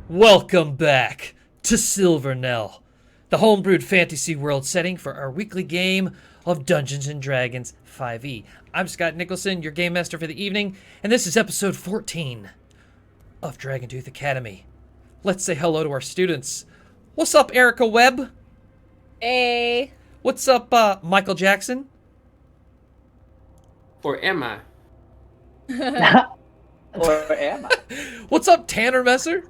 Welcome back to Silvernell, the homebrewed fantasy world setting for our weekly game of Dungeons & Dragons 5e. I'm Scott Nicholson, your game master for the evening, and this is episode 14 of Dragontooth Academy. Let's say hello to our students. What's up, Erica Webb? Hey. What's up, Michael Jackson? Or am I? Or am I? What's up, Tanner Messer?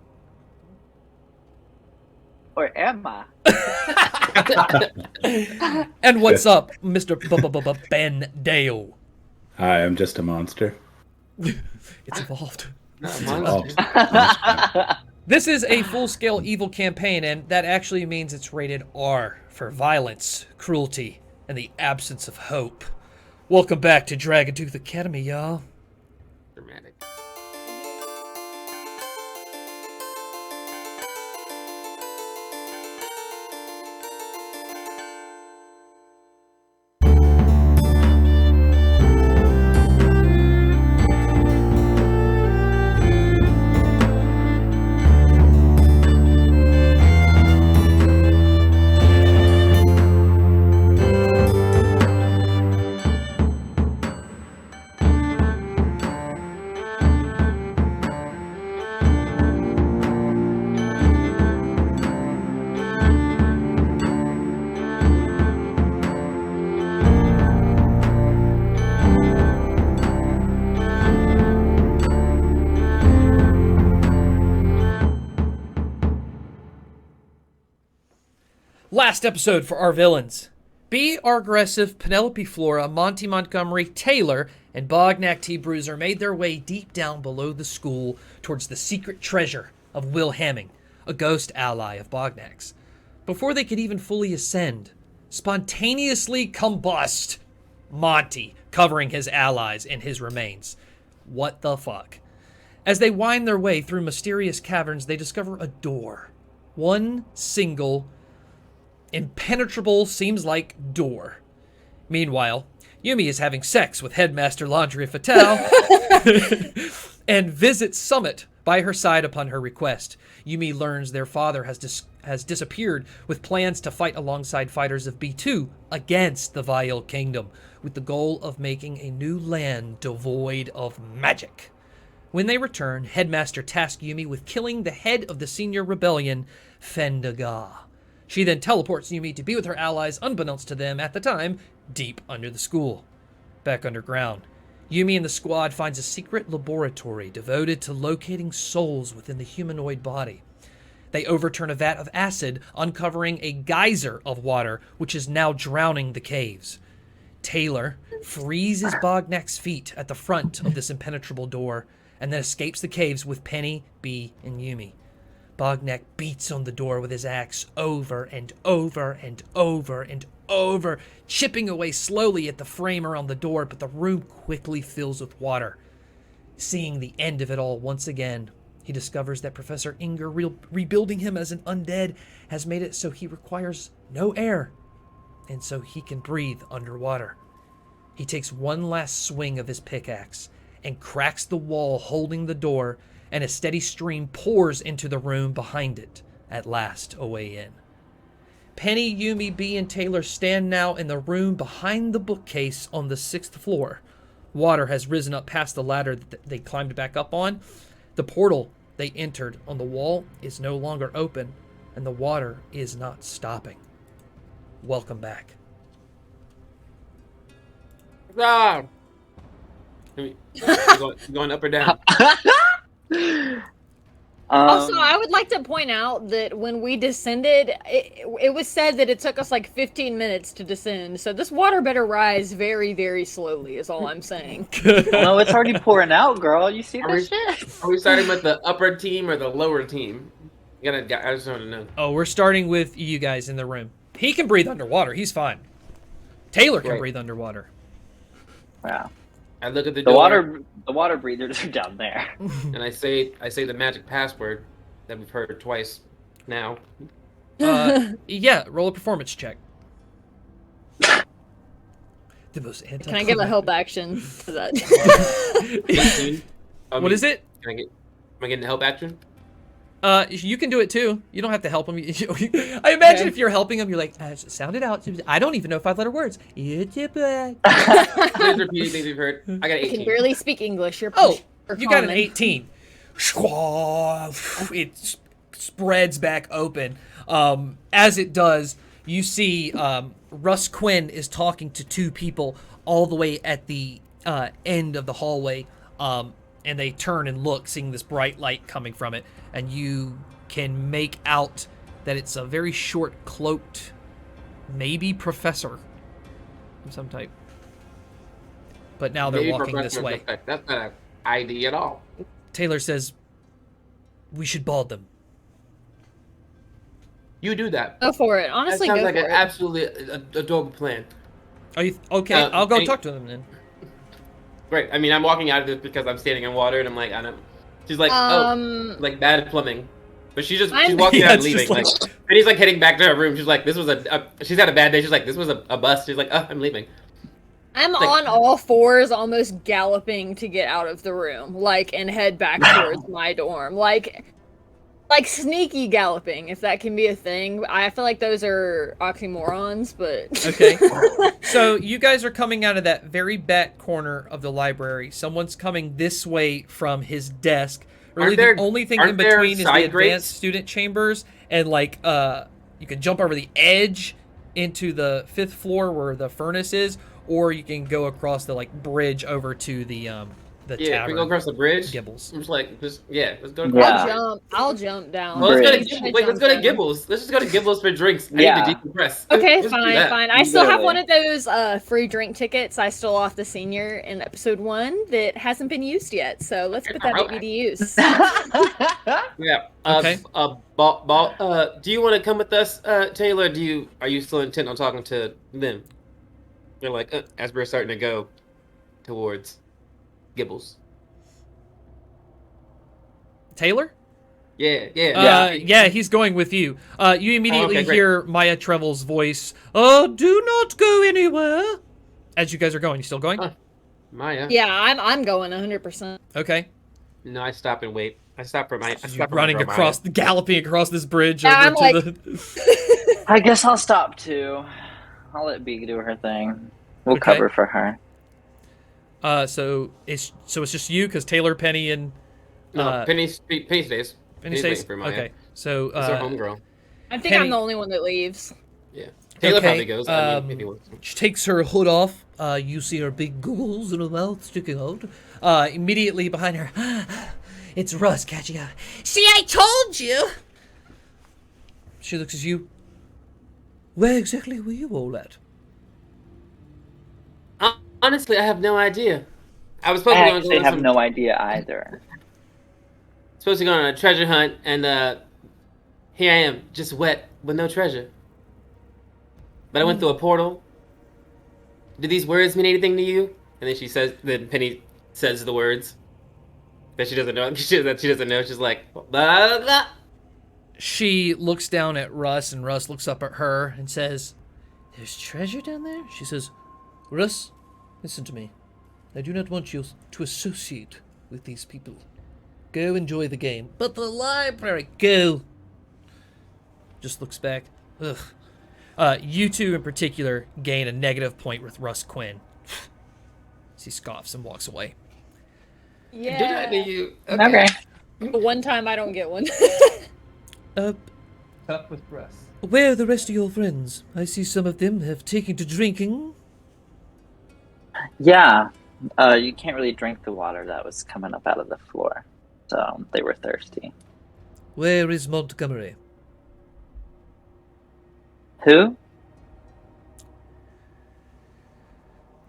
Or am I? And what's up, Mr. Ben Dale? Hi, I'm just a monster. It's evolved. Not a monster. This is a full-scale evil campaign, and that actually means it's rated R for violence, cruelty, and the absence of hope. Welcome back to Dragontooth Academy, y'all. Dramatic. Last episode for our villains. B. R. Aggressive, Penelope Flora, Monty Montgomery, Taylor, and Bognac T. Bruiser made their way deep down below the school towards the secret treasure of Will Hamming, a ghost ally of Bognac's. Before they could even fully ascend, spontaneously combust Monty, covering his allies in his remains. What the fuck? As they wind their way through mysterious caverns, they discover a door. One single impenetrable, seems like, door. Meanwhile, Yumi is having sex with Headmaster Landria Fatale and visits Summit by her side upon her request. Yumi learns their father has disappeared with plans to fight alongside fighters of B2 against the Vile Kingdom, with the goal of making a new land devoid of magic. When they return, Headmaster tasks Yumi with killing the head of the senior rebellion, Fendaga. She then teleports Yumi to be with her allies, unbeknownst to them at the time, deep under the school. Back underground, Yumi and the squad finds a secret laboratory devoted to locating souls within the humanoid body. They overturn a vat of acid, uncovering a geyser of water, which is now drowning the caves. Taylor freezes Bognac's feet at the front of this impenetrable door, and then escapes the caves with Penny, B, and Yumi. Bognac beats on the door with his axe over and over and over and over, chipping away slowly at the frame around the door, but the room quickly fills with water. Seeing the end of it all once again, he discovers that Professor Inger rebuilding him as an undead has made it so he requires no air, and so he can breathe underwater. He takes one last swing of his pickaxe and cracks the wall holding the door, and a steady stream pours into the room behind it, at last a way in. Penny, Yumi, B, and Taylor stand now in the room behind the bookcase on the 6th floor. Water has risen up past the ladder that they climbed back up on. The portal they entered on the wall is no longer open, and the water is not stopping. Welcome back. Ah! You going up or down? Also, I would like to point out that when we descended, it was said that it took us like 15 minutes to descend. So this water better rise very, very slowly is all I'm saying. No, it's already pouring out, girl. You see this shit? Are we starting with the upper team or the lower team? I just want to know. Oh, we're starting with you guys in the room. He can breathe underwater. He's fine. Taylor can breathe underwater. Wow. I look at the door, the water breathers are down there. and I say the magic password that we've heard twice now. Yeah, roll a performance check. The most Can I give a help action for that? 18. What is it? Am I getting a help action? You can do it too. You don't have to help him. I imagine if you're helping him, you're like, sound it out. I don't even know 5-letter words. It's a bug. Please repeat things you've heard. I got an I can 18. barely speak English. You're You got an 18. It spreads back open. As it does, you see Russ Quinn is talking to two people all the way at the end of the hallway. And they turn and look, seeing this bright light coming from it. And you can make out that it's a very short, cloaked, maybe professor of some type. But now they're walking this way. That's not an ID at all. Taylor says, we should bald them. You do that. Go for it. Honestly, that sounds go like for an it. absolutely adorable plan. Are you okay? I'll go talk to them then. Great. I mean, I'm walking out of this because I'm standing in water, and I'm like, I don't. She's like, like bad at plumbing, but she's walking out and leaving. Like, and he's like heading back to her room. She's like, this was she's had a bad day. She's like, this was a bust. She's like, I'm leaving. I'm on all fours, almost galloping to get out of the room, and head back towards my dorm, like sneaky galloping, if that can be a thing. I feel like those are oxymorons, but okay. So you guys are coming out of that very back corner of the library. Someone's coming this way from his desk. Really, the only thing in between is the advanced student chambers, and you can jump over the edge into the 5th floor where the furnace is, or you can go across the bridge over to the tavern. If we go across the bridge, Gibbles. I'm just let's go. I'll jump down. Well, let's go to Gibbles. Let's just go to Gibbles for drinks. I need to decompress. Okay, fine. I still have one of those free drink tickets I stole off the senior in episode 1 that hasn't been used yet. So let's put that baby to use. Yeah. Okay. Do you want to come with us, Taylor? Are you still intent on talking to them? You're like, as we're starting to go towards Gibbles. Taylor? Yeah. He's going with you. You immediately hear Maya Trevel's voice. Do not go anywhere. As you guys are going, you still going? Maya. Yeah, I'm going 100%. Okay. No, I stop and wait. I stop for Maya. Galloping across this bridge Yeah, over to the. I guess I'll stop too. I'll let B do her thing. We'll cover for her. So it's just you, because Taylor, Penny, and Penny stays. Penny stays. Okay, so it's our homegirl. I think I'm the only one that leaves. Yeah, Taylor probably goes. If he wants to. She takes her hood off. You see her big googles and her mouth sticking out. Immediately behind her, it's Russ catching up. See, I told you. She looks at you. Where exactly were you all at? Honestly, I have no idea. I was I actually have no idea either. Supposed to go on a treasure hunt, and here I am, just wet with no treasure. But I went through a portal. Do these words mean anything to you? And then Penny says the words that she doesn't know. She doesn't know. She's like, blah, blah, blah. She looks down at Russ, and Russ looks up at her and says, "There's treasure down there?" She says, "Russ, listen to me. I do not want you to associate with these people. Go enjoy the game." "But the library." "Go." Just looks back. Ugh. You two in particular gain a negative point with Russ Quinn. He scoffs and walks away. Yeah. Did I do you? Okay. One time I don't get one. Up with Russ. Where are the rest of your friends? I see some of them have taken to drinking. Yeah. You can't really drink the water that was coming up out of the floor. So they were thirsty. Where is Montgomery? Who?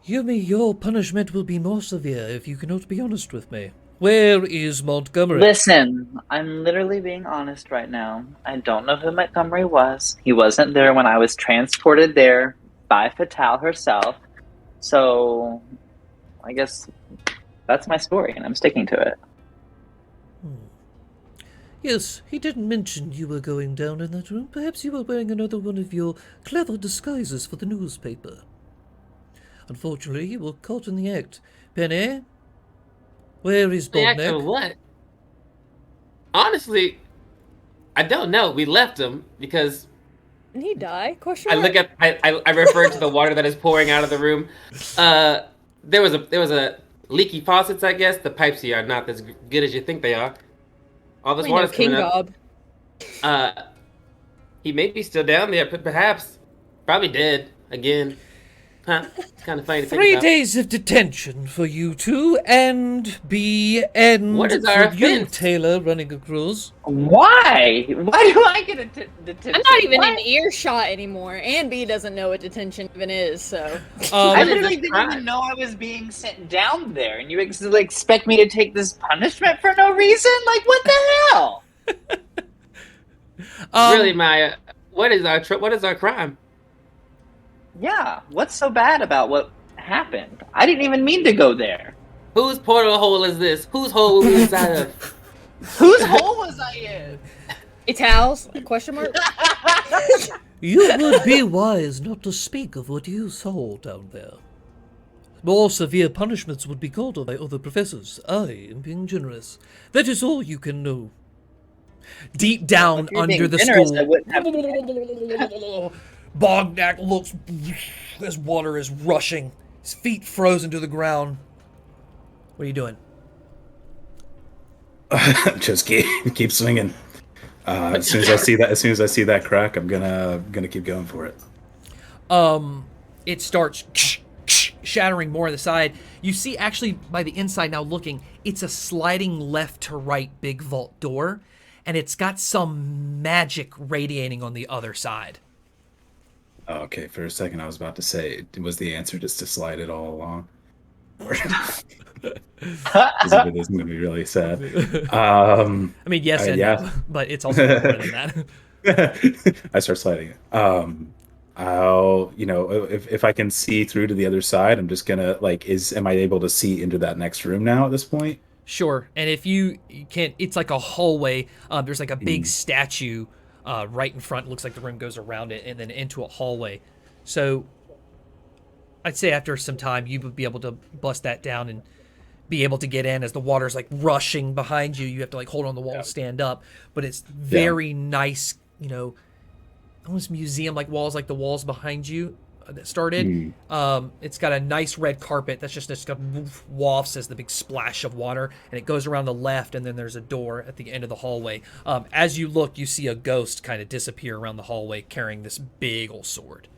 Yumi, your punishment will be more severe if you cannot be honest with me. Where is Montgomery? Listen, I'm literally being honest right now. I don't know who Montgomery was. He wasn't there when I was transported there by Fatale herself. So, I guess that's my story, and I'm sticking to it. Yes, he didn't mention you were going down in that room. Perhaps you were wearing another one of your clever disguises for the newspaper. Unfortunately, you were caught in the act. Penny? Where is The act Bodneck? of what? Honestly, I don't know. We left him because Didn't he die? Question I mark? look at I refer to the water that is pouring out of the room. There was a leaky faucets. I guess the pipes here are not as good as you think they are. All this We know water's King coming up. Gob. He may be still down there, but perhaps probably dead again. Huh? It's kind of funny to think 3 about. days of detention for you two, and What is our for you, offense? Taylor, running a cruise. Why? Why do I get a detention? I'm not even Why? in earshot anymore, and B doesn't know what detention even is, so. I What is literally this didn't crime? even know I was being sent down there, and you expect me to take this punishment for no reason? Like, what the hell? Really, Maya? What is our crime? Yeah, what's so bad about what happened? I didn't even mean to go there. Whose portal hole is this? Whose hole were we inside of? Whose hole was I in? Itals? Question mark? You would be wise not to speak of what you saw down there. More severe punishments would be called by other professors. I am being generous. That is all you can know. Deep down If you're under being the generous, school, I wouldn't have. Bognak looks as water is rushing. His feet frozen to the ground. What are you doing? Just keep swinging. As soon as I see that crack, I'm gonna keep going for it. It starts shattering more on the side. You see, actually, by the inside now looking, it's a sliding left to right big vault door, and it's got some magic radiating on the other side. Okay, for a second I was about to say, was the answer just to slide it all along? This is gonna be really sad. I mean, yes and yeah. no, but it's also more than that. I start sliding it. I'll, if I can see through to the other side, I'm just gonna am I able to see into that next room now at this point? Sure, and if you can't, it's like a hallway. There's like a big statue right in front. It looks like the room goes around it and then into a hallway. So I'd say after some time, you would be able to bust that down and be able to get in as the water's like rushing behind you. You have to like hold on the wall and stand up, but it's very nice, almost museum-like walls, like the walls behind you that started. It's got a nice red carpet that's just got wafts as the big splash of water, and it goes around the left, and then there's a door at the end of the hallway. As you look, you see a ghost kind of disappear around the hallway carrying this big old sword.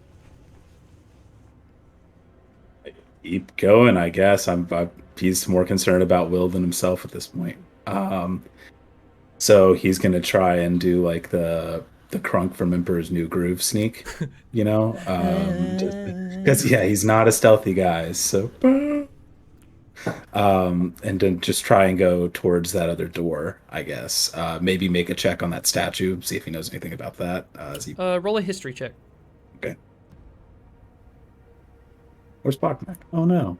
Keep going, I guess. He's more concerned about Will than himself at this point. So he's gonna try and do like the Crunk from Emperor's New Groove sneak, because he's not a stealthy guy. So, and then just try and go towards that other door, I guess. Maybe make a check on that statue, see if he knows anything about that. Roll a history check. Okay. Where's Bognak? Oh no.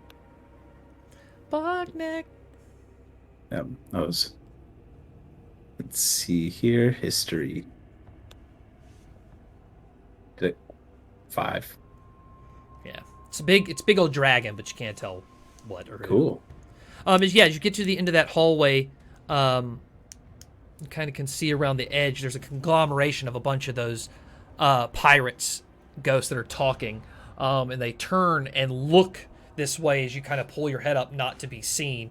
Bognak. Yep, let's see here. History. 5. Yeah, it's big old dragon, but you can't tell what or who. Cool. As you get to the end of that hallway, you kind of can see around the edge. There's a conglomeration of a bunch of those pirates, ghosts that are talking, and they turn and look this way as you kind of pull your head up, not to be seen.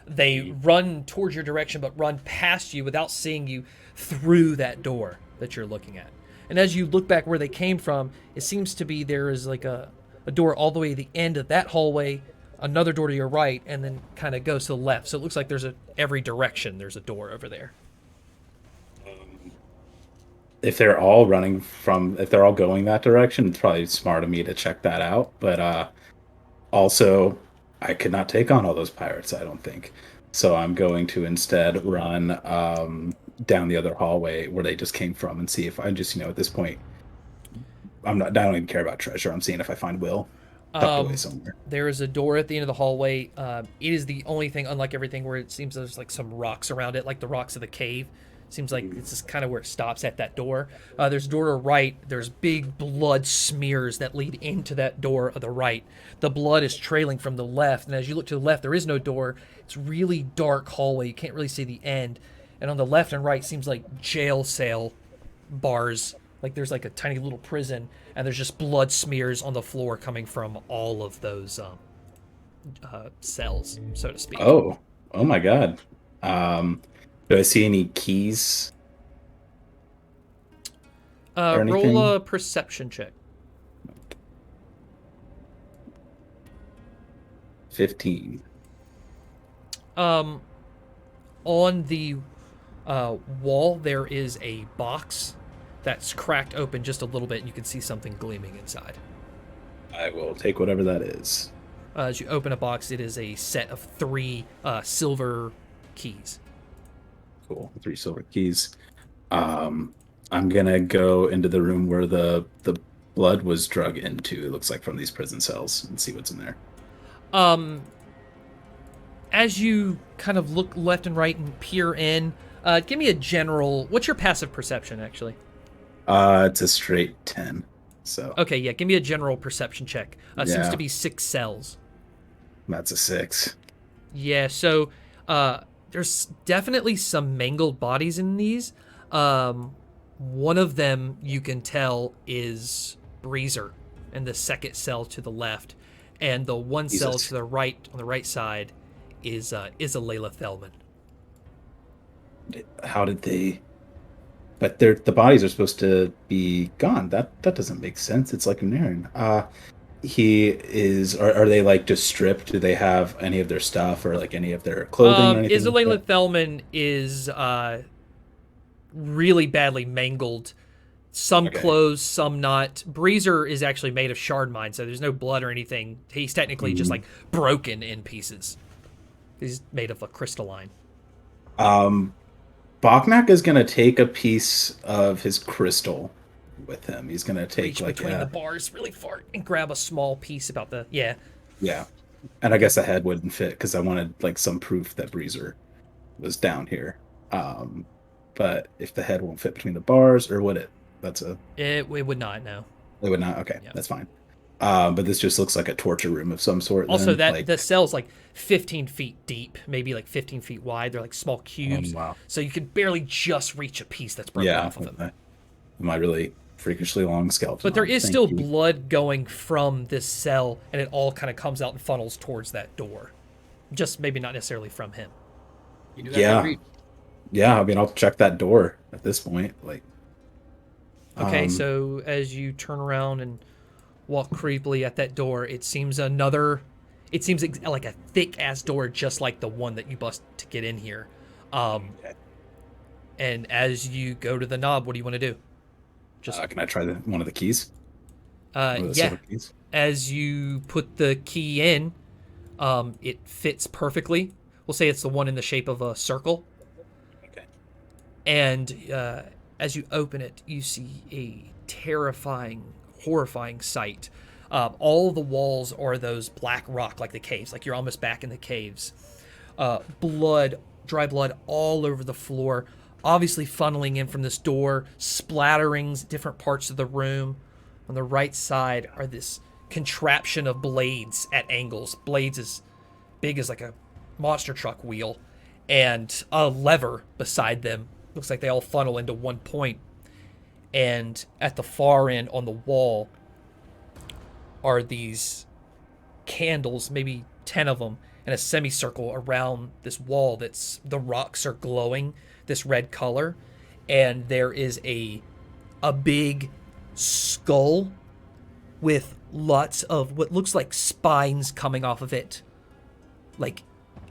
They run towards your direction, but run past you without seeing you through that door that you're looking at. And as you look back where they came from, it seems to be there is like a door all the way to the end of that hallway, another door to your right, and then kind of goes to the left. So it looks like there's every direction there's a door over there. If they're all going that direction, it's probably smart of me to check that out. But also, I could not take on all those pirates, I don't think. So I'm going to instead run down the other hallway where they just came from and see if I just, at this point, I don't even care about treasure. I'm seeing if I find Will tucked away somewhere. There is a door at the end of the hallway. It is the only thing, unlike everything, where it seems there's like some rocks around it, like the rocks of the cave. Seems like it's just kind of where it stops at that door. There's a door to the right. There's big blood smears that lead into that door of the right. The blood is trailing from the left, and as you look to the left, there is no door. It's really dark hallway. You can't really see the end. and on the left and right seems like jail cell bars. Like there's like a tiny little prison, and there's just blood smears on the floor coming from all of those cells, so to speak. Oh my god. Do I see any keys or anything? Roll a perception check. 15. On the wall, there is a box that's cracked open just a little bit, and you can see something gleaming inside. I will take whatever that is. As you open a box, it is a set of 3 silver keys. Cool. 3 silver keys. I'm gonna go into the room where the blood was drug into. It looks like from these prison cells, and see what's in there. As you kind of look left and right and peer in, give me a general. What's your passive perception, actually? It's a straight 10. So Okay, yeah, give me a general perception check. Seems Yeah. to be 6 cells. that's a 6. Yeah, so there's definitely some mangled bodies in these. One of them you can tell is Breezer in the second cell to the left, and the one cell Jesus. to the right on the right side is a Layla Thelman. How did they? But the bodies are supposed to be gone. That doesn't make sense. It's like Naren. He is. Are they like just stripped? Do they have any of their stuff or like any of their clothing or anything? Layla Thelman is really badly mangled. Some Okay. clothes, some not. Breezer is actually made of shard mine, so there's no blood or anything. He's technically just like broken in pieces. He's made of a crystalline. Bognak is gonna take a piece of his crystal with him. He's gonna take Reach like between the bars really far and grab a small piece about the yeah, and I guess the head wouldn't fit because I wanted like some proof that Breezer was down here. But if the head won't fit between the bars, or would it? It would not, no. It would not. Okay, Yeah. that's fine. But this just looks like a torture room of some sort. Also, then, that like, the cell's like 15 feet deep, maybe like 15 feet wide. They're like small cubes, wow. so you can barely just reach a piece that's broken Yeah, off of them. my really freakishly long skeleton. But there arm. is Thank still you. blood going from this cell, and it all kind of comes out and funnels towards that door. Just maybe not necessarily from him. You do have Yeah. that reach. Yeah, I mean, I'll check that door at this point. Like, Okay, so as you turn around and walk creepily at that door, it seems like a thick ass door, just like the one that you bust to get in here. And as you go to the knob, what do you want to do? Just can I try one of the keys? One of the yeah. silver keys? As you put the key in, it fits perfectly. We'll say it's the one in the shape of a circle. Okay. And as you open it, you see a terrifying, horrifying sight. All the walls are those black rock, like the caves, like you're almost back in the caves. Blood, dry blood all over the floor, obviously funneling in from this door, splatterings different parts of the room. On the right side are this contraption of blades at angles, blades as big as like a monster truck wheel, and a lever beside them. Looks like they all funnel into one point. And at the far end on the wall are these candles, maybe 10 of them, in a semicircle around this wall. That's the rocks are glowing this red color, and there is a big skull with lots of what looks like spines coming off of it, like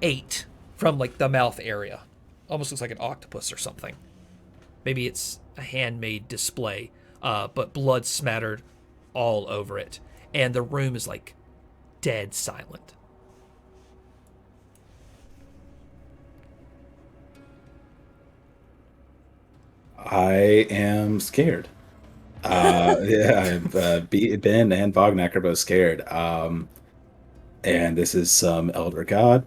8 from like the mouth area. Almost looks like an octopus or something. Maybe it's a handmade display, but blood smattered all over it. And the room is like dead silent. I am scared. Yeah, Ben and Bognak are both scared. And this is some Elder God.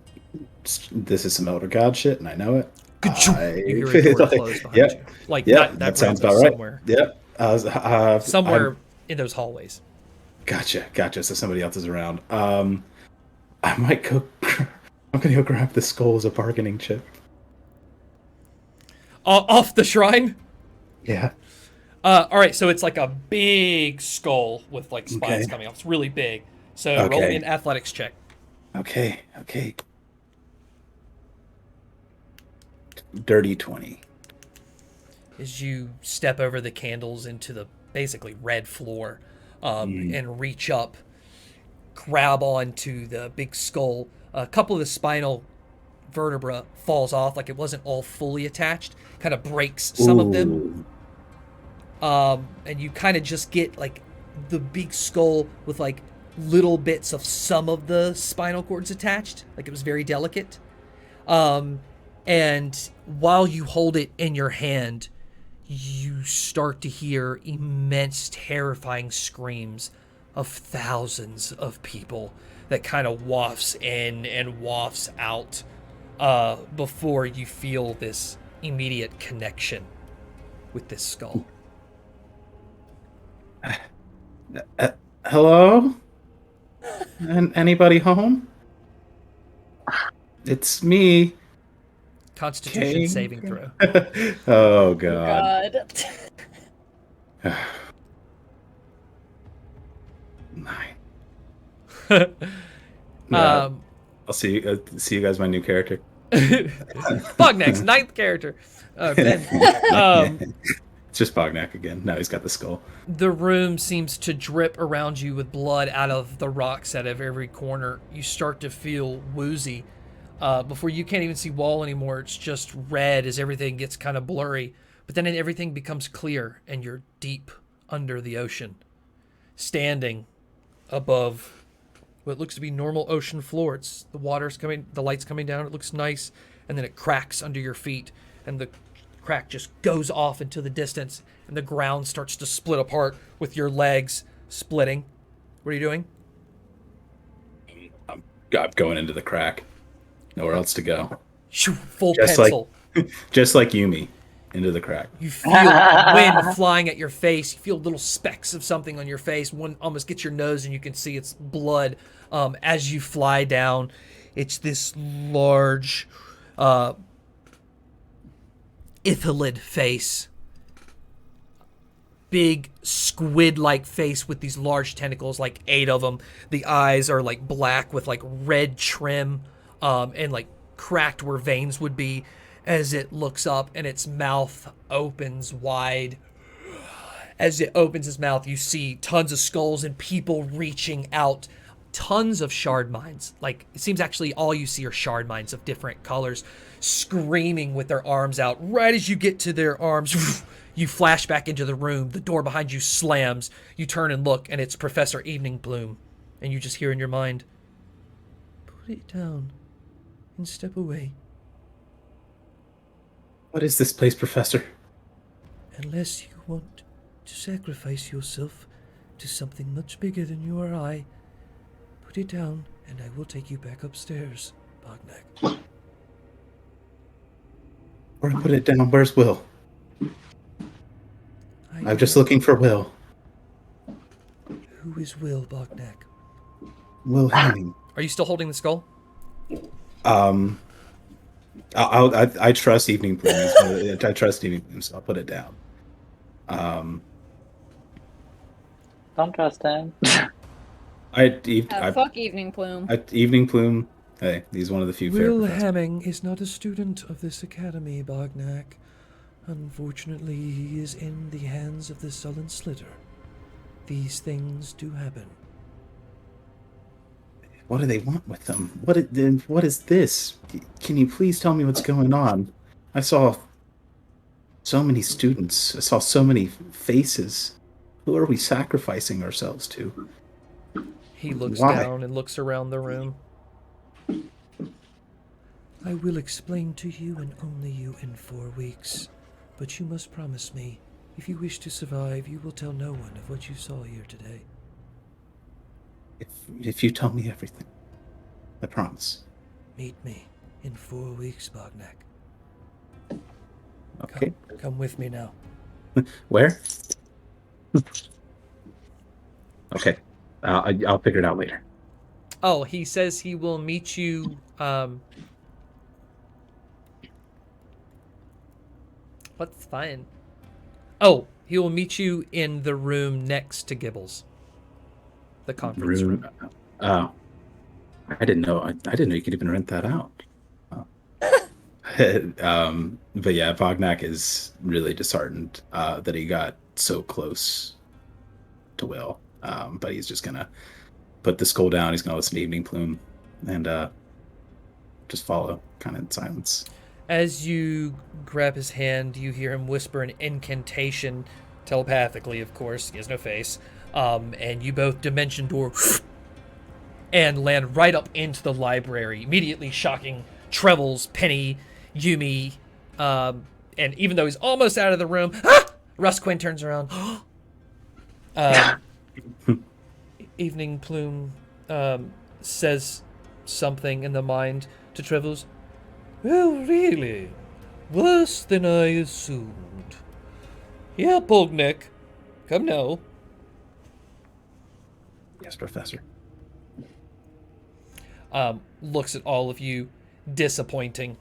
This is some Elder God shit, and I know it. You hear a door close behind you. Like, not that room, sounds but about right. somewhere. Yep. Somewhere in those hallways. Gotcha. So somebody else is around. I might go. I'm gonna go grab the skull as a bargaining chip. Off the shrine? Yeah. All right, so it's like a big skull with like spines Okay. coming off. It's really big. So roll me Okay. an athletics check. Okay. Dirty 20. As you step over the candles into the basically red floor, and reach up, grab onto the big skull. A couple of the spinal vertebra falls off, like it wasn't all fully attached. Kind of breaks some of them. And you kind of just get like the big skull with like little bits of some of the spinal cords attached. Like it was very delicate. And while you hold it in your hand, you start to hear immense, terrifying screams of thousands of people that kind of wafts in and wafts out before you feel this immediate connection with this skull. Hello? Anybody home? It's me. Constitution King? saving throw. Oh god. God. 9. Um, I'll see you guys. My new character. Bognack's ninth character. Ben. It's just Bognack again. Now he's got the skull. The room seems to drip around you with blood out of the rocks out of every corner. You start to feel woozy. Before you can't even see wall anymore. It's just red as everything gets kind of blurry. But then everything becomes clear and you're deep under the ocean. Standing above what looks to be normal ocean floor. It's the water's coming, the light's coming down. It looks nice. And then it cracks under your feet. And the crack just goes off into the distance. And the ground starts to split apart with your legs splitting. What are you doing? I'm going into the crack. Nowhere else to go. Full Just pencil. Just like Yumi, into the crack. You feel wind flying at your face. You feel little specks of something on your face. One almost gets your nose and you can see it's blood. As you fly down, it's this large ithilid face. Big squid-like face with these large tentacles, like 8 of them. The eyes are like black with like red trim. And like cracked where veins would be as it looks up and its mouth opens wide. As it opens its mouth, you see tons of skulls and people reaching out. Tons of shard mines. Like, it seems actually all you see are shard mines of different colors screaming with their arms out. Right as you get to their arms, you flash back into the room. The door behind you slams. You turn and look, and it's Professor Evening Bloom. And you just hear in your mind, "Put it down and step away. What is this place, Professor? Unless you want to sacrifice yourself to something much bigger than you or I, put it down and I will take you back upstairs, Bognack." Or put it down. Where's Will? I'm just looking for Will. Who is Will, Bognack? Will Henning. Are you still holding the skull? I trust Evening Bloom. I trust Evening Bloom, so I'll put it down. Don't trust him. Fuck Evening Plume. Evening Plume. Hey, he's one of the few fair Will professors. Hamming is not a student of this academy, Bognack. Unfortunately, he is in the hands of the sullen Slitter. These things do happen. What do they want with them? What is this? Can you please tell me what's going on? I saw so many students. I saw so many faces. Who are we sacrificing ourselves to? He looks Why? down and looks around the room. I will explain to you and only you in 4 weeks. But you must promise me, if you wish to survive, you will tell no one of what you saw here today. If you tell me everything, I promise. Meet me in 4 weeks, Bognack. Okay. Come with me now. Where? Okay. I'll figure it out later. Oh, he says he will meet you What's fine? Oh, he will meet you in the room next to Gibbles. The conference room. Oh, I didn't know. I didn't know you could even rent that out. Oh. But yeah, Bognak is really disheartened that he got so close to Will. But he's just gonna put the skull down. He's gonna listen to Evening Plume and just follow, kind of in silence. As you grab his hand, you hear him whisper an incantation, telepathically, of course. He has no face. And you both dimension door and land right up into the library, immediately shocking Trebles, Penny, Yumi, and even though he's almost out of the room, Rusquin turns around. Evening Plume says something in the mind to Trebles. Well, really? Worse than I assumed. Yeah, Bognek. Come now. Yes, Professor. Looks at all of you, disappointing.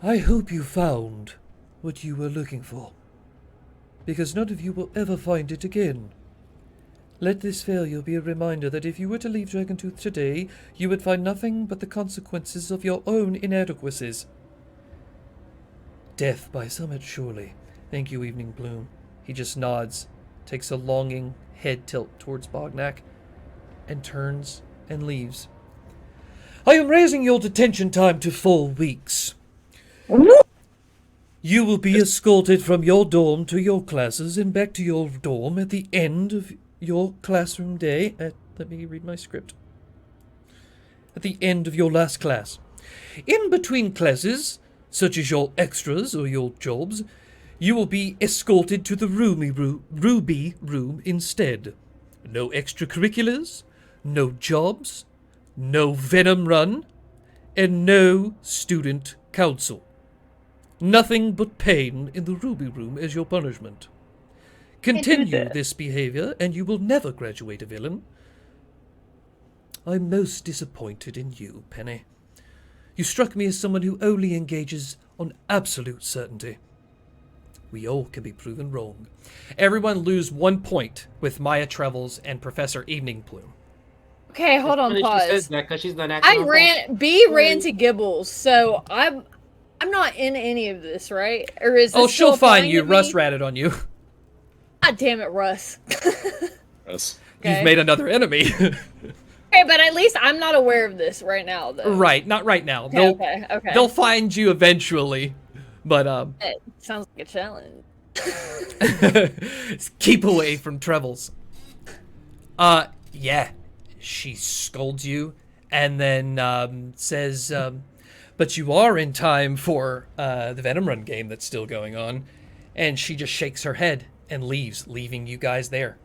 I hope you found what you were looking for, because none of you will ever find it again. Let this failure be a reminder that if you were to leave Dragontooth today, you would find nothing but the consequences of your own inadequacies. Death by summit, surely. Thank you, Evening Bloom. He just nods, takes a longing head tilt towards Bognak, and turns and leaves. I am raising your detention time to 4 weeks. You will be escorted from your dorm to your classes and back to your dorm at the end of your classroom day let me read my script. At the end of your last class. In between classes, such as your extras or your jobs, you will be escorted to the Ruby room instead. No extracurriculars, no jobs, no Venom Run, and no student council. Nothing but pain in the Ruby room as your punishment. Continue this behavior, and you will never graduate a villain. I'm most disappointed in you, Penny. You struck me as someone who only engages on absolute certainty. We all can be proven wrong. Everyone lose 1 point with Maya Trebles and Professor Evening Plume. Okay, hold on, She pause. says that 'cause she's not acting on B ran to Gibbles, so I'm not in any of this, right? Or is this She'll still find applying you. to Russ me? ratted on you. God damn it, Russ. Yes. Okay. You've made another enemy. Okay, but at least I'm not aware of this right now, though. Right, not right now. Okay. They'll find you eventually, but It sounds like a challenge. keep away from Trebles. Yeah, she scolds you and then says, but you are in time for the Venom Run game that's still going on. And she just shakes her head and leaves, leaving you guys there.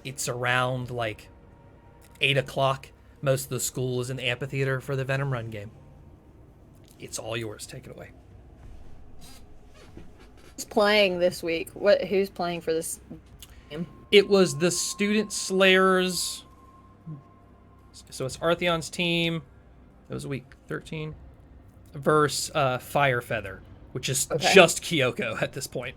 It's around like 8 o'clock. Most of the school is in the amphitheater for the Venom Run game. It's all yours. Take it away. Who's playing this week? Who's playing for this game? It was the Student Slayers. So it's Artheon's team. It was week 13. Versus Firefeather, which is just Kyoko at this point.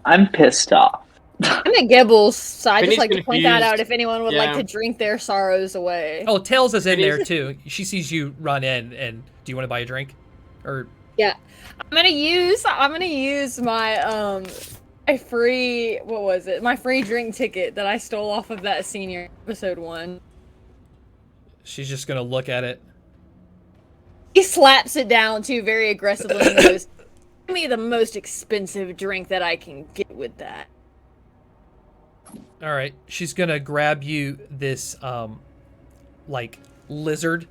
I'm pissed off. I'm at Gibbles, so I just Penny's like to point that confused. out if anyone would like to drink their sorrows away. Oh, Tails is in there too. She sees you run in, and do you want to buy a drink? Or Yeah, I'm gonna use my my free my free drink ticket that I stole off of that senior episode 1. she's just gonna look at it. He slaps it down too very aggressively and goes, "Give me the most expensive drink that I can get with that." All right, she's gonna grab you this like lizard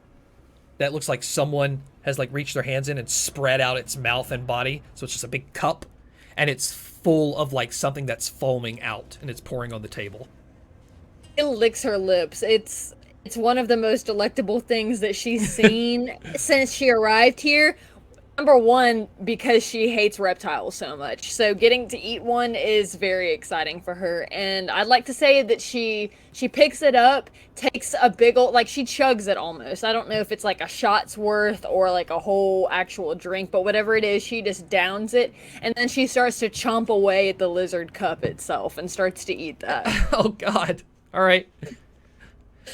that looks like someone has like reached their hands in and spread out its mouth and body, so it's just a big cup, and it's full of like something that's foaming out, and it's pouring on the table. It licks her lips. It's one of the most delectable things that she's seen since she arrived here. Number one, because she hates reptiles so much. So getting to eat one is very exciting for her. And I'd like to say that she picks it up, takes a big old, like she chugs it almost. I don't know if it's like a shot's worth or like a whole actual drink, but whatever it is, she just downs it. And then she starts to chomp away at the lizard cup itself and starts to eat that. Oh, God. All right.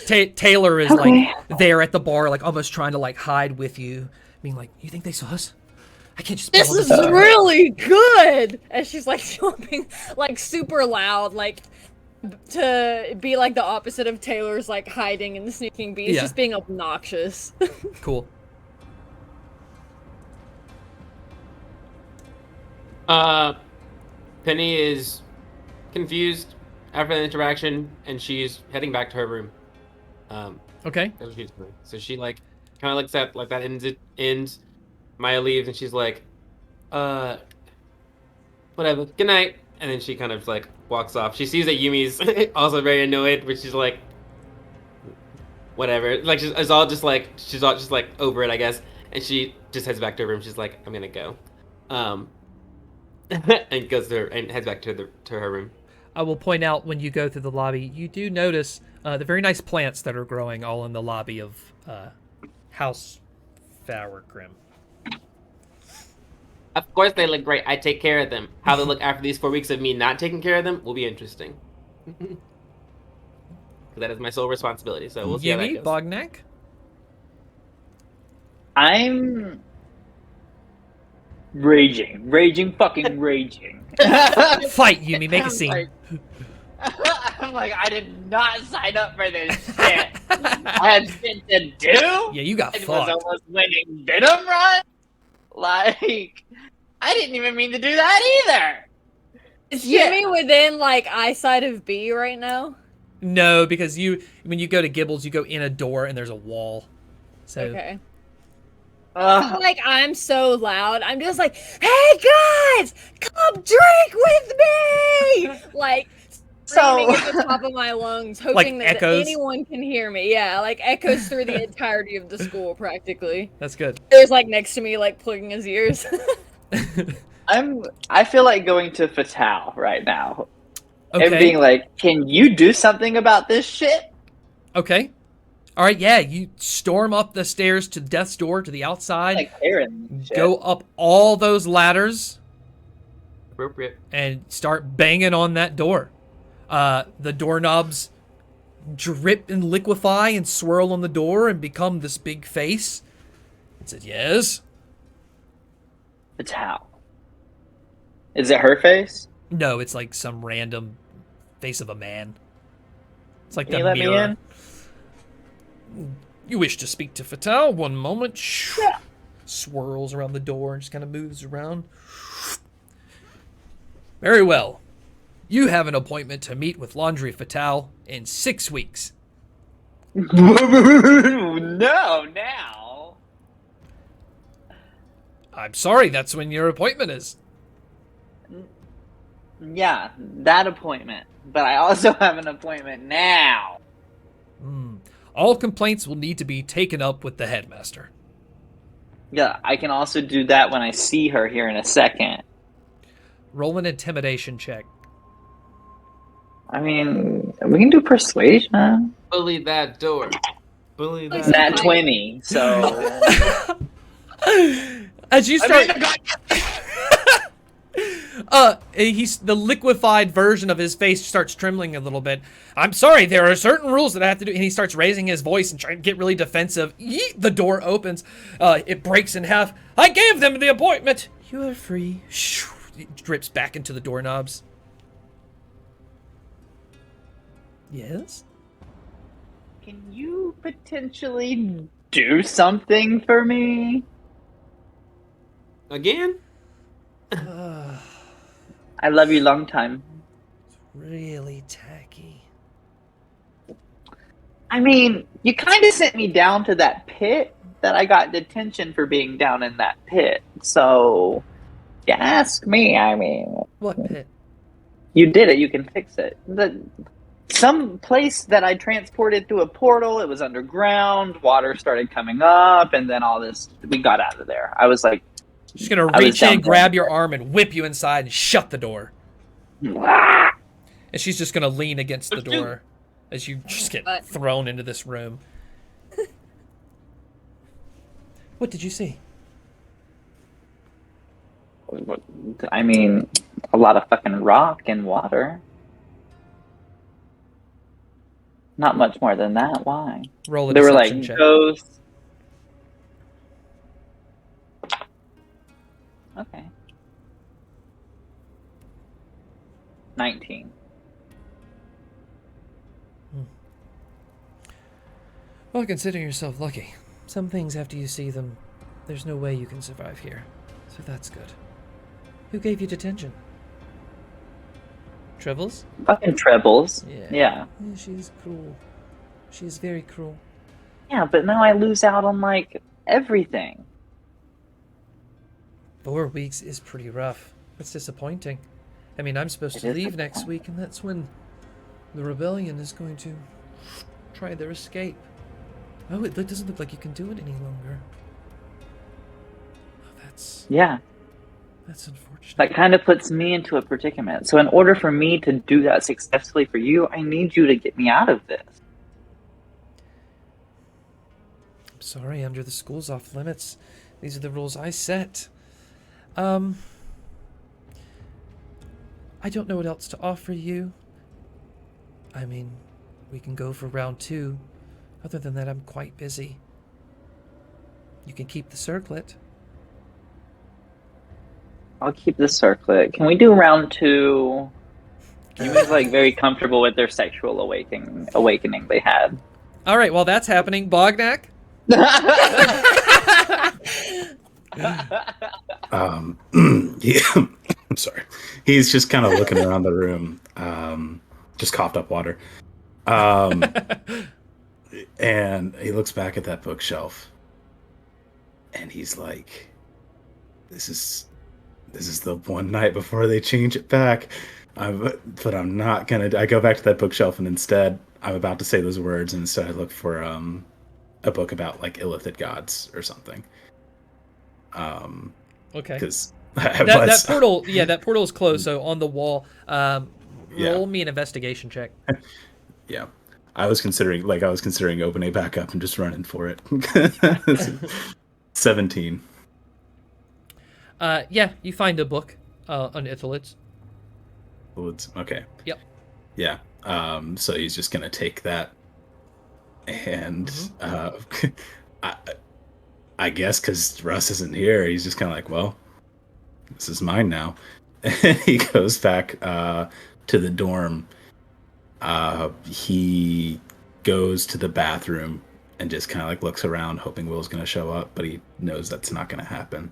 Taylor is like there at the bar, like almost trying to like hide with you. Being like, you think they saw us? I can't just. This is really good. And she's like jumping, like super loud, like to be like the opposite of Taylor's like hiding and sneaking beast, just being obnoxious. Cool. Penny is confused after the interaction, and she's heading back to her room. Okay. That's what she's doing. So she like kind of looks at like that ends. Maya leaves, and she's like, whatever. Good night. And then she kind of like walks off. She sees that Yumi's also very annoyed, but she's like, whatever. Like she's all just like over it, I guess. And she just heads back to her room. She's like, I'm gonna go, and goes to her and heads back to her room. I will point out when you go through the lobby, you do notice the very nice plants that are growing all in the lobby of House Faragrim. Of course they look great. I take care of them. How they look after these 4 weeks of me not taking care of them will be interesting. That is my sole responsibility. So we'll see how that goes. Bognac? I'm raging, fucking raging. Fight, Yumi. Make a scene. I'm like, I did not sign up for this shit. I had shit to do. Yeah, you got It fucked. was almost winning Venom Run. Like, I didn't even mean to do that either. Is Jimmy within like eyesight of B right now? No, because when you go to Gibbles, you go in a door and there's a wall. So okay. Like I'm so loud. I'm just like, hey guys, come drink with me! Like screaming at the top of my lungs, hoping like that echoes? anyone can hear me. Yeah, like echoes through the entirety of the school practically. That's good. There's like next to me, like plugging his ears. I feel like going to Fatal right now. Okay. And being like, can you do something about this shit? Okay. All right, yeah, you storm up the stairs to Death's Door to the outside. Like Aaron. Go up all those ladders. Appropriate. And start banging on that door. The doorknobs drip and liquefy and swirl on the door and become this big face. It says, yes. Fatal. Is it her face? No, it's like some random face of a man. It's like Can the you let mirror. me in? You wish to speak to Fatal? One moment. Yeah. Swirls around the door and just kind of moves around. Very well. You have an appointment to meet with Laundry Fatal in 6 weeks. No, now. I'm sorry, that's when your appointment is. Yeah, that appointment. But I also have an appointment now. All complaints will need to be taken up with the headmaster. Yeah, I can also do that when I see her here in a second. Roll an intimidation check. I mean, we can do persuasion. Bully that door. Bully that. Nat 20, so. As you start, he's the liquefied version of his face starts trembling a little bit. I'm sorry, there are certain rules that I have to do, and he starts raising his voice and trying to get really defensive. Yeet, the door opens, it breaks in half. I gave them the appointment. You are free. It drips back into the doorknobs. Yes. Can you potentially do something for me? Again? I love you long time. Really tacky. I mean, you kind of sent me down to that pit that I got detention for being down in that pit. So, you ask me, I mean. What pit? You did it, you can fix it. Some place that I transported through a portal, it was underground, water started coming up, and then all this, we got out of there. I was like, She's gonna I was reach in, down grab there. your arm, and whip you inside and shut the door. Ah! And she's just gonna lean against the What you do? door as you just get What? thrown into this room. What did you see? I mean, a lot of fucking rock and water. Not much more than that. Why? Roll a They were deception like check. ghosts. Okay. 19. Well, consider yourself lucky. Some things, after you see them, there's no way you can survive here. So that's good. Who gave you detention? Tribbles? Fucking trebles. Yeah. Yeah. She's cruel. She's very cruel. Yeah, but now I lose out on like everything. 4 weeks is pretty rough. That's disappointing. I mean, I'm supposed It to is leave next disappointing. week, and that's when the rebellion is going to try their escape. Oh, it doesn't look like you can do it any longer. Oh, that's Yeah. unfortunate. That kind of puts me into a predicament. So in order for me to do that successfully for you, I need you to get me out of this. I'm sorry, under the school's off limits. These are the rules I set. I don't know what else to offer you. I mean, we can go for round 2. Other than that, I'm quite busy. You can keep the circlet. I'll keep the circlet. Can we do round 2? He was like very comfortable with their sexual awakening they had. All right, while that's happening, Bognak. Yeah, I'm sorry. He's just kind of looking around the room. Just coughed up water. And he looks back at that bookshelf, and he's like, "This is the one night before they change it back." But I'm not gonna. I go back to that bookshelf, and instead, I'm about to say those words, and instead I look for a book about like illithid gods or something. Okay. Because That portal, yeah, that portal is closed. So on the wall, roll me an investigation check. Yeah, I was considering opening it back up and just running for it. 17. Yeah, you find a book on Ithalids. Okay. Yep. Yeah. So he's just gonna take that, and I guess because Russ isn't here, he's just kind of like, well, this is mine now. And he goes back to the dorm. He goes to the bathroom and just kind of like looks around, hoping Will's gonna show up, but he knows that's not gonna happen.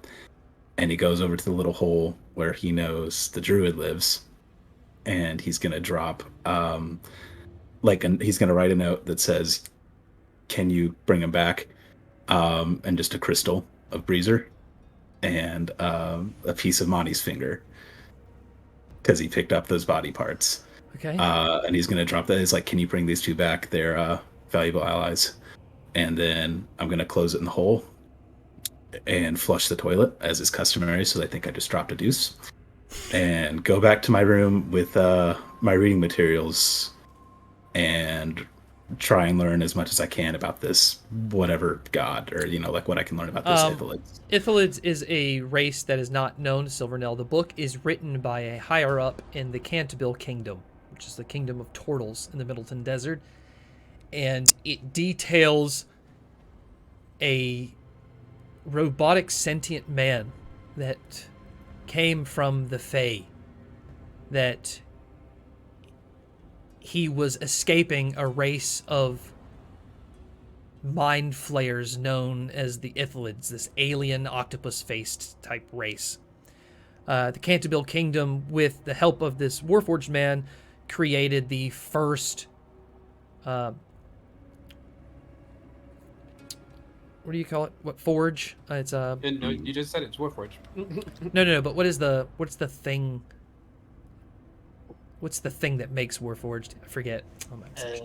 And he goes over to the little hole where he knows the druid lives, and he's gonna drop he's gonna write a note that says, "Can you bring him back?" And just a crystal of Breezer and a piece of Monty's finger, because he picked up those body parts. Okay. And he's gonna drop that. He's like, "Can you bring these two back? They're valuable allies." And then I'm gonna close it in the hole and flush the toilet as is customary, so they think I just dropped a deuce. And go back to my room with my reading materials and try and learn as much as I can about this whatever god, or like what I can learn about this Ithalids. Ithalids is a race that is not known to Silvernell. The book is written by a higher up in the Canterville Kingdom, which is the kingdom of turtles in the Middleton Desert, and it details a robotic sentient man that came from the Fae, that he was escaping a race of mind flayers known as the Ithalids, this alien octopus-faced type race. The Canterville Kingdom, with the help of this Warforged man, created the first what do you call it? What forge? It's No, you just said it's Warforged. no. But what's the thing? What's the thing that makes Warforged? I forget. Oh my gosh.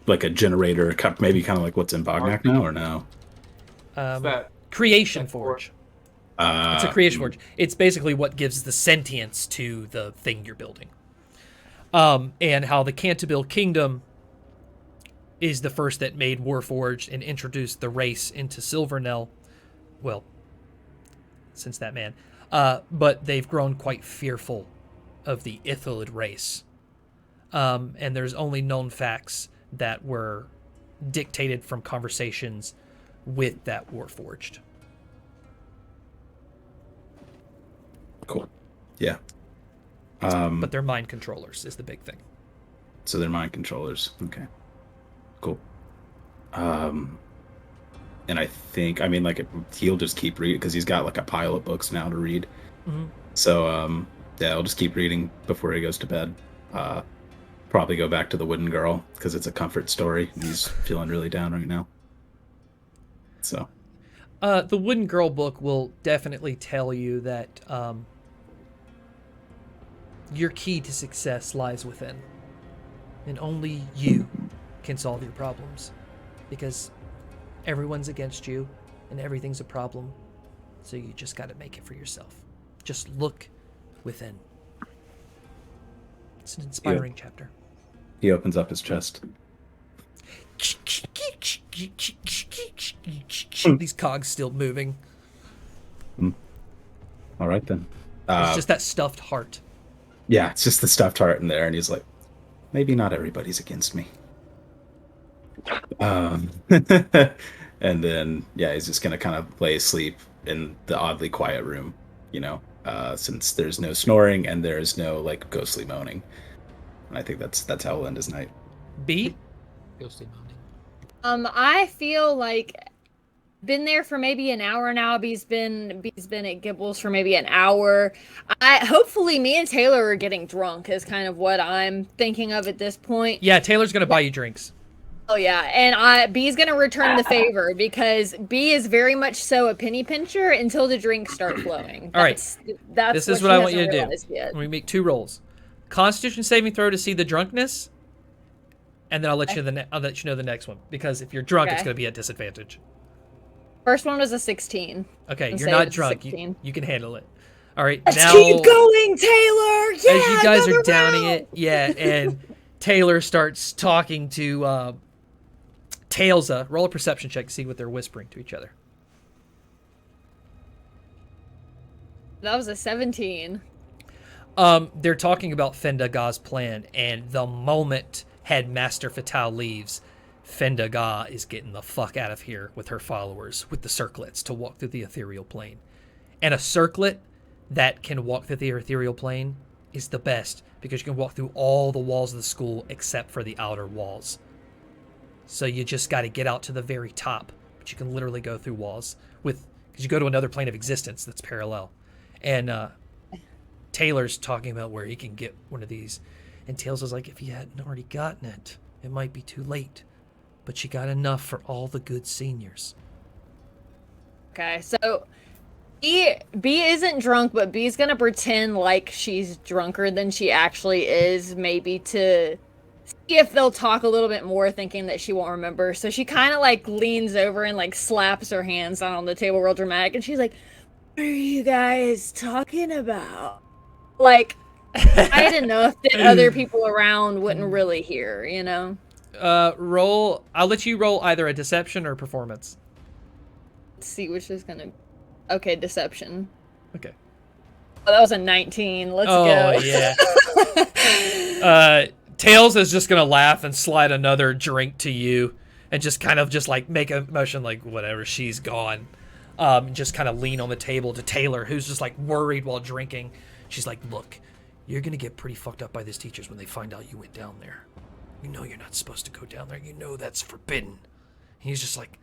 Like a generator, maybe kind of like what's in Bognak now, or no? What's that? Creation Like Forge. It's a creation forge. It's basically what gives the sentience to the thing you're building. And how the Canterville Kingdom is the first that made Warforged and introduced the race into Silvernell. Well, since that man. But they've grown quite fearful of the Ithalid race. And there's only known facts that were dictated from conversations with that Warforged. Cool. Yeah. But they're mind controllers is the big thing. So they're mind controllers. Okay. Cool. And I think, like, he'll just keep reading because he's got like a pile of books now to read. Mm-hmm. So, yeah, I'll just keep reading before he goes to bed. Probably go back to the Wooden Girl because it's a comfort story. He's feeling really down right now. So. The Wooden Girl book will definitely tell you that your key to success lies within. And only you can solve your problems. Because everyone's against you and everything's a problem. So you just got to make it for yourself. Just look within. It's an inspiring chapter. He opens up his chest. These cogs still moving. All right, then. It's just that stuffed heart. Yeah, it's just the stuffed heart in there, and he's like, maybe not everybody's against me. And then, yeah, he's just going to kind of lay asleep in the oddly quiet room, since there's no snoring and there's no, like, ghostly moaning. And I think that's how we'll end his night. B? Ghostly moaning. I feel like been there for maybe an hour now. B's been at Gibbles for maybe an hour. Hopefully me and Taylor are getting drunk is kind of what I'm thinking of at this point. Yeah, Taylor's going to buy you drinks. Oh yeah, and B's gonna return the favor because B is very much so a penny pincher until the drinks start flowing. All right, that's this is what I want you to do. We make 2 rolls: Constitution saving throw to see the drunkenness, and then I'll let you know the next one because if you're drunk, it's going to be at disadvantage. First one was a 16. Okay, you're not drunk. You can handle it. All right, Let's now keep going, Taylor. Yeah, as you guys are downing it, and Taylor starts talking to. Tailsa, roll a perception check to see what they're whispering to each other. That was a 17. They're talking about Fendaga's plan, and the moment Headmaster Fatal leaves, Fendaga is getting the fuck out of here with her followers, with the circlets, to walk through the ethereal plane. And a circlet that can walk through the ethereal plane is the best, because you can walk through all the walls of the school except for the outer walls. So you just got to get out to the very top, but you can literally go through walls because you go to another plane of existence that's parallel. And Taylor's talking about where he can get one of these, and Tails is like, if you hadn't already gotten it, it might be too late. But she got enough for all the good seniors. Okay, so B isn't drunk, but B's gonna pretend like she's drunker than she actually is, maybe to see if they'll talk a little bit more, thinking that she won't remember. So she kind of like leans over and like slaps her hands down on the table real dramatic, and she's like, what are you guys talking about? Like, I didn't know if other people around wouldn't really hear, Roll. I'll let you roll either a deception or performance. Let's see which is gonna. Okay, deception. Okay. Oh, that was a 19. Let's go. Oh yeah. Tails is just gonna laugh and slide another drink to you, and just kind of just like make a motion like whatever. She's gone. Just kind of lean on the table to Taylor, who's just like worried while drinking. She's like, look, you're gonna get pretty fucked up by these teachers when they find out you went down there. You know you're not supposed to go down there. You know that's forbidden. And he's just like,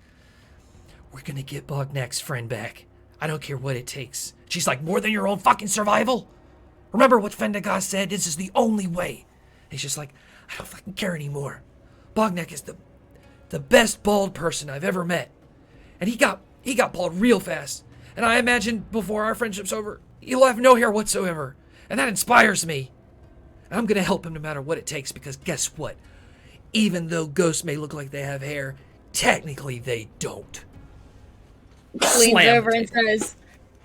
we're gonna get Bognak's friend back. I don't care what it takes. She's like, more than your own fucking survival? Remember what Fendaga said? This is the only way. And he's just like, I don't fucking care anymore. Bognak is the best bald person I've ever met. And he got bald real fast. And I imagine before our friendship's over, he'll have no hair whatsoever. And that inspires me. And I'm going to help him no matter what it takes, because guess what? Even though ghosts may look like they have hair, technically they don't. leans Slam over the and table. says,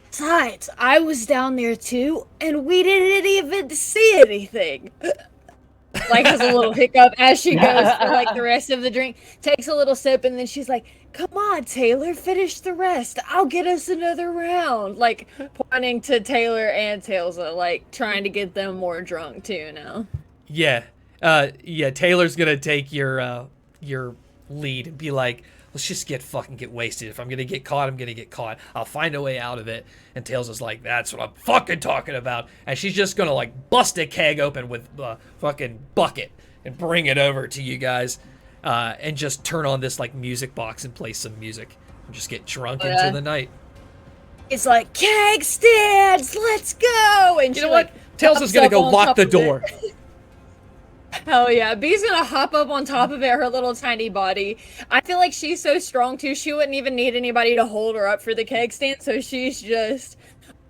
"Besides, I was down there too, and we didn't even see anything." Like, has a little hiccup as she goes for like the rest of the drink, takes a little sip, and then she's like, "Come on, Taylor, finish the rest. I'll get us another round." Like, pointing to Taylor and Tailsa, like trying to get them more drunk too now. Yeah. Taylor's gonna take your lead and be like, let's just get wasted. If I'm gonna get caught, I'm gonna get caught. I'll find a way out of it. And Tails is like, that's what I'm fucking talking about. And she's just gonna like bust a keg open with a fucking bucket and bring it over to you guys, and just turn on this like music box and play some music and just get drunk into the night. It's like, "Keg stands, let's go!" And You she, know what? like, Tails hops is gonna up go on lock top the of it. door. Hell yeah. Bee's gonna hop up on top of it, her little tiny body. I feel like she's so strong too, she wouldn't even need anybody to hold her up for the keg stand, so she's just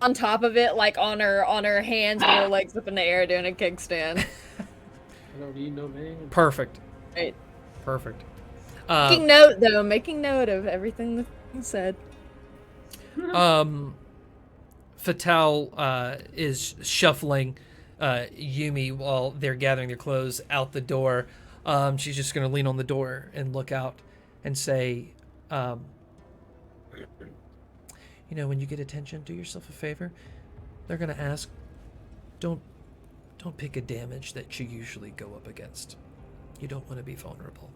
on top of it, like on her hands with her legs up in the air doing a keg stand. I don't need no man. Perfect. Right. Perfect. Making note though, making note of everything that you said. Fatal is shuffling Yumi while they're gathering their clothes out the door. She's just going to lean on the door and look out and say, when you get attention, do yourself a favor. They're going to ask, don't pick a damage that you usually go up against. You don't want to be vulnerable.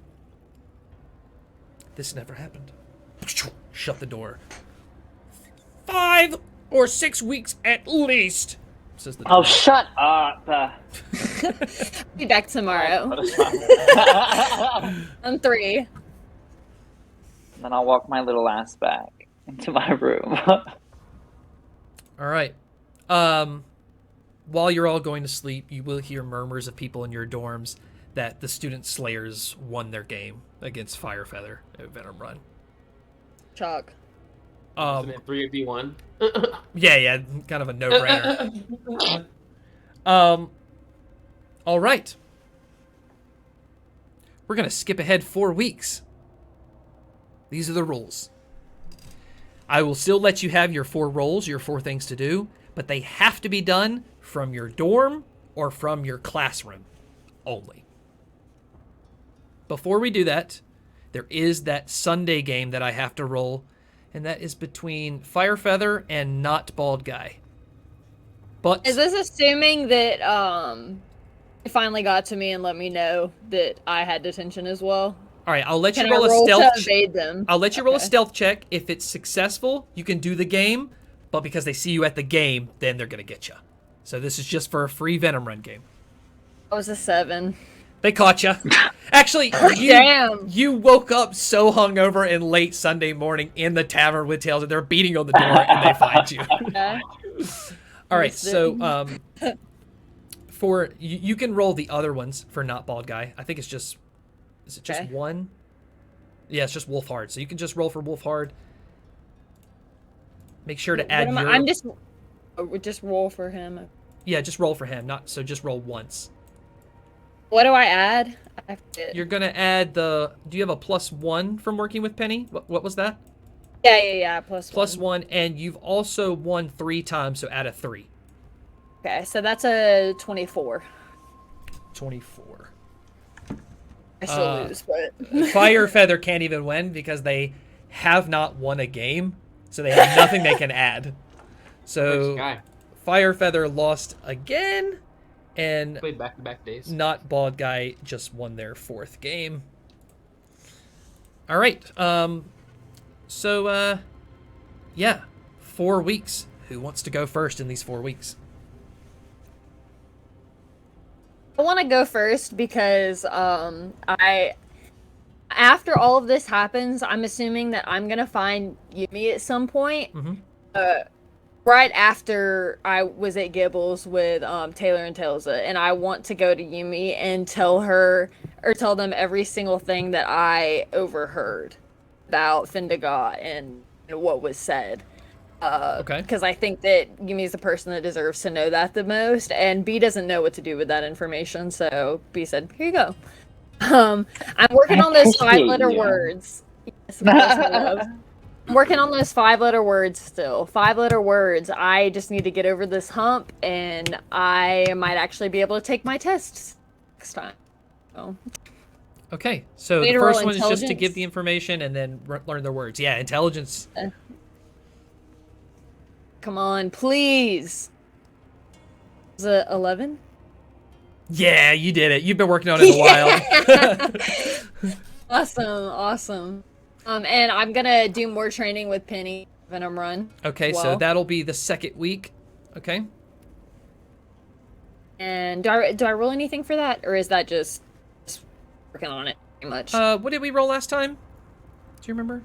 This never happened. Shut the door. 5 or 6 weeks at least, says the Oh, door. shut up. Be back tomorrow. On 3. Then I'll walk my little ass back into my room. All right. While you're all going to sleep, you will hear murmurs of people in your dorms that the student slayers won their game against Firefeather at Venom Run. Chalk. Isn't it 3v1? Yeah, kind of a no-brainer. All right. We're going to skip ahead 4 weeks. These are the rules. I will still let you have your 4 roles, your 4 things to do, but they have to be done from your dorm or from your classroom only. Before we do that, there is that Sunday game that I have to roll, and that is between Firefeather and Not Bald Guy. But Is this assuming that it finally got to me and let me know that I had detention as well? all right, I'll let Can you roll I roll a stealth. to evade them? I'll let you roll a Okay. stealth check. If it's successful, you can do the game. But because they see you at the game, then they're gonna get you. So this is just for a free Venom Run game. I was a 7. They caught you. Actually, Damn. you woke up so hungover and late Sunday morning in the tavern with Tails, and they're beating on the door, and they find you. Okay. All right, Missed it. so for you can roll the other ones for Not Bald Guy. I think it's just is it just Okay. one? Yeah, it's just Wolf Hard. So you can just roll for Wolf Hard. Make sure to add your. I'm just roll for him. Yeah, just roll for him. Just roll once. What do I add? I have to- You're gonna add the. Do you have a +1 from working with Penny? What was that? Yeah. Plus 1, and you've also won 3 times, so add a 3. Okay, so that's a 24. 24. I still lose, but Firefeather can't even win because they have not won a game, so they have nothing they can add. First So guy. Firefeather lost again, and Played back-to-back days. Not Bald Guy just won their 4th game. All right. So yeah, 4 weeks. Who wants to go first in these 4 weeks? I want to go first because after all of this happens, I'm assuming that I'm gonna find Yumi at some point. Mhm. Right after I was at Gibbles with Taylor and Tailsa, and I want to go to Yumi and tell them every single thing that I overheard about Findagot and what was said. Okay. Because I think that Yumi's the person that deserves to know that the most, and B doesn't know what to do with that information, so B said, "Here you go." I'm working on those appreciate 5-letter you. words. Yes, of course I love. I'm working on those 5-letter words still. 5-letter words. I just need to get over this hump, and I might actually be able to take my tests next time. So. Okay, so Need the to roll first one is just to intelligence? give the information and then learn their words. Yeah, intelligence. Come on, please. Is it 11? Yeah, you did it. You've been working on it a while. Awesome. And I'm gonna do more training with Penny Venom Run. Okay, as so well. that'll be the second week. Okay. And do I roll anything for that, or is that just working on it pretty much? What did we roll last time? Do you remember?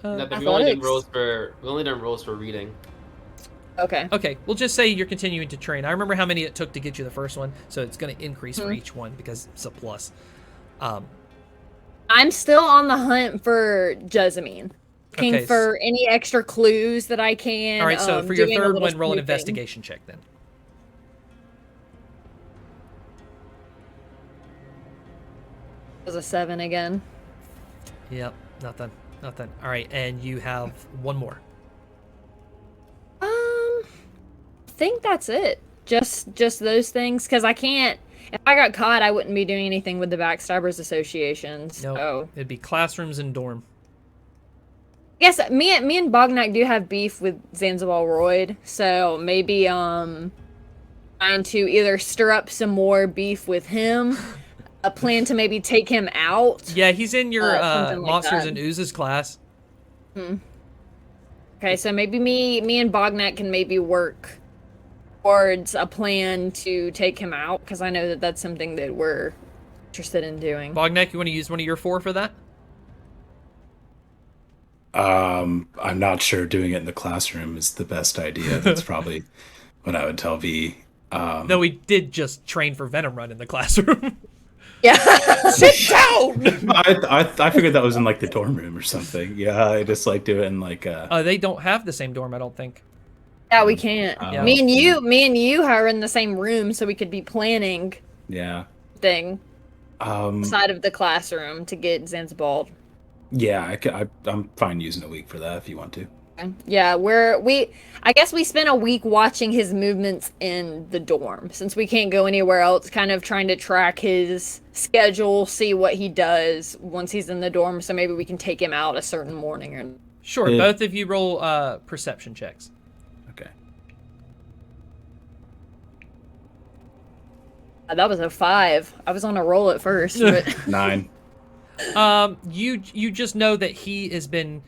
Nothing. We only did athletics. rolls for reading. Okay. Okay, we'll just say you're continuing to train. I remember how many it took to get you the first one, so it's going to increase for each one because it's a plus. I'm still on the hunt for Jessamine. Looking Okay, for any extra clues that I can. All right, so for your doing a third little one, roll an snooping. investigation check then. It was a 7 again. Yep, nothing. All right, and you have one more. I think that's it. Just those things, because I can't. If I got caught, I wouldn't be doing anything with the Backstabbers Associations. No, So it'd be classrooms and dorm. yes, me and Bognak do have beef with Zanzibar Royd, so maybe trying to either stir up some more beef with him, a plan to maybe take him out. Yeah, he's in your something like monsters that. and oozes class. Okay, so maybe me and Bognak can maybe work towards a plan to take him out, because I know that that's something that we're interested in doing. Bognak, you want to use one of your 4 for that? I'm not sure doing it in the classroom is the best idea. That's probably what I would tell V. Though we did just train for Venom Run in the classroom. Yeah. Sit down! I figured that was in like the dorm room or something. Yeah, I just like do it in like They don't have the same dorm, I don't think. Yeah, we can't. Yeah. Me and you are in the same room, so we could be planning yeah. thing side of the classroom to get Zanzibar. Yeah, I'm fine using a week for that if you want to. Yeah, I guess we spent a week watching his movements in the dorm, since we can't go anywhere else, kind of trying to track his schedule, see what he does once he's in the dorm, so maybe we can take him out a certain morning. Or Sure, both of you roll perception checks. Okay. That was a 5. I was on a roll at first, but 9. You just know that he has been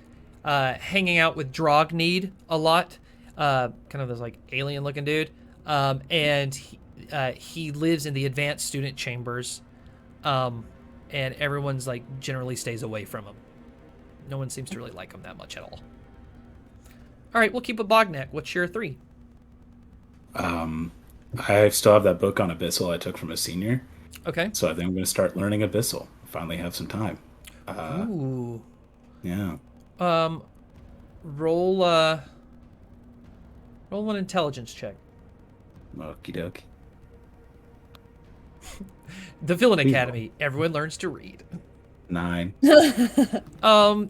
hanging out with Dragontooth a lot, kind of this like alien looking dude, and he lives in the advanced student chambers, and everyone's like generally stays away from him. No one seems to really like him that much at all. All right, we'll keep with Bognak. What's your 3? I still have that book on Abyssal I took from a senior, Okay. so I think I'm going to start learning Abyssal. Finally have some time. Ooh. Yeah. Roll one intelligence check. Okie dokie. The Villain Academy. Everyone learns to read. 9.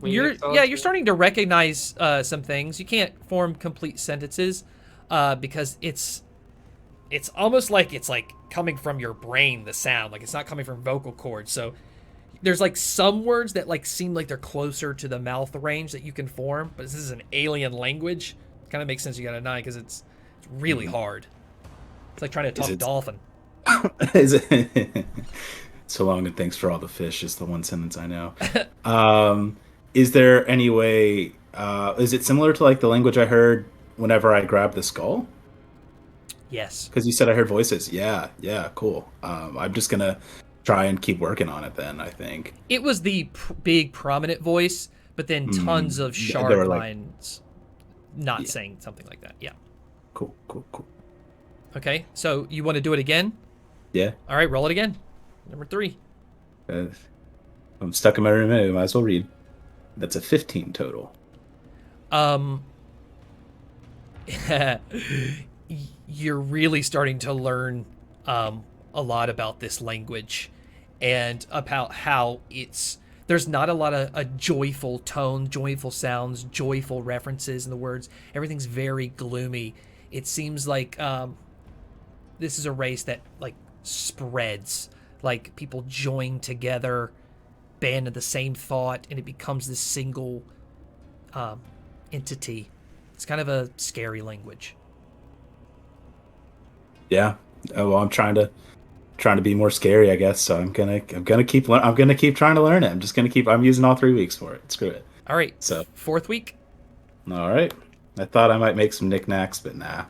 You're starting to recognize some things. You can't form complete sentences because it's almost like it's like coming from your brain, the sound. Like it's not coming from vocal cords. So there's like some words that like seem like they're closer to the mouth range that you can form, but this is an alien language. It kind of makes sense you got a 9 because it's really hard. It's like trying to talk dolphin. Is it? So long and thanks for all the fish is the one sentence I know. Is there any way? Is it similar to like the language I heard whenever I grabbed the skull? Yes. Because you said I heard voices. Yeah, cool. I'm just gonna try and keep working on it then, I think. It was the big prominent voice, but then tons of sharp there were, lines not saying something like that. Yeah. Cool. Okay, so you want to do it again? Yeah. All right, roll it again. Number 3. I'm stuck in my room anyway, might as well read. That's a 15 total. You're really starting to learn a lot about this language and about how there's not a lot of a joyful tone, joyful sounds, joyful references in the words. Everything's very gloomy. It seems like this is a race that like spreads, like people join together, band in the same thought, and it becomes this single entity. It's kind of a scary language. Yeah. Well, I'm trying to be more scary, I guess. So I'm gonna keep trying to learn it. I'm using all 3 weeks for it. Screw it. All right. So 4th week. All right. I thought I might make some knickknacks, but nah.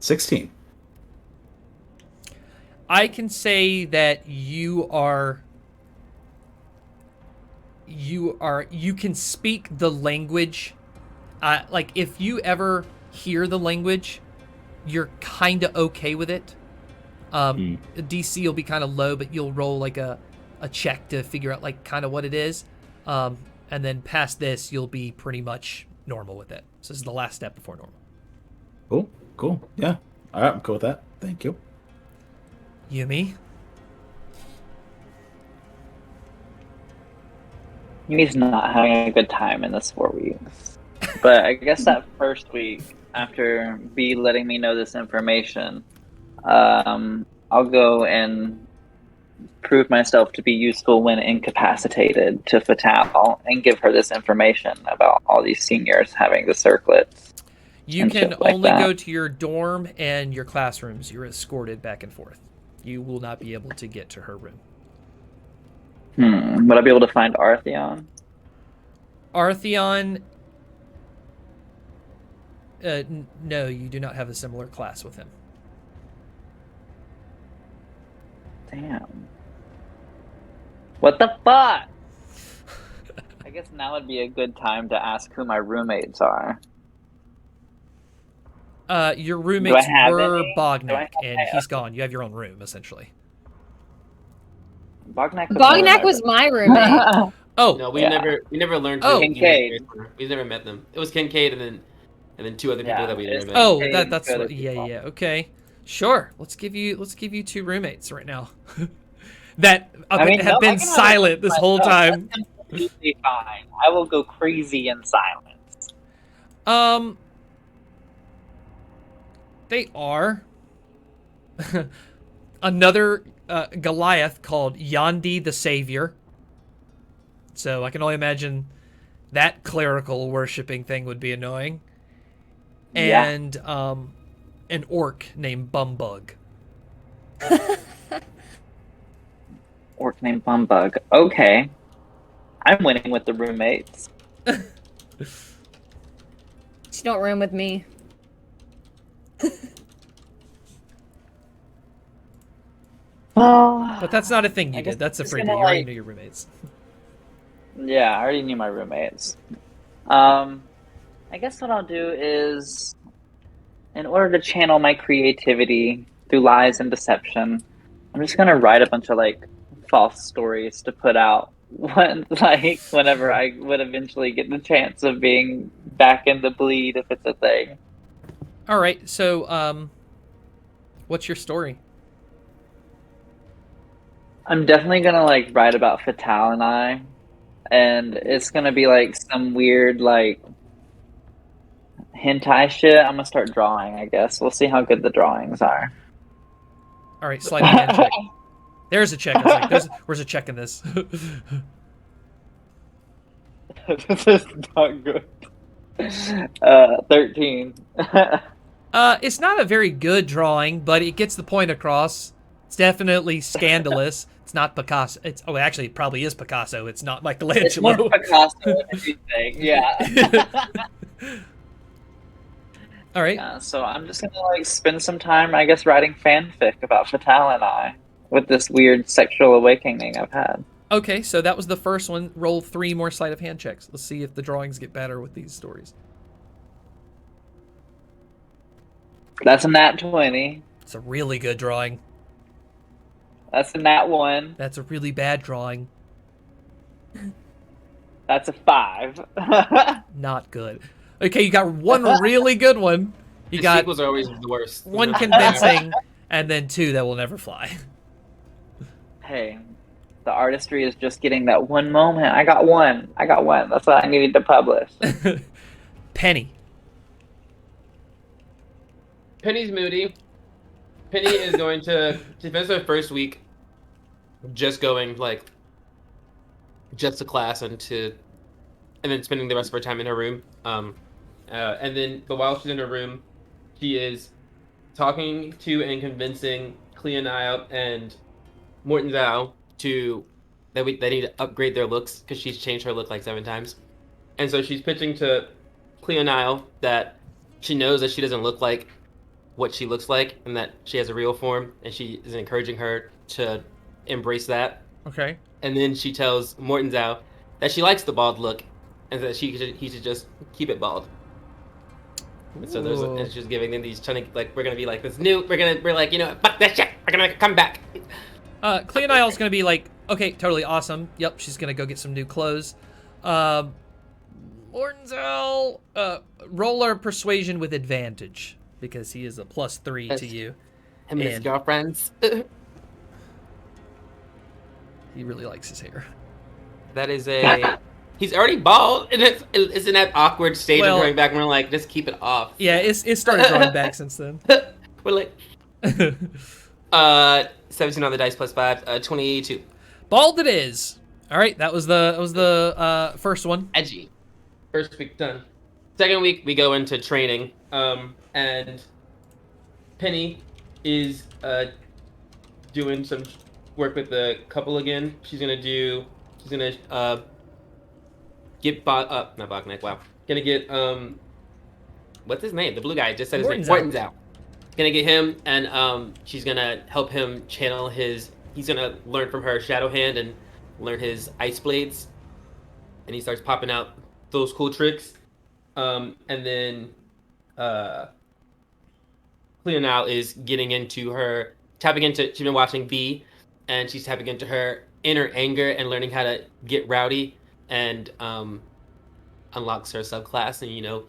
16. I can say that you can speak the language. Like if you ever hear the language, you're kind of okay with it. DC will be kind of low, but you'll roll like a check to figure out like kind of what it is. And then past this, you'll be pretty much normal with it. So this is the last step before normal. Cool. Yeah. All right, I'm cool with that. Thank you. Yumi? Yumi's not having a good time in this 4 weeks. But I guess that first week, after B letting me know this information, I'll go and prove myself to be useful when incapacitated to Fatal and give her this information about all these seniors having the circlets. You can only go to your dorm and your classrooms. You're escorted back and forth. You will not be able to get to her room. Would I be able to find Artheon? Artheon... no, you do not have a similar class with him. Damn. What the fuck? I guess now would be a good time to ask who my roommates are. Your roommates were any? Bognac, and he's gone. You have your own room, essentially. Bognac was my roommate. Oh, No, we Yeah. never learned. Oh. Kincaid. We never met them. It was Kincaid and then 2 other people Yeah, that we never met. oh, Kincaid, that's good what, people. yeah. Okay, sure. Let's give you 2 roommates right now. that have been I can have silent this whole myself. time. That's completely fine. I will go crazy in silence. They are another Goliath called Yandi the Savior. So I can only imagine that clerical worshipping thing would be annoying. Yeah. And an orc named Bumbug. Orc named Bumbug. Okay. I'm winning with the roommates. She don't room with me. Oh. But that's not a thing you I guess did. That's a I'm just freebie. You gonna, already like- knew your roommates. Yeah, I already knew my roommates. I guess what I'll do is, in order to channel my creativity through lies and deception, I'm just gonna write a bunch of like false stories to put out whenever I would eventually get the chance of being back in the bleed, if it's a thing. All right. So, what's your story? I'm definitely gonna like write about Fatal and I, and it's gonna be like some weird like hentai shit. I'm gonna start drawing, I guess. We'll see how good the drawings are. All right, sleight of hand check. There's a check. I was like, where's a check in this? This is not good. 13. It's not a very good drawing, but it gets the point across. It's definitely scandalous. It's not Picasso. Actually, it probably is Picasso. It's not It's Michelangelo. more Picasso than anything, yeah. All right. Yeah, so I'm just gonna like spend some time, I guess, writing fanfic about Fatal and I with this weird sexual awakening I've had. Okay, so that was the first one. Roll 3 more sleight of hand checks. Let's see if the drawings get better with these stories. That's a nat 20. It's a really good drawing. That's a nat 1. That's a really bad drawing. That's a 5. Not good. Okay, you got one really good one. You The got sequels are always the worst. one convincing, and then 2 that will never fly. Hey, The artistry is just getting that one moment. I got one. That's what I needed to publish. Penny. Penny's moody. Penny is going to finish her first week just going like just to class and then spending the rest of her time in her room. But while she's in her room, she is talking to and convincing Cleonile and Morton Zhao they need to upgrade their looks because she's changed her look like 7 times. And so she's pitching to Cleonile that she knows that she doesn't look like what she looks like and that she has a real form, and she is encouraging her to embrace that. Okay. And then she tells Morton Zhao that she likes the bald look and that he should just keep it bald. And so and she's giving them these trying to like we're gonna be like this new we're like, you know, fuck that shit, we're gonna come back. Cleonile's gonna be like, okay, totally awesome. Yep, she's gonna go get some new clothes. Mortenzel, roller persuasion with advantage because he is a +3 to you. Him and his girlfriends. He really likes his hair. That is he's already bald, and it's in that awkward stage of growing back, and we're like, just keep it off. Yeah, it started growing back since then. We're like, 17 on the dice +5, 22. Bald it is. All right, that was the first one. Edgy. First week done. Second week we go into training, and Penny is doing some work with the couple again. She's gonna get not Bognac. Wow. Gonna get what's his name? The blue guy just said his name. Morton's out. Gonna get him, and she's gonna help him channel his. He's gonna learn from her shadow hand and learn his ice blades, and he starts popping out those cool tricks. And then Cleonile is getting into she's been watching B, and she's tapping into her inner anger and learning how to get rowdy, and unlocks her subclass and, you know,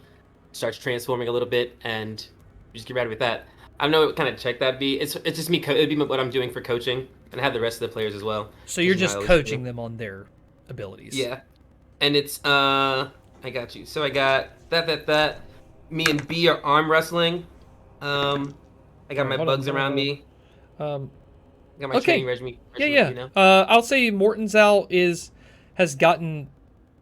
starts transforming a little bit, and just get rowdy with that. I don't know what kind of check that'd be. It's just me. It'd be what I'm doing for coaching, and I have the rest of the players as well. So you're just coaching them on their abilities. Yeah, and it's I got you. So I got that. Me and B are arm wrestling. I got my bugs around me. I got my training regimen. Yeah. You know? I'll say Mortenzel has gotten,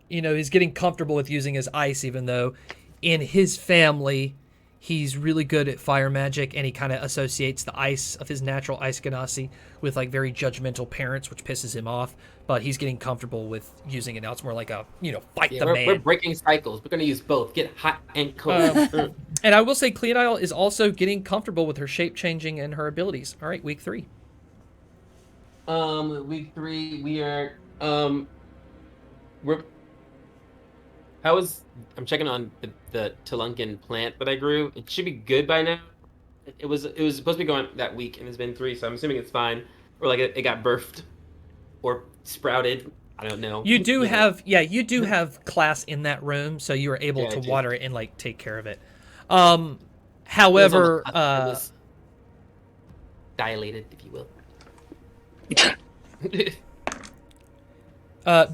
you know, he's getting comfortable with using his ice, even though in his family he's really good at fire magic, and he kind of associates the ice of his natural ice ganassi with like very judgmental parents, which pisses him off. But he's getting comfortable with using it now. It's more like a, you know, man. We're breaking cycles. We're gonna use both. Get hot and cold. And I will say Cleonile is also getting comfortable with her shape changing and her abilities. All right, week 3. Week 3 we are I'm checking on the Telunkin plant that I grew. It should be good by now. It was supposed to be going that week, and it's been 3, so I'm assuming it's fine. Or like it got birthed or sprouted. I don't know. You do have class in that room, so you are able to water it and like take care of it. However, it was dilated, if you will.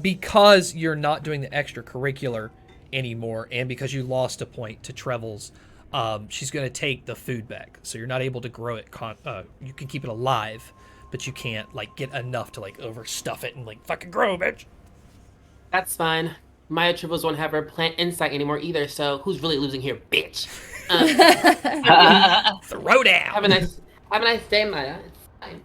Because you're not doing the extracurricular anymore, and because you lost a point to Trevel's, she's going to take the food back. So you're not able to grow it. You can keep it alive, but you can't like get enough to like overstuff it and like fucking grow, bitch. That's fine. Maya Tribbles won't have her plant insight anymore either. So who's really losing here, bitch? Throw down. Have a nice day, Maya. It's fine.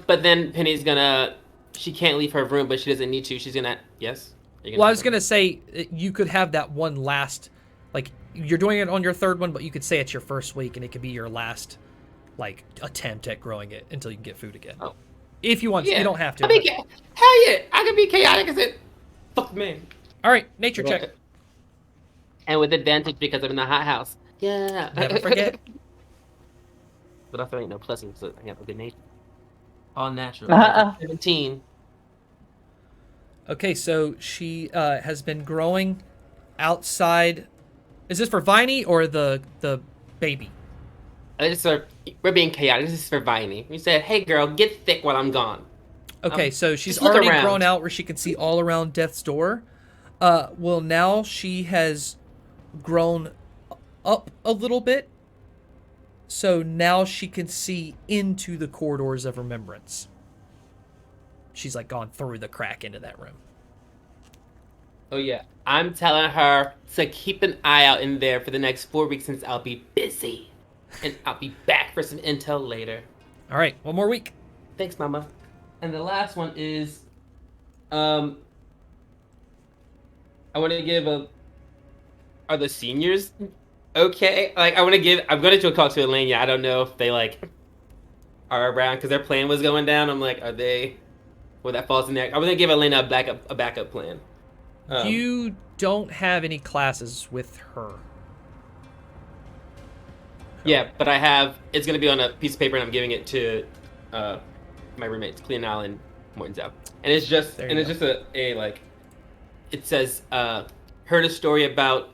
But then Penny's gonna. She can't leave her room, but she doesn't need to. She's gonna. Yes. Well, I was gonna say you could have that one last, like you're doing it on your 3rd one, but you could say it's your 1st week, and it could be your last, like attempt at growing it until you can get food again. Oh. If you want, you don't have to. Hell yeah! I can be chaotic as it. Fuck man. All right, nature check. And with advantage because I'm in the hot house. Yeah. Never forget. But also ain't no pluses, so I got a good nature. All natural. 17. Okay, so she has been growing outside. Is this for Viney or the baby? We're being chaotic. This is for Viney. We said, hey girl, get thick while I'm gone. Okay, so she's just look already around. grown out where she can see all around death's door. Well, now she has grown up a little bit. So now she can see into the corridors of remembrance. She's like gone through the crack into that room. Oh yeah, I'm telling her to keep an eye out in there for the next 4 weeks since I'll be busy, and I'll be back for some intel later. All right, one more week. Thanks, Mama. And the last one is, I want to give are the seniors okay? Like, I'm going to talk to Elena. I don't know if they, like, are around, because their plan was going down. I'm like, well, that falls in there. I'm going to give Elena a backup plan. You don't have any classes with her. Yeah, but it's going to be on a piece of paper, and I'm giving it to my roommates, Cleonal and Mortenzow. And it's just it says, heard a story about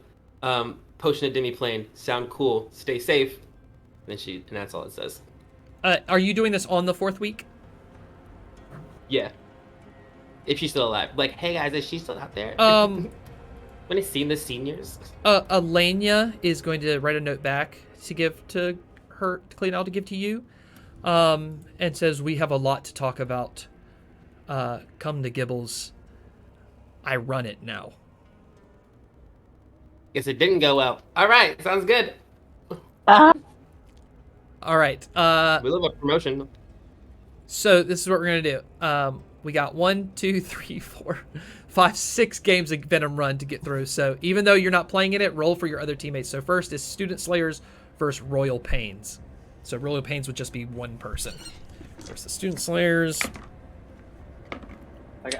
Potion of Demiplane. Sound cool. Stay safe. And that's all it says. Are you doing this on the 4th week? Yeah. If she's still alive. Like, hey guys, is she still out there? When I seen the seniors. Elena is going to write a note back to give to her, to Cleonal, to give to you. And says, we have a lot to talk about. Come to Gibbles. I run it now. Guess it didn't go well. Alright, sounds good. All right. We love a promotion. So this is what we're going to do. We got 1, 2, 3, 4, 5, 6 games of Venom Run to get through. So even though you're not playing in it, roll for your other teammates. So first is Student Slayers versus Royal Pains. So Royal Pains would just be one person. There's the Student Slayers. Okay.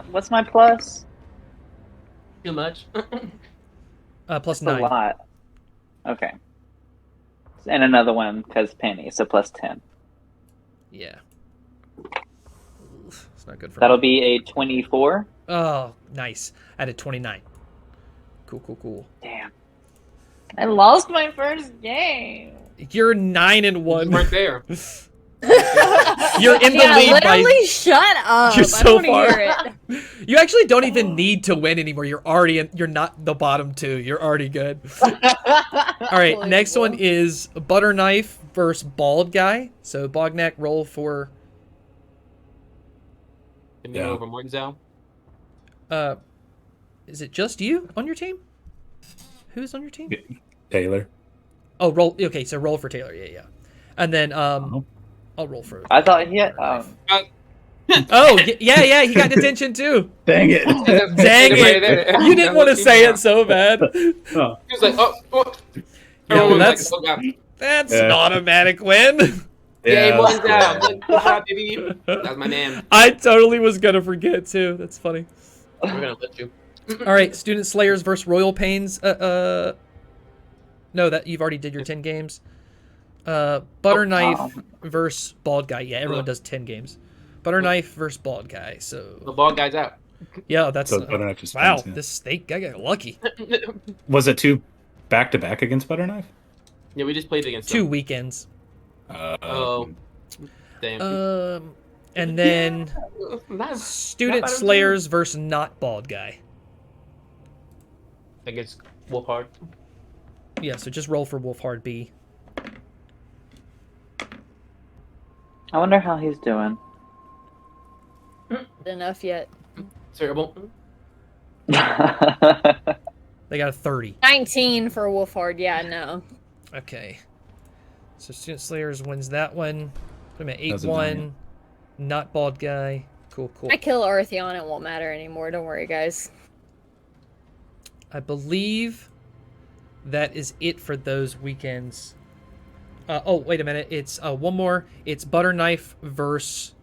What's my plus? Too much. Plus It's 9. a lot. Okay. And another one because Penny, so plus 10. Yeah. Oof, it's not good for That'll me. be a 24. Oh, nice. I did 29. Cool. Damn. I lost my first game. You're 9 and You 1. weren't there. You're in the lead literally, by. shut up. You're I so don't far. wanna hear it. You actually don't even need to win anymore. You're already in. You're not the bottom 2. You're already good. All right, next one is Butter Knife versus Bald Guy. So Bognac, roll for. Did you over Mortenzow? Is it just you on your team? Who's on your team? Taylor. Oh, roll. Okay, so roll for Taylor. Yeah. And then I'll roll for. I thought he had. Oh, yeah. He got detention too. Dang it. Dang it! You didn't want to say it so bad. Oh. He was like, oh. Yeah, Everyone was that's- like, oh, God. That's an automatic win. Yeah, that's Mortenzow. good. Good job, baby. That was my man. I totally was gonna forget too. That's funny. We're gonna let you. All right, Student Slayers versus Royal Pains. No, that you've already did your 10 games. Butter Knife versus Bald Guy. Yeah, everyone does 10 games. Butter Knife versus Bald Guy. So The bald guy's out. yeah, that's So Butter Knife just wow. wins, yeah. This steak guy got lucky. Was it 2 back-to-back against Butter Knife? Yeah, we just played against 2 them. weekends. Oh, damn. And then Not Student bad of Slayers versus Not Bald Guy. against Wolfhard. Yeah, so just roll for Wolfhard B. I wonder how he's doing. Enough yet. Terrible. They got a 30. 19 for Wolfhard. Yeah, no. Okay. So Student Slayers wins that one. Put him at How's it 8-1. doing? Not Bald Guy. Cool. I kill Artheon, it won't matter anymore. Don't worry, guys. I believe that is it for those weekends. Oh, wait a minute. It's one more. It's Butter Knife versus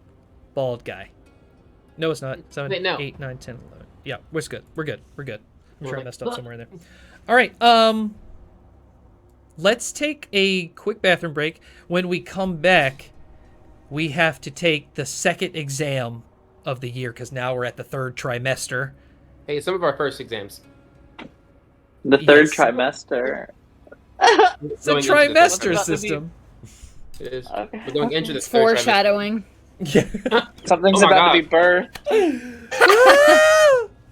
Bald Guy. No, it's not. 7, Wait, no. 8, 9, 10, 11. Yeah, we're good. We're good. I'm sure I Okay. messed up somewhere in there. All right. Let's take a quick bathroom break. When we come back, we have to take the second exam of the year because now we're at the 3rd trimester. Hey, some of our first exams. The third Yes. trimester. It's a Going into the trimester second- system. It is. Okay. We're going into the It's third trimester. foreshadowing. Yeah. Something's Oh my about to God. be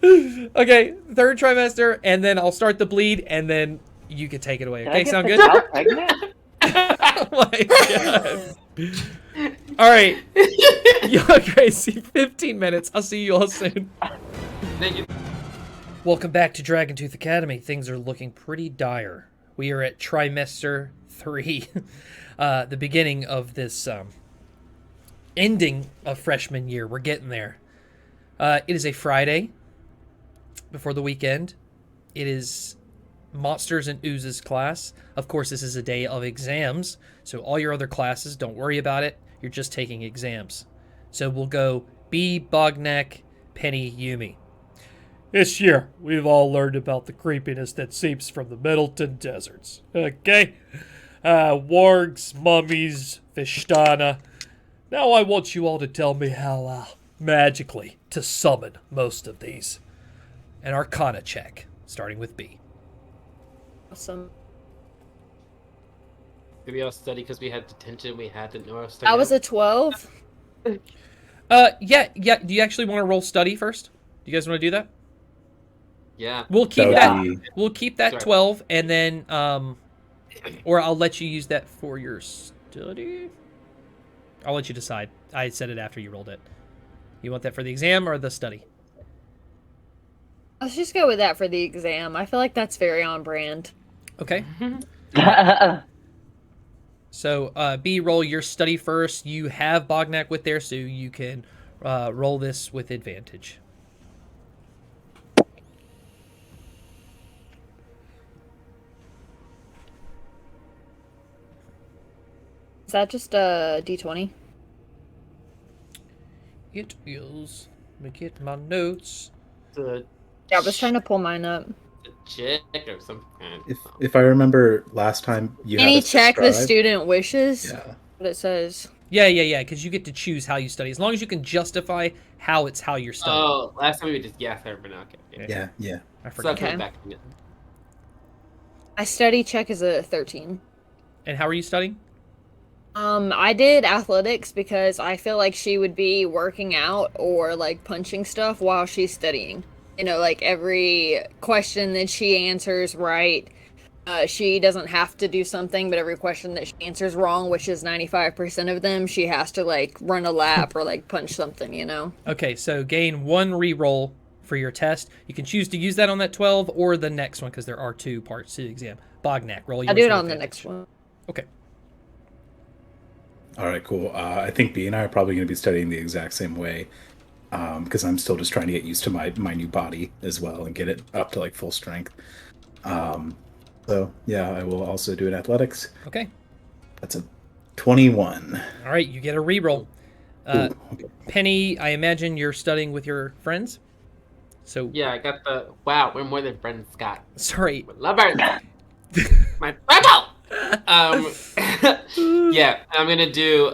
birthed. Okay, third trimester, and then I'll start the bleed, and then you can take it away. Did Okay, I get sound good? Patel pregnant? Oh my god. All right. Young Gracie, 15 minutes. I'll see you all soon. Thank you. Welcome back to Dragontooth Academy. Things are looking pretty dire. We are at trimester 3, the beginning of this ending of freshman year. We're getting there. It is a Friday before the weekend. It is Monsters and Oozes class. Of course, this is a day of exams, so all your other classes, don't worry about it. You're just taking exams. So we'll go B, Bognac, Penny, Yumi. This year, we've all learned about the creepiness that seeps from the Middleton deserts. Okay? Wargs, mummies, Vishtana. Now I want you all to tell me how, magically, to summon most of these. An Arcana check, starting with B. Awesome. Did we all study because we had detention? We had to know our study. I was a 12. Yeah. Do you actually want to roll study first? Do you guys want to do that? Yeah. We'll keep That would that. be- We'll keep that Sorry. 12, and then, or I'll let you use that for your study. I'll let you decide. I said it after you rolled it. You want that for the exam or the study? Let's just go with that for the exam. I feel like that's very on brand. Okay. So, B, roll your study first. You have Bognac with there, so you can roll this with advantage. Is that just a D20? It is. Let me get my notes. The Yeah, I was trying to pull mine up. check or something. If I remember last time, you Any had us check the describe- student wishes? Yeah. What it says. Yeah, because you get to choose how you study. As long as you can justify how you're studying. Oh, last time we just I remember now. Okay. Yeah. I So forgot. Okay. back to it. My study check is a 13. And how are you studying? I did athletics because I feel like she would be working out or like punching stuff while she's studying. You know, like every question that she answers right, she doesn't have to do something, but every question that she answers wrong, which is 95% of them, she has to like run a lap or like punch something, you know? Okay, so gain 1 reroll for your test. You can choose to use that on that 12 or the next one because there are 2 parts to the exam. Bognac, roll yours I'll do it with on the advantage. next one. Okay. All right, cool. I think B and I are probably going to be studying the exact same way because I'm still just trying to get used to my new body as well and get it up to like full strength. So yeah, I will also do an athletics. Okay. That's a 21. All right, you get a reroll. Ooh, okay. Penny, I imagine you're studying with your friends. So Yeah, I got the wow. We're more than friends, Scott. sorry. Lovers. My rebel. Yeah, I'm gonna do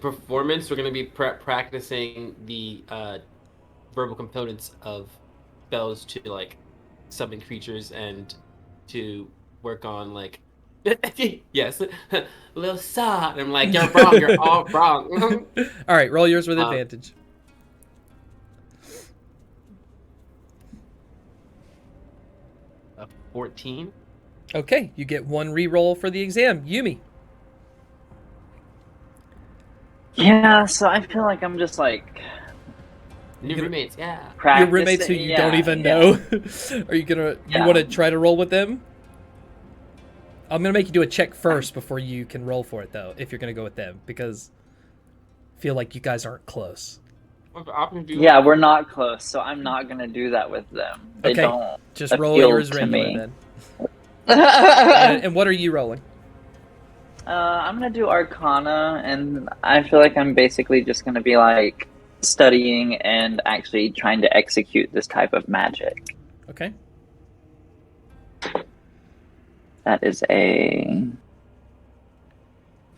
performance. We're gonna be practicing the verbal components of spells to like summon creatures and to work on like yes, little saw. And I'm like, you're wrong. You're all wrong. All right, roll yours with Um, advantage. A 14. Okay, you get 1 reroll for the exam. Yumi. Yeah, so I feel like I'm just like New roommates. Yeah. Your practicing. roommates who you yeah, don't even yeah. know. Are you gonna? You Yeah. want to try to roll with them? I'm gonna make you do a check first before you can roll for it, though. If you're gonna go with them, because I feel like you guys aren't close. What option do you Yeah, we're not close, so I'm not gonna do that with them. They Okay. don't. Just roll appeal yours to regular me. then. And what are you rolling? I'm gonna do Arcana, and I feel like I'm basically just gonna be like studying and actually trying to execute this type of magic. Okay. That is a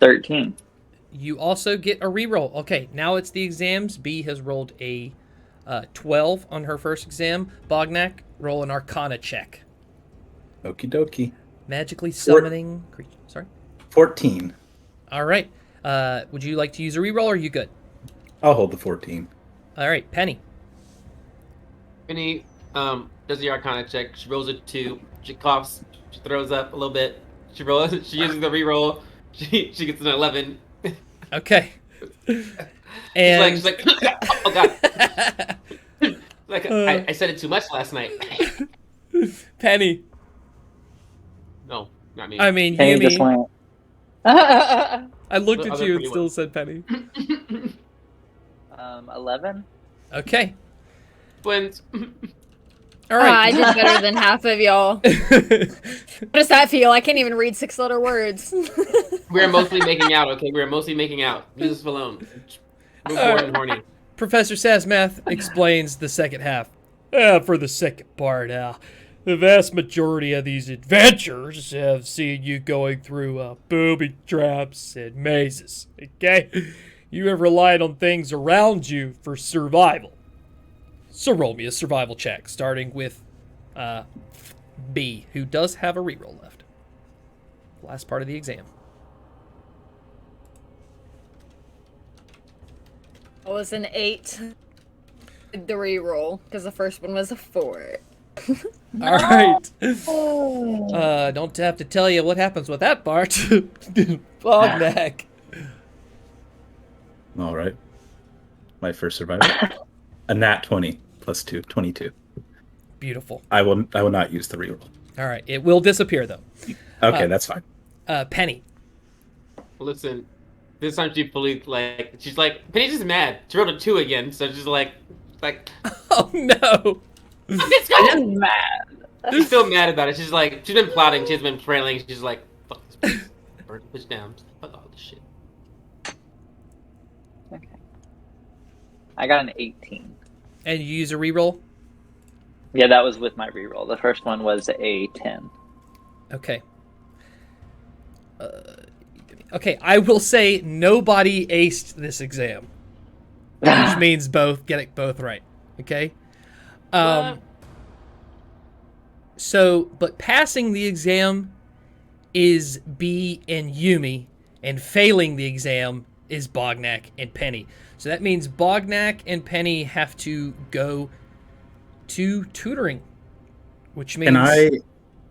13. You also get a reroll. Okay, now it's the exams. B has rolled a 12 on her first exam. Bognac, roll an Arcana check. Okie dokie. Magically summoning creature. Sorry. 14. All right. Would you like to use a reroll, or are you good? I'll hold the 14. All right, Penny. Penny does the Arcana check. She rolls a 2. She coughs. She throws up a little bit. She rolls. She uses the reroll. She gets an 11. Okay. And She's like oh god. Like I said it too much last night. Penny. No, not me. I mean, Penny just Yumi. went. I looked The at other you and pretty still one. said Penny. 11. Okay. Twins. All I right. did better than half of y'all. What does that feel? I can't even read 6-letter words. We're mostly making out, okay? We're mostly making out. Leave us alone. We're bored and horny. Professor Sasmath explains the second half. For the second part, the vast majority of these adventures have seen you going through booby traps and mazes, okay? You have relied on things around you for survival. So roll me a survival check, starting with B, who does have a reroll left. Last part of the exam. It was an 8. The reroll, because the first one was a 4. All right. Don't have to tell you what happens with that part. Bognack. All right. My first survival. A nat 20 plus 2, 22. Beautiful. I will not use the reroll. All right. It will disappear, though. Okay, that's fine. Penny. Listen, this time she fully she's like Penny's just mad. She rolled a 2 again, so she's like Oh, no. let's I'm go. just mad. She's still mad about it. She's been plotting. She's been trailing. She's like, fuck this place. Burn the bitch down. Fuck all this shit. Okay. I got an 18. And you use a reroll? Yeah, that was with my reroll. The first one was a 10. Okay. Okay, I will say nobody aced this exam. Which means get it both right. Okay? But passing the exam is B and Yumi, and failing the exam is Bognack and Penny. So that means Bognack and Penny have to go to tutoring, which means... And I,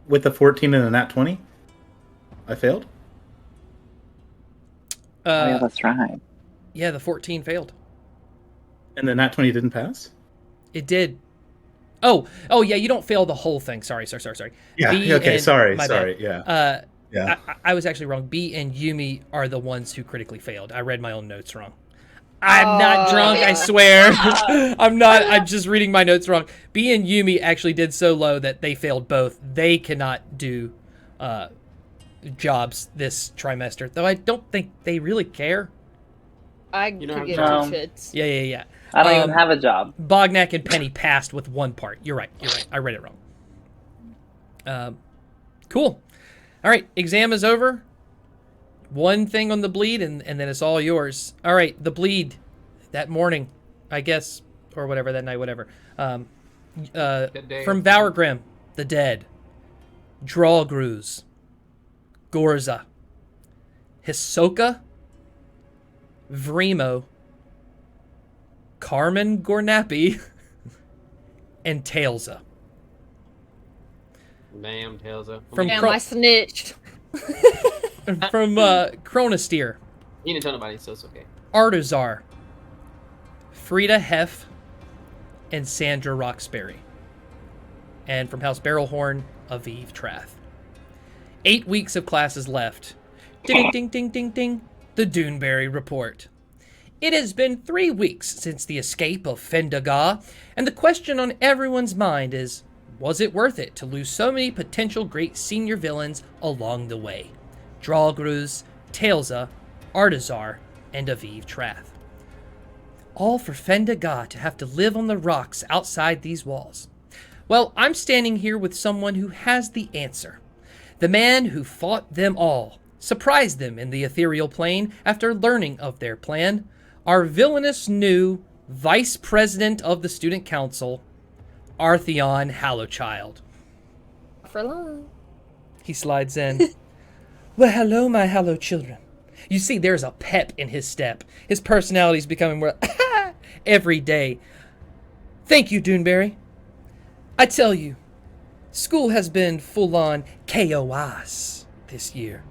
with the 14 and a nat 20, I failed? Oh, yeah, that's right. Yeah, the 14 failed. And the nat 20 didn't pass? It did. Oh, yeah, you don't fail the whole thing. Sorry. Yeah, B okay, and- sorry, my bad. yeah. Yeah. I was actually wrong. B and Yumi are the ones who critically failed. I read my own notes wrong. I'm not drunk, I swear. I'm not. I'm just reading my notes wrong. B and Yumi actually did so low that they failed both. They cannot do jobs this trimester, though I don't think they really care. I You know could how give to- two shits. Yeah. I don't even have a job. Bognack and Penny passed with one part. You're right. I read it wrong. Cool. All right, exam is over. One thing on the bleed, and then it's all yours. All right, the bleed that morning, I guess, or whatever, that night, whatever. From Vaurgrim, the dead. Dragontooth, Gorza, Hisoka, Vremo, Carmen Gornapi, and Tailsa. Damn, Tailsa. From Damn, Cro- I snitched. From Chronosteer, You didn't tell nobody, so it's okay. Artazar, Frida Hef, and Sandra Roxbury. And from House Barrelhorn, Aviv Trath. 8 weeks of classes left. Ding, ding, ding, ding, ding. The Duneberry Report. It has been 3 weeks since the escape of Fendaga, and the question on everyone's mind is, was it worth it to lose so many potential great senior villains along the way? Dragontooth, Tailsa, Artazar, and Aviv Trath. All for Fendaga to have to live on the rocks outside these walls. Well, I'm standing here with someone who has the answer. The man who fought them all, surprised them in the ethereal plane after learning of their plan. Our villainous new Vice President of the Student Council, Artheon Hallowchild. For long. He slides in. Well, hello, my Hallow children. You see, there's a pep in his step. His personality's becoming more every day. Thank you, Duneberry. I tell you, school has been full-on chaos this year.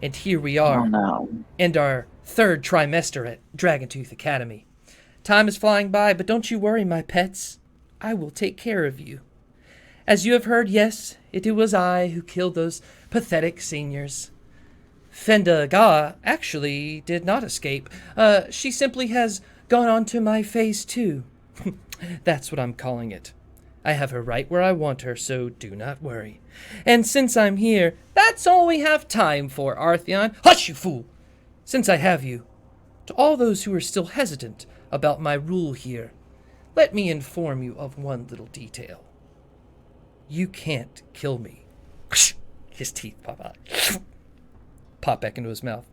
And here we are, Oh no. in our 3rd trimester at Dragontooth Academy. Time is flying by, but don't you worry, my pets. I will take care of you. As you have heard, yes, it was I who killed those pathetic seniors. Fenda Ga actually did not escape. She simply has gone onto my face too. That's what I'm calling it. I have her right where I want her, so do not worry. And since I'm here, that's all we have time for, Artheon. Hush, you fool! Since I have you, to all those who are still hesitant about my rule here, let me inform you of one little detail. You can't kill me. His teeth pop out. Pop back into his mouth.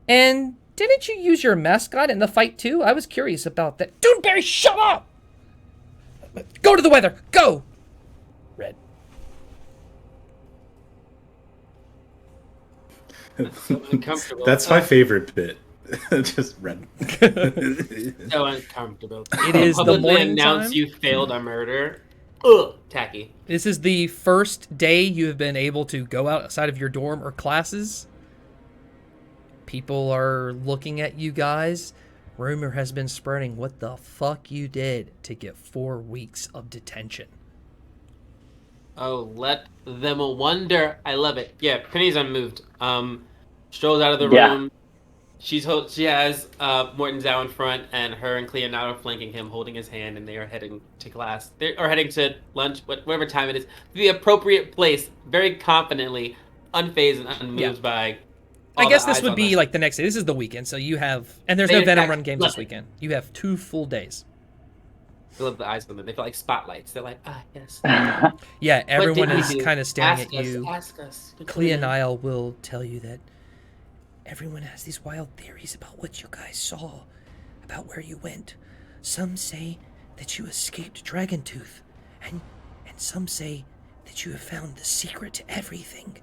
And didn't you use your mascot in the fight too? I was curious about that. Duneberry, shut up! Go to the weather! Go! Red. That's so uncomfortable. That's my favorite bit. Just red. So uncomfortable. It is the Publicly morning announce time. you failed a murder. Ugh, tacky. This is the first day you have been able to go outside of your dorm or classes. People are looking at you guys. Rumor has been spreading what the fuck you did to get 4 weeks of detention. Oh, let them wonder. I love it. Yeah, Penny's unmoved. Strolls out of the Yeah. room. She has Morton Zhao in front, and her and Cleonado flanking him, holding his hand, and they are heading to class. They are heading to lunch, whatever time it is, the appropriate place, very confidently, unfazed and unmoved by. I guess this eyes would on be us. like the next day. This is the weekend, so you have, and there's They no in Venom fact Run games love this it. weekend. You have 2 full days. I love the eyes on them. They feel like spotlights. They're like, yes. Yeah, everyone What did is we do? kind of staring Ask at us, you. Ask us. Clea and Niall will tell you that everyone has these wild theories about what you guys saw, about where you went. Some say that you escaped Dragontooth, and some say that you have found the secret to everything.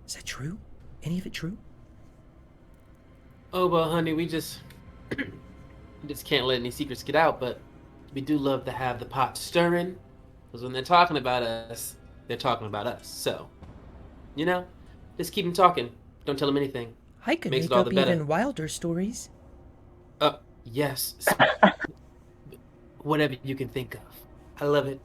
Is that true? Any of it true? Oh well, honey, we just can't let any secrets get out. But we do love to have the pot stirring, because when they're talking about us, they're talking about us. So, just keep them talking. Don't tell them anything. I could Makes make it all up the better. even wilder stories. Yes. Whatever you can think of. I love it.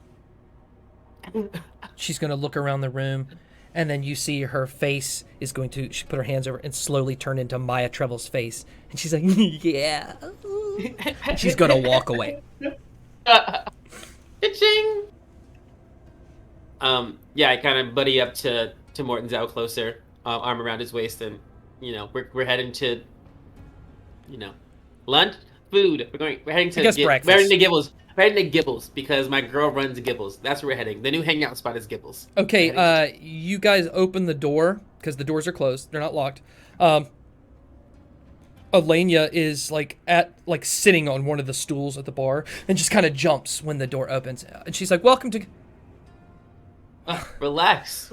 She's going to look around the room, and then you see her face is going to, she put her hands over and slowly turn into Maya Trevel's face. And she's like, yeah. And she's going to walk away. Itching. Yeah, I kind of buddy up to Morton Zhao closer, arm around his waist, and we're heading to lunch, food. We're heading to breakfast. We're heading to Gibbles. We're heading to Gibbles because my girl runs Gibbles. That's where we're heading. The new hangout spot is Gibbles. Okay, you guys open the door because the doors are closed. They're not locked. Elenia is sitting on one of the stools at the bar and just kind of jumps when the door opens. And she's like, welcome to... Relax.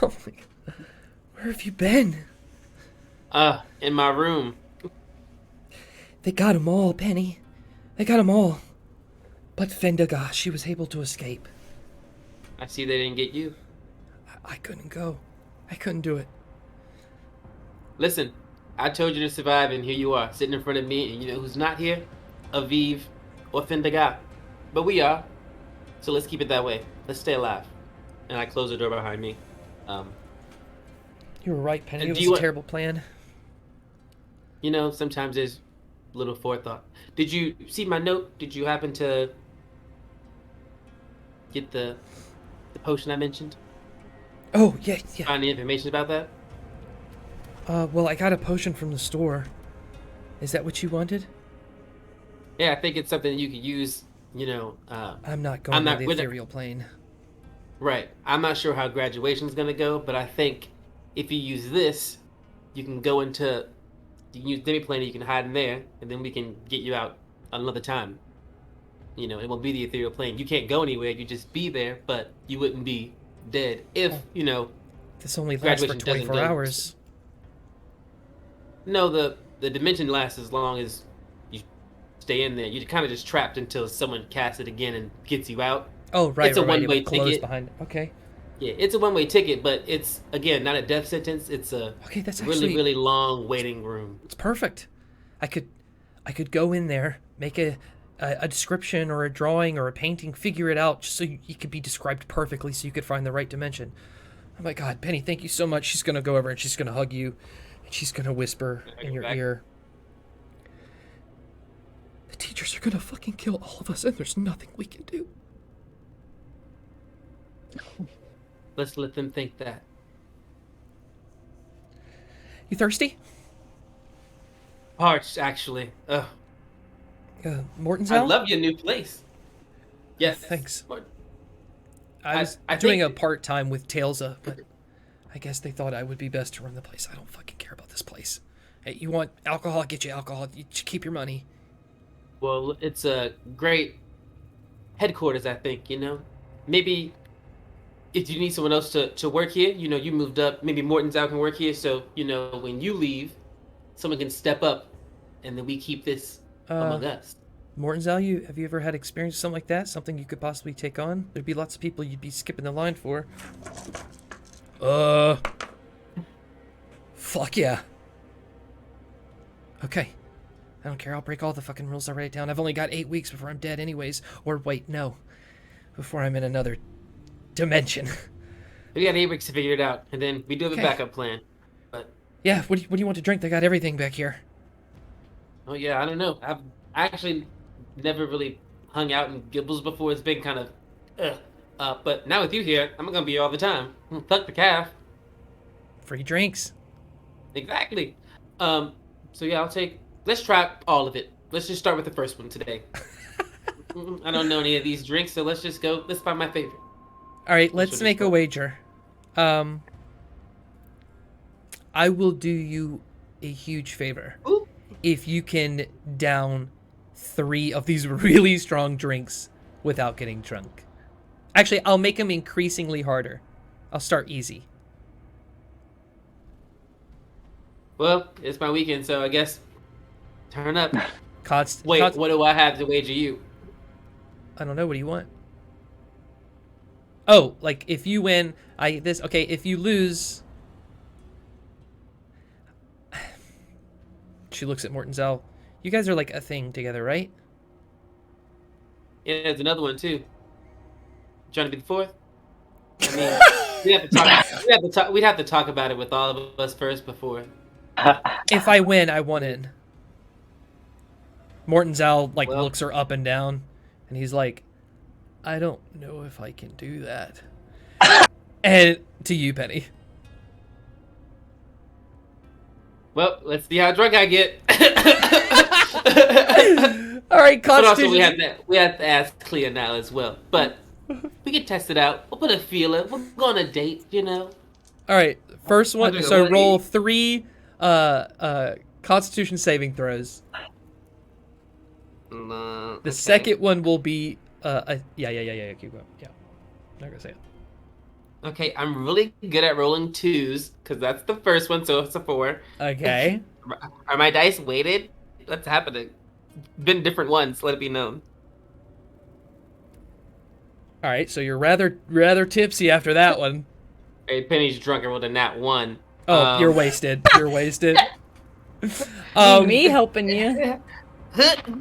Oh my God. Where have you been? In my room. They got them all, Penny. They got them all. But Fendaga, she was able to escape. I see they didn't get you. I couldn't go. I couldn't do it. Listen, I told you to survive, and here you are, sitting in front of me, and you know who's not here? Aviv or Fendaga. But we are. So let's keep it that way. Let's stay alive. And I close the door behind me. You were right, Penny. It do was you a want- terrible plan. Sometimes there's little forethought. Did you see my note? Did you happen to get the potion I mentioned? Oh, yeah. Find any information about that? Well, I got a potion from the store. Is that what you wanted? Yeah, I think it's something you could use, I'm not going to the with it. ethereal plane. Right. I'm not sure how graduation's going to go, but I think if you use this, you can go into... You can use demi-plane, you can hide in there, and then we can get you out another time. It won't be the ethereal plane. You can't go anywhere, you just be there, but you wouldn't be dead if, This only lasts for graduation doesn't 24 go hours. No, the dimension lasts as long as you stay in there. You're kind of just trapped until someone casts it again and gets you out. Oh, right, It's a right, right. It one-way would close ticket. behind. Okay. Yeah, it's a one-way ticket, but it's again not a death sentence. It's a Okay, that's really, actually really long waiting room. it's perfect. I could go in there, make a description or a drawing or a painting, figure it out, just so you could be described perfectly, so you could find the right dimension. Oh my God, Penny, thank you so much. She's gonna go over and she's gonna hug you, and she's gonna whisper in your ear. The teachers are gonna fucking kill all of us, and there's nothing we can do. Let's let them think that. You thirsty? Parched, actually. Ugh. Morton's I out? love your new place. Yes. Thanks. But I was I doing a think- part-time with Tailsa, but I guess they thought I would be best to run the place. I don't fucking care about this place. Hey, you want alcohol? Get you alcohol. You keep your money. Well, it's a great headquarters, I think, Maybe if you need someone else to work here, you moved up, maybe Morton's out can work here, so, when you leave, someone can step up, and then we keep this among us. Morton's have you ever had experience with something like that? Something you could possibly take on? There'd be lots of people you'd be skipping the line for. Fuck yeah. Okay. I don't care. I'll break all the fucking rules I write down. I've only got 8 weeks before I'm dead anyways. Or wait, no. Before I'm in another dimension. We got 8 weeks to figure it out, and then we do have a backup plan. But Yeah, what do you want to drink? They got everything back here. oh yeah, I don't know. I've actually never really hung out in Gibbles before. It's been kind of, but now with you here, I'm gonna be here all the time. Fuck the calf. Free drinks. Exactly. So yeah, let's try all of it. Let's just start with the first one today. I don't know any of these drinks, so let's just go. Let's find my favorite. All right, let's make a wager. I will do you a huge favor. Ooh. If you can down 3 of these really strong drinks without getting drunk. Actually, I'll make them increasingly harder. I'll start easy. Well, it's my weekend, so I guess turn up. Wait, What what do I have to wager you? I don't know. What do you want? Oh, like if you win, okay, if you lose. She looks at Morton Zell. You guys are like a thing together, right? Yeah, there's another one too. Trying to be the fourth? I mean, we'd have to talk about it with all of us first before. If I win, I want in. Morton Zell Well- looks her up and down, and he's like, I don't know if I can do that. And to you, Penny. Well, let's see how drunk I get. All right, But also Constitution. we have to ask Clea now as well. But we can test it out. We'll put a feeler. We'll go on a date, All right, first one. Okay, So well, roll 3 Constitution saving throws. The second one will be yeah. Keep going. Yeah, I'm not gonna say it. Okay, I'm really good at rolling 2s because that's the first one, so it's a 4. Okay. Are my dice weighted? What's happening? Been different ones. Let it be known. All right, so you're rather tipsy after that one. Hey, Penny's drunk and rolled a nat 1. Oh, you're wasted. You're wasted. Me helping you.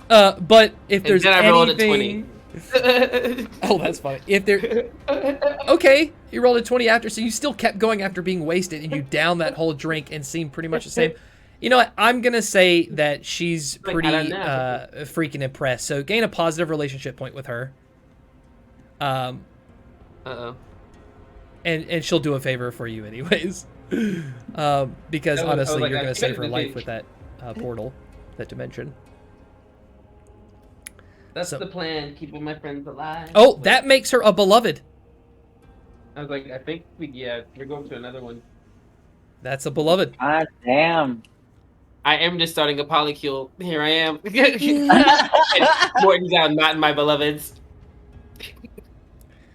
But if there's then I rolled a anything, oh, that's funny. If there, okay, you rolled a 20 after, so you still kept going after being wasted, and you downed that whole drink and seemed pretty much the same. You know what? I'm gonna say that she's Like, pretty I don't know. freaking impressed. So gain a positive relationship point with her. Uh-oh. And she'll do a favor for you anyways. Because I was honestly, like, you're I gonna save her couldn't life think. with that portal, that dimension. That's So- the plan. Keeping my friends alive. Oh, that makes her a beloved. I was like, I think we're going to another one. That's a beloved. God damn. I am just starting a polycule. Here I am. Morton's out, not in my beloveds.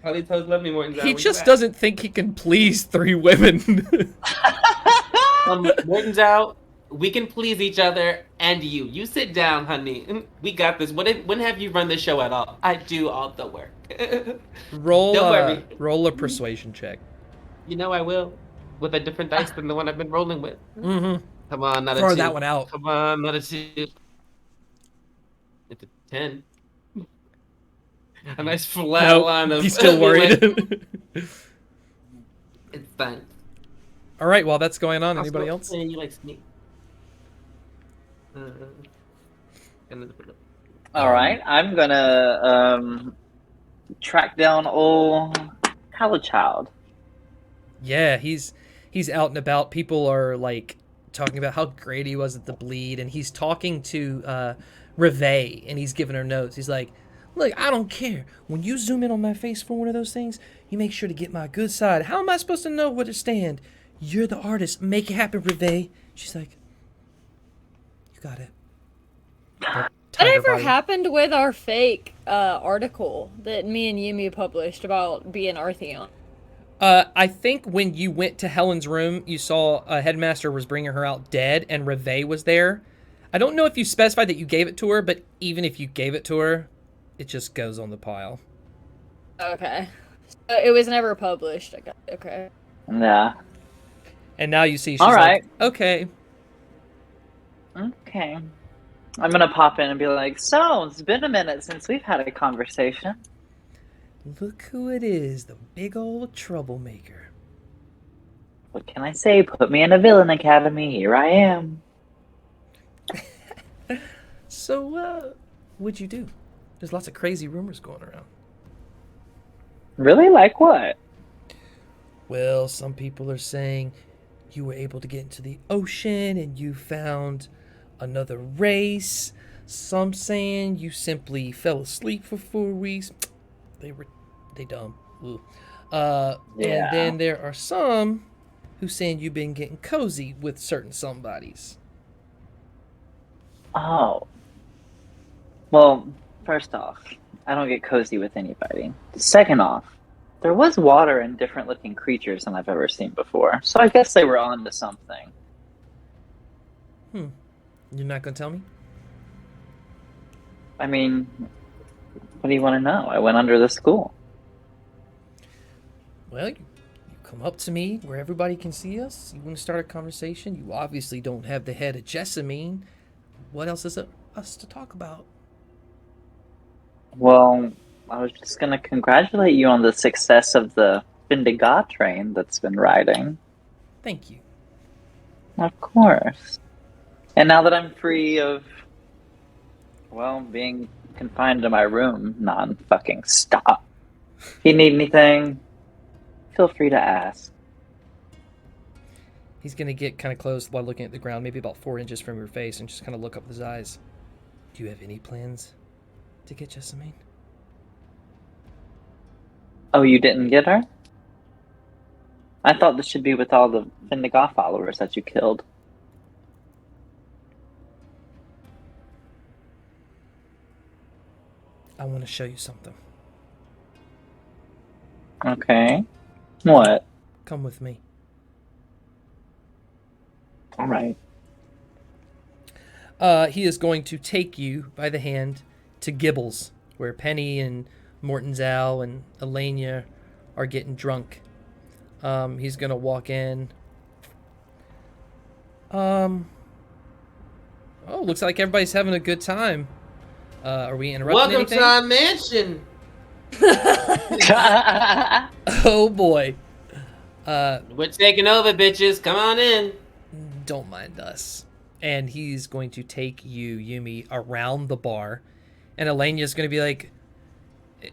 Poly toes love me, Morton's out. He Where you just at? doesn't think he can please 3 women. Morton's out. We can please each other and you. You sit down, honey. We got this. When have you run the show at all? I do all the work. Roll Don't worry. roll a persuasion check. You know I will. With a different dice than the one I've been rolling with. Mm-hmm. Come on, not a Throw 2. that one out. Come on, not a 2. It's a 10. A nice flat line of... He's still worried. It's fine. All right, while that's going on, anybody else? You like sneak. All right, I'm gonna track down old Child. Yeah, he's out and about. People are like talking about how great he was at the bleed, and he's talking to Reve, and he's giving her notes. He's like, "Look, I don't care. When you zoom in on my face for one of those things, you make sure to get my good side. How am I supposed to know where to stand? You're the artist. Make it happen, Reve." She's like, "You got it." Whatever happened with our fake article that me and Yumi published about being Artheon? I think when you went to Helen's room, you saw a headmaster was bringing her out dead, and Reve was there. I don't know if you specified that you gave it to her, but even if you gave it to her, it just goes on the pile. Okay. So it was never published. Okay. Yeah. And now you see she's All right. like, okay. Okay. I'm gonna pop in and be like, so, it's been a minute since we've had a conversation. Look who it is, the big old troublemaker. What can I say? Put me in a villain academy. Here I am. So, what'd you do? There's lots of crazy rumors going around. Really? Like what? Well, some people are saying you were able to get into the ocean and you found another race. Some saying you simply fell asleep for 4 weeks. They dumb. Yeah. And then there are some who saying you've been getting cozy with certain somebodies. Oh. Well, first off, I don't get cozy with anybody. Second off, there was water and different looking creatures than I've ever seen before. So I guess they were on to something. You're not gonna tell me? I mean, what do you want to know? I went under the school. Well, you come up to me where everybody can see us. You want to start a conversation. You obviously don't have the head of Jessamine. What else is us to talk about? Well, I was just going to congratulate you on the success of the Vindiga train that's been riding. Thank you. Of course. And now that I'm free of, well, being confined to my room non-fucking stop. If you need anything, feel free to ask. He's going to get kind of close while looking at the ground, maybe about 4 inches from your face, and just kind of look up with his eyes. Do you have any plans to get Jessamine? Oh, you didn't get her? I thought this should be with all the Vindiga followers that you killed. I want to show you something. Okay. What? Come with me. All right. He is going to take you by the hand to Gibbles, where Penny and Morton's Al and Elenia are getting drunk. He's going to walk in. Oh, looks like everybody's having a good time. Are we interrupting Welcome anything? to our mansion. Oh, boy. We're taking over, bitches. Come on in. Don't mind us. And he's going to take you, Yumi, around the bar. And Elenia's going to be like,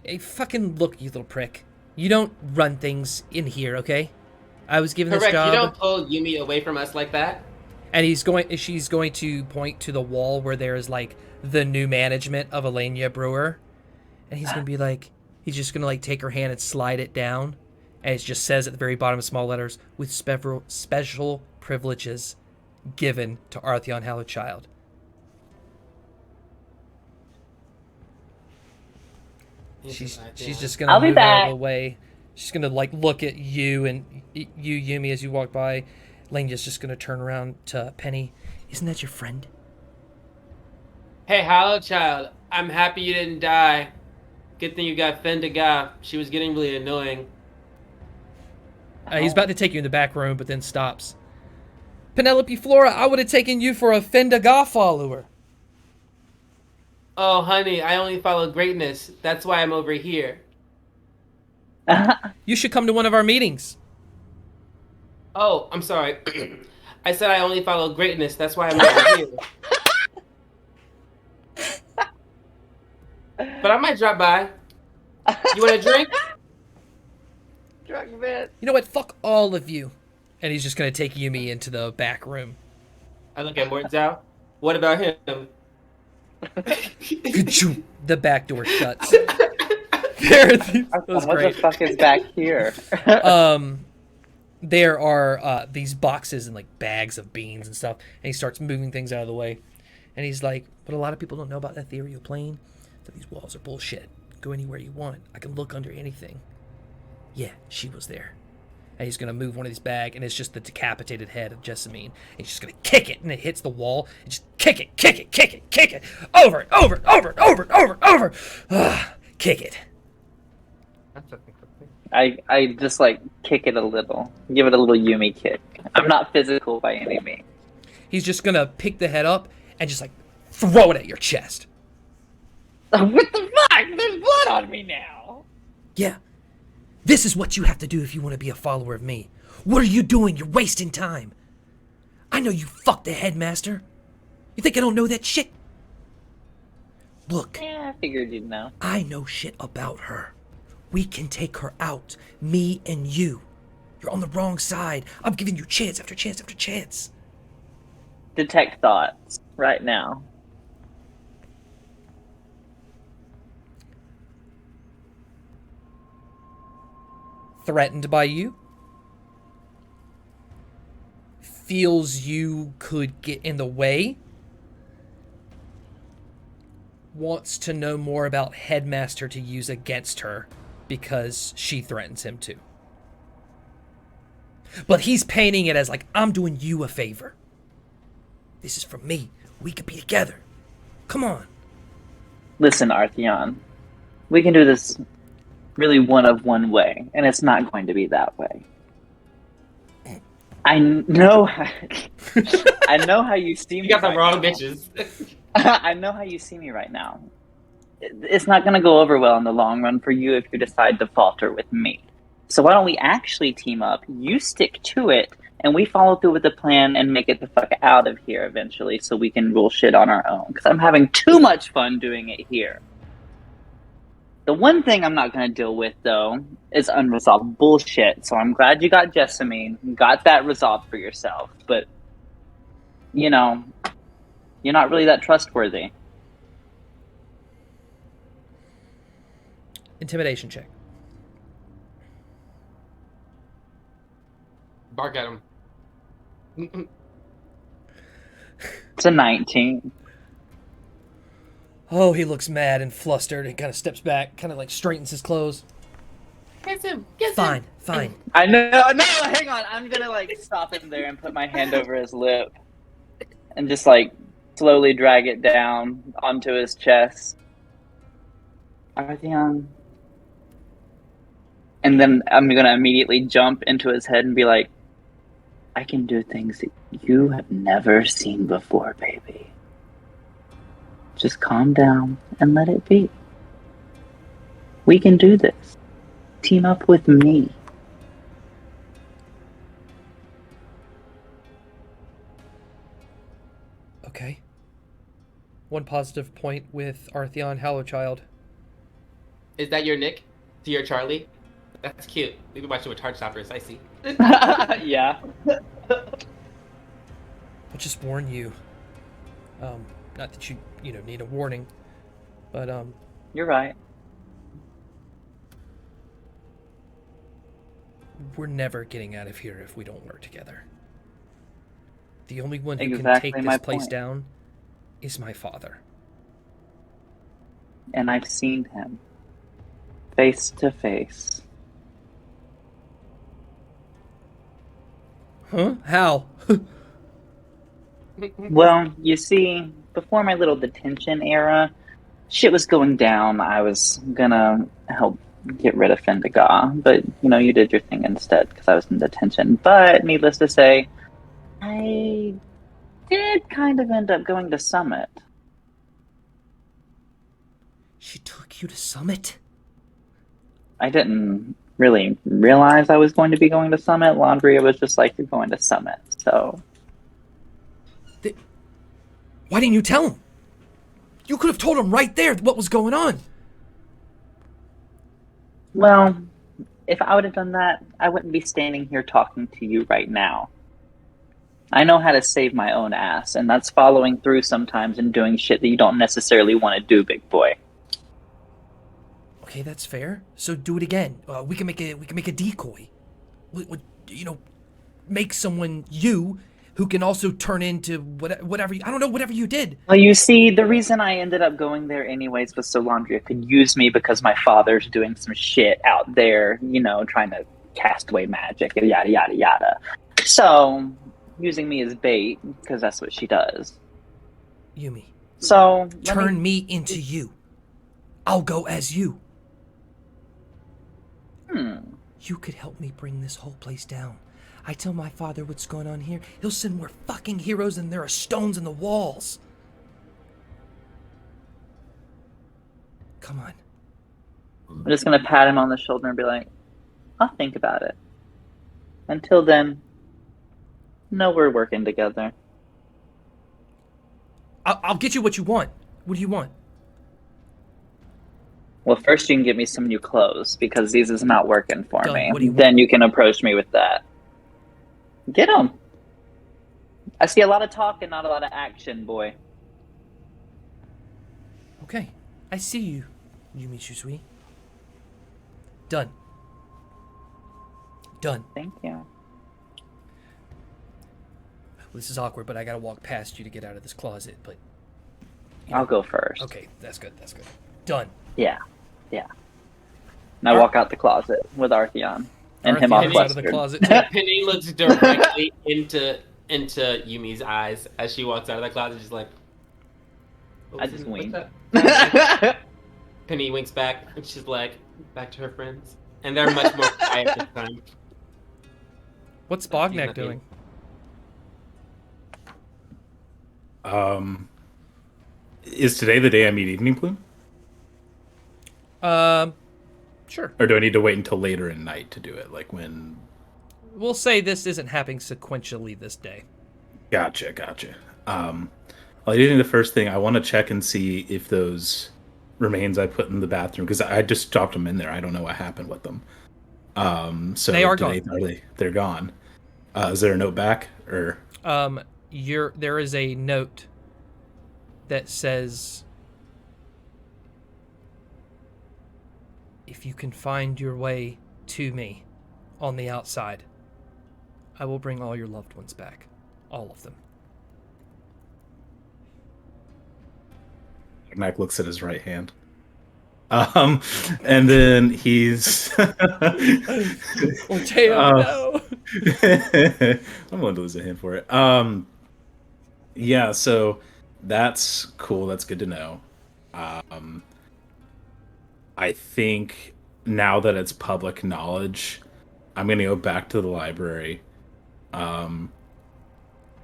hey, fucking look, you little prick. You don't run things in here, okay? I was given this Correct. job. You don't pull Yumi away from us like that. And she's going to point to the wall where there is like the new management of Elenia Brewer. And he's going to be like, he's just going to like take her hand and slide it down. And it just says at the very bottom of small letters, with special privileges given to Artheon Hallowed Child. She's just gonna move out of the way. She's gonna like look at you and you, Yumi, as you walk by. Lenia's just gonna turn around to Penny. Isn't that your friend? Hey, Hollow Child, I'm happy you didn't die. Good thing you got Fendaga. She was getting really annoying. He's about to take you in the back room, but then stops. Penelope Flora, I would have taken you for a Fendaga follower. Oh, honey, I only follow greatness. That's why I'm over here. You should come to one of our meetings. Oh, I'm sorry. I said I only follow greatness. That's why I'm over here. But I might drop by. You want a drink? Drunk man. You know what? Fuck all of you. And he's just gonna take Yumi into the back room. I look at Mortzau. What about him? The back door shuts. That was What great. the fuck is back here? There are these boxes and like bags of beans and stuff, and he starts moving things out of the way. And he's like, "But a lot of people don't know about the ethereal plane. That these walls are bullshit. Go anywhere you want. I can look under anything." Yeah, she was there. And he's gonna move one of these bags, and it's just the decapitated head of Jessamine. And he's just gonna kick it, and it hits the wall. And just kick it, kick it, kick it, kick it, over and over and over and over and over and over. Kick it. I just like kick it a little. Give it a little Yumi kick. I'm not physical by any means. He's just gonna pick the head up and just like throw it at your chest. What the fuck? There's blood on me now. Yeah. This is what you have to do if you want to be a follower of me. What are you doing? You're wasting time. I know you fucked the headmaster. You think I don't know that shit? Look, Yeah, I figured you'd know. I know shit about her. We can take her out. Me and you. You're on the wrong side. I'm giving you chance after chance after chance. Detect thoughts right now. Threatened by you. Feels you could get in the way. Wants to know more about Headmaster to use against her because she threatens him too. But he's painting it as like, I'm doing you a favor. This is from me. We could be together. Come on. Listen, Artheon. We can do this really one of one way, and it's not going to be that way. I know I know how you see me. You got the right wrong now. bitches. I know how you see me right now. It's not going to go over well in the long run for you if you decide to falter with me. So why don't we actually team up, you stick to it, and we follow through with the plan and make it the fuck out of here eventually so we can rule shit on our own. Because I'm having too much fun doing it here. The one thing I'm not going to deal with, though, is unresolved bullshit. So I'm glad you got Jessamine, got that resolved for yourself. But, you know, you're not really that trustworthy. Intimidation check. Bark at him. It's a 19. Oh, he looks mad and flustered and kind of steps back, kind of like straightens his clothes. Get him. Fine, fine. I know. No, hang on. I'm gonna like stop him there and put my hand over his lip, and just like slowly drag it down onto his chest. Artheon. And then I'm gonna immediately jump into his head and be like, "I can do things that you have never seen before, baby. Just calm down and let it be. We can do this. Team up with me." Okay. One positive point with Artheon Hallowchild. Is that your Nick? To your Charlie? That's cute. We've been watching with Heartstoppers, I see. Yeah. I'll just warn you. Not that you need a warning, but You're right. we're never getting out of here if we don't work together. The only one who can Exactly take my this place point. down is my father. And I've seen him. Face to face. Huh? How? Well, you see, before my little detention era, shit was going down. I was gonna help get rid of Fendiga, but you did your thing instead because I was in detention. But needless to say, I did kind of end up going to Summit. She took you to Summit? I didn't really realize I was going to be going to Summit. Laundry was just like, you're going to Summit. So, Why didn't you tell him? You could have told him right there what was going on. well, if I would have done that, I wouldn't be standing here talking to you right now. I know how to save my own ass, and that's following through sometimes and doing shit that you don't necessarily want to do, big boy. Okay, that's fair. So do it again. We can make a decoy. Make someone you who can also turn into whatever. I don't know, whatever you did. Well, you see, the reason I ended up going there anyways was so Laundria could use me because my father's doing some shit out there, trying to cast away magic, yada, yada, yada. So, using me as bait, because that's what she does. Yumi, So, turn me into you. I'll go as you. You could help me bring this whole place down. I tell my father what's going on here. He'll send more fucking heroes and there are stones in the walls. Come on. I'm just going to pat him on the shoulder and be like, I'll think about it. Until then, no, we're working together. I'll get you what you want. What do you want? Well, first you can get me some new clothes because these is not working for Done. me. What do you Then want? you can approach me with that. Get them. I see a lot of talk and not a lot of action, boy. Okay. I see you, Yumi Shusui. Done. Done. Thank you. This is awkward, but I gotta walk past you to get out of this closet, but... I'll go first. Okay, that's good, that's good. Done. Yeah. And I walk out the closet with Artheon and him Artheon all is out of the flustered. closet. Penny looks directly into Yumi's eyes as she walks out of the closet. She's like, I just wink. Penny winks back, and she's like, back to her friends. And they're much more quiet this time. What's Bognak doing? Is today the day I meet Evening Plume? Sure. Or do I need to wait until later in night to do it? Like when... We'll say this isn't happening sequentially this day. Gotcha. Well, I think the first thing, I want to check and see if those remains I put in the bathroom, because I just dropped them in there. I don't know what happened with them. So They are gone. They're gone. Is there a note back? Or There is a note that says, if you can find your way to me on the outside, I will bring all your loved ones back. All of them. Mac looks at his right hand. And then he's... Oh, damn, no. I'm going to lose a hand for it. Yeah, so that's cool. That's good to know. I think now that it's public knowledge, I'm going to go back to the library. And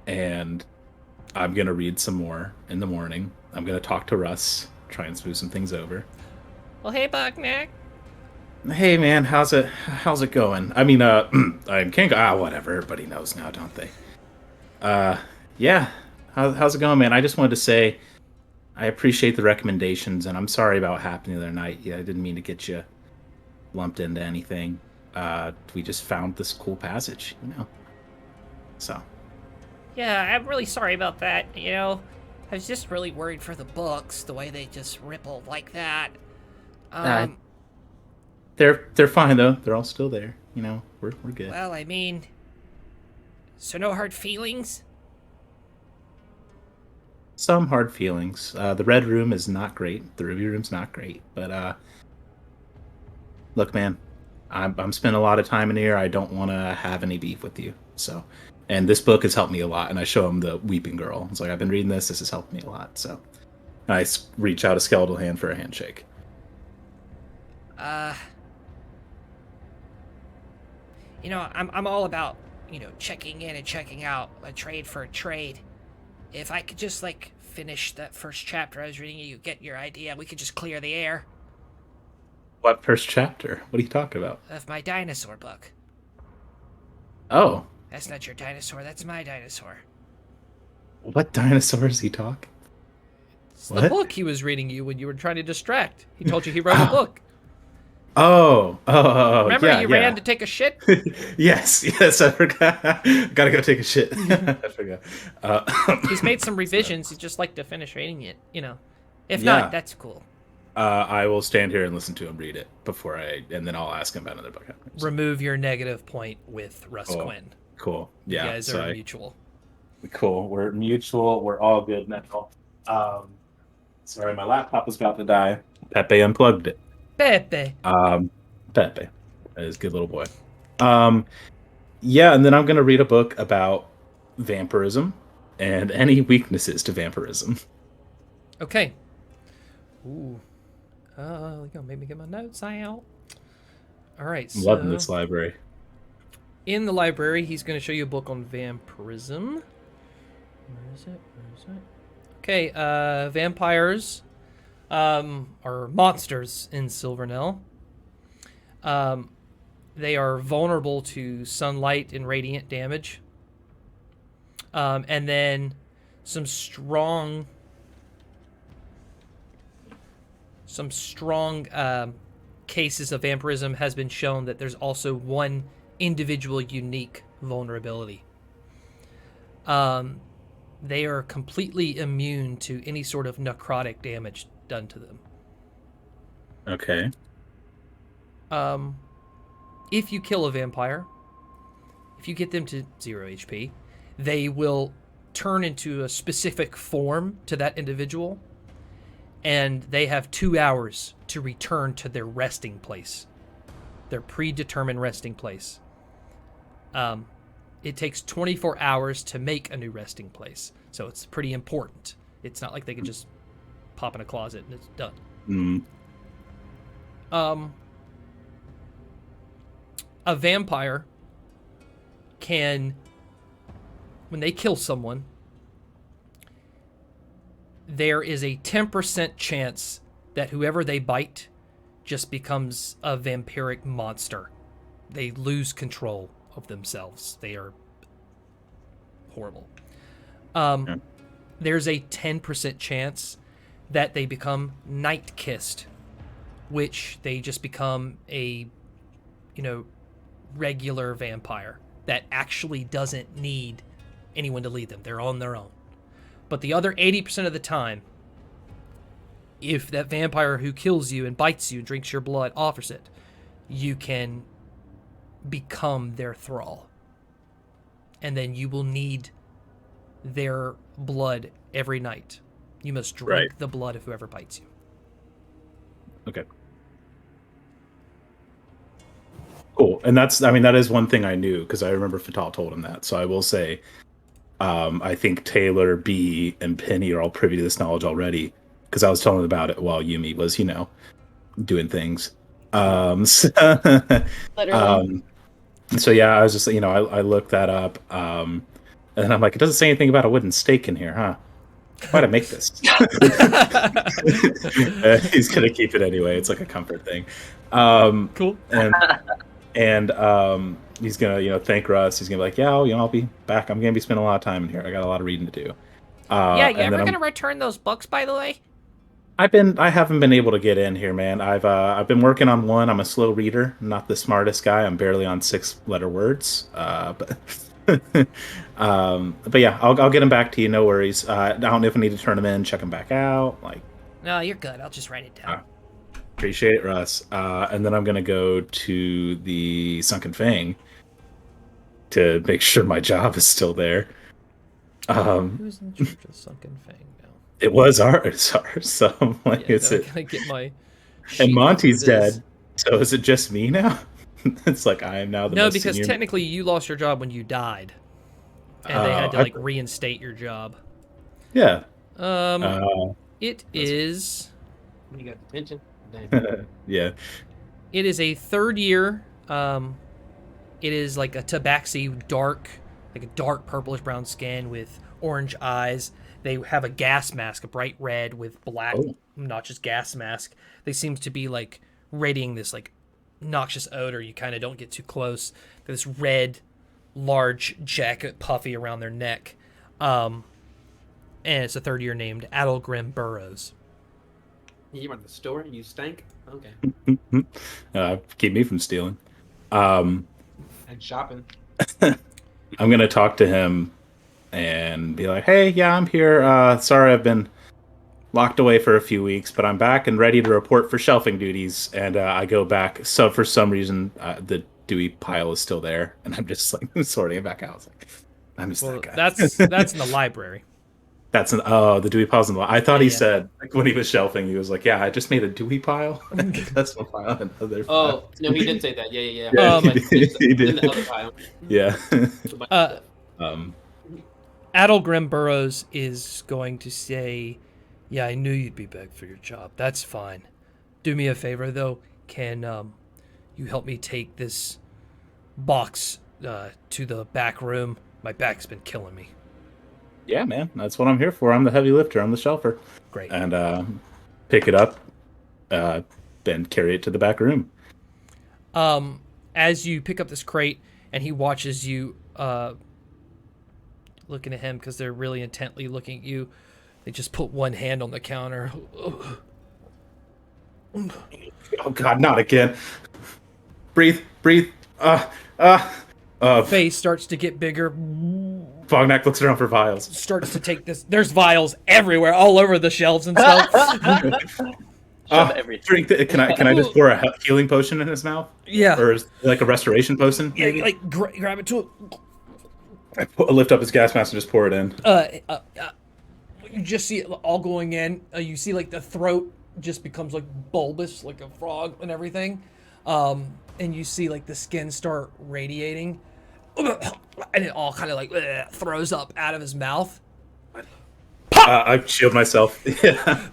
I'm going to read some more in the morning. I'm going to talk to Russ, try and smooth some things over. Well, hey, Bognak. Hey, man, how's it going? I mean, I can't go. Whatever. Everybody knows now, don't they? Yeah. How's it going, man? I just wanted to say I appreciate the recommendations, and I'm sorry about what happened the other night. Yeah, I didn't mean to get you lumped into anything. We just found this cool passage, So. Yeah, I'm really sorry about that, I was just really worried for the books, the way they just rippled like that. They're fine though. They're all still there. We're good. Well, I mean, so no hard feelings? Some hard feelings. The red room is not great. The ruby room's not great. But look, man, I'm spending a lot of time in here. I don't want to have any beef with you. So And this book has helped me a lot. And I show him the Weeping Girl. It's like, I've been reading this. This has helped me a lot. So I reach out a skeletal hand for a handshake. You know, I'm all about, checking in and checking out, a trade for a trade. If I could just, finish that first chapter I was reading, you get your idea, we could just clear the air. What first chapter? What are you talking about? Of my dinosaur book. Oh. That's not your dinosaur, that's my dinosaur. What dinosaur is he talking? It's the book he was reading you when you were trying to distract. He told you he wrote a book. Oh, Remember you ran to take a shit? yes, I forgot. Gotta go take a shit. I forgot. He's made some revisions. He'd just like to finish reading it, If not, that's cool. I will stand here and listen to him read it and then I'll ask him about another book. Remove your negative point with Russ Quinn. Cool. Yeah. You guys are mutual. Cool. We're mutual. We're all good now. Sorry, my laptop was about to die. Pepe unplugged it. Pepe. Pepe. That is a good little boy. Yeah, and then I'm going to read a book about vampirism and any weaknesses to vampirism. Okay. Ooh. Maybe get my notes out. All right. I'm loving this library. In the library, he's going to show you a book on vampirism. Where is it? Okay, vampires are monsters in Silvernell. They are vulnerable to sunlight and radiant damage. And then some strong cases of vampirism has been shown that there's also one individual unique vulnerability. They are completely immune to any sort of necrotic damage done to them. Okay. If you kill a vampire, if you get them to 0 HP, they will turn into a specific form to that individual, and they have 2 hours to return to their resting place, their predetermined resting place. It takes 24 hours to make a new resting place, so it's pretty important. It's not like they can just pop in a closet and it's done. A vampire can, when they kill someone, there is a 10% chance that whoever they bite just becomes a vampiric monster. They lose control of themselves. They are horrible. There's a 10% chance that they become night-kissed, which they just become a, regular vampire that actually doesn't need anyone to lead them. They're on their own. But the other 80% of the time, if that vampire who kills you and bites you and drinks your blood offers it, you can become their thrall. And then you will need their blood every night. You must drink the blood of whoever bites you. Okay. Cool. And that is one thing I knew, because I remember Fatal told him that. So I will say, I think Taylor, B, and Penny are all privy to this knowledge already, because I was telling them about it while Yumi was, doing things. Literally. So yeah, I was just, I looked that up, and I'm like, it doesn't say anything about a wooden stake in here, huh? Why'd I make this? He's gonna keep it anyway. It's like a comfort thing. Cool. And he's gonna, thank Russ. He's gonna be like, yeah, I'll be back. I'm gonna be spending a lot of time in here. I got a lot of reading to do. Yeah, you ever gonna return those books, by the way? I haven't been able to get in here, man. I've been working on one. I'm a slow reader, not the smartest guy. I'm barely on 6-letter words. But yeah, I'll get them back to you. No worries. I don't know if I need to turn them in, check them back out. No, you're good. I'll just write it down. Appreciate it, Russ. And then I'm gonna go to the Sunken Fang to make sure my job is still there. Who's in charge of Sunken Fang now? It was ours. So I'm like, I it? get my. And Monty's dead. So is it just me now? It's like I am now the No, most because senior. technically you lost your job when you died. and they had to like reinstate your job. Yeah. It is. You got detention. Damn. Yeah. It is a third year. It is like a tabaxi dark, like a dark purplish brown skin with orange eyes. They have a gas mask, a bright red with black noxious gas mask. They seem to be like radiating this like noxious odor. You kind of don't get too close. This red, large jacket puffy around their neck. And it's a third year named Adelgrim Burrows. You run the store and you stank? Okay. Keep me from stealing. And shopping. I'm gonna talk to him and be like, "Hey, yeah, I'm here. Sorry, I've been locked away for a few weeks, but I'm back and ready to report for shelving duties." And I go back. So for some reason, the Dewey pile is still there, and I'm just like sorting it back out. I was like, I miss that guy. That's in the library. That's the Dewey pile's in the. I thought he said like when he was shelving, he was like, "Yeah, I just made a Dewey pile." That's one pile. Another pile. Oh no, he did say that. Yeah. He did. In the other pile. Yeah. Adelgrim Burrows is going to say, "Yeah, I knew you'd be back for your job. That's fine. Do me a favor though. Can you help me take this box to the back room? My back's been killing me." Yeah, man, that's what I'm here for. I'm the heavy lifter. I'm the shelfer. Great. And pick it up, then carry it to the back room. As you pick up this crate, and he watches you looking at him because they're really intently looking at you. They just put one hand on the counter. Oh God, not again! Breathe. Face starts to get bigger. Fognack looks around for vials. Starts to take this. There's vials everywhere, all over the shelves and stuff. Everything. Can I just pour a healing potion in his mouth? Yeah. Or like a restoration potion? Yeah, Maybe? like grab it to it. I lift up his gas mask and just pour it in. You just see it all going in. You see like the throat just becomes like bulbous, like a frog and everything. And you see like the skin start radiating. And it all kind of like throws up out of his mouth. I shield myself. Yeah.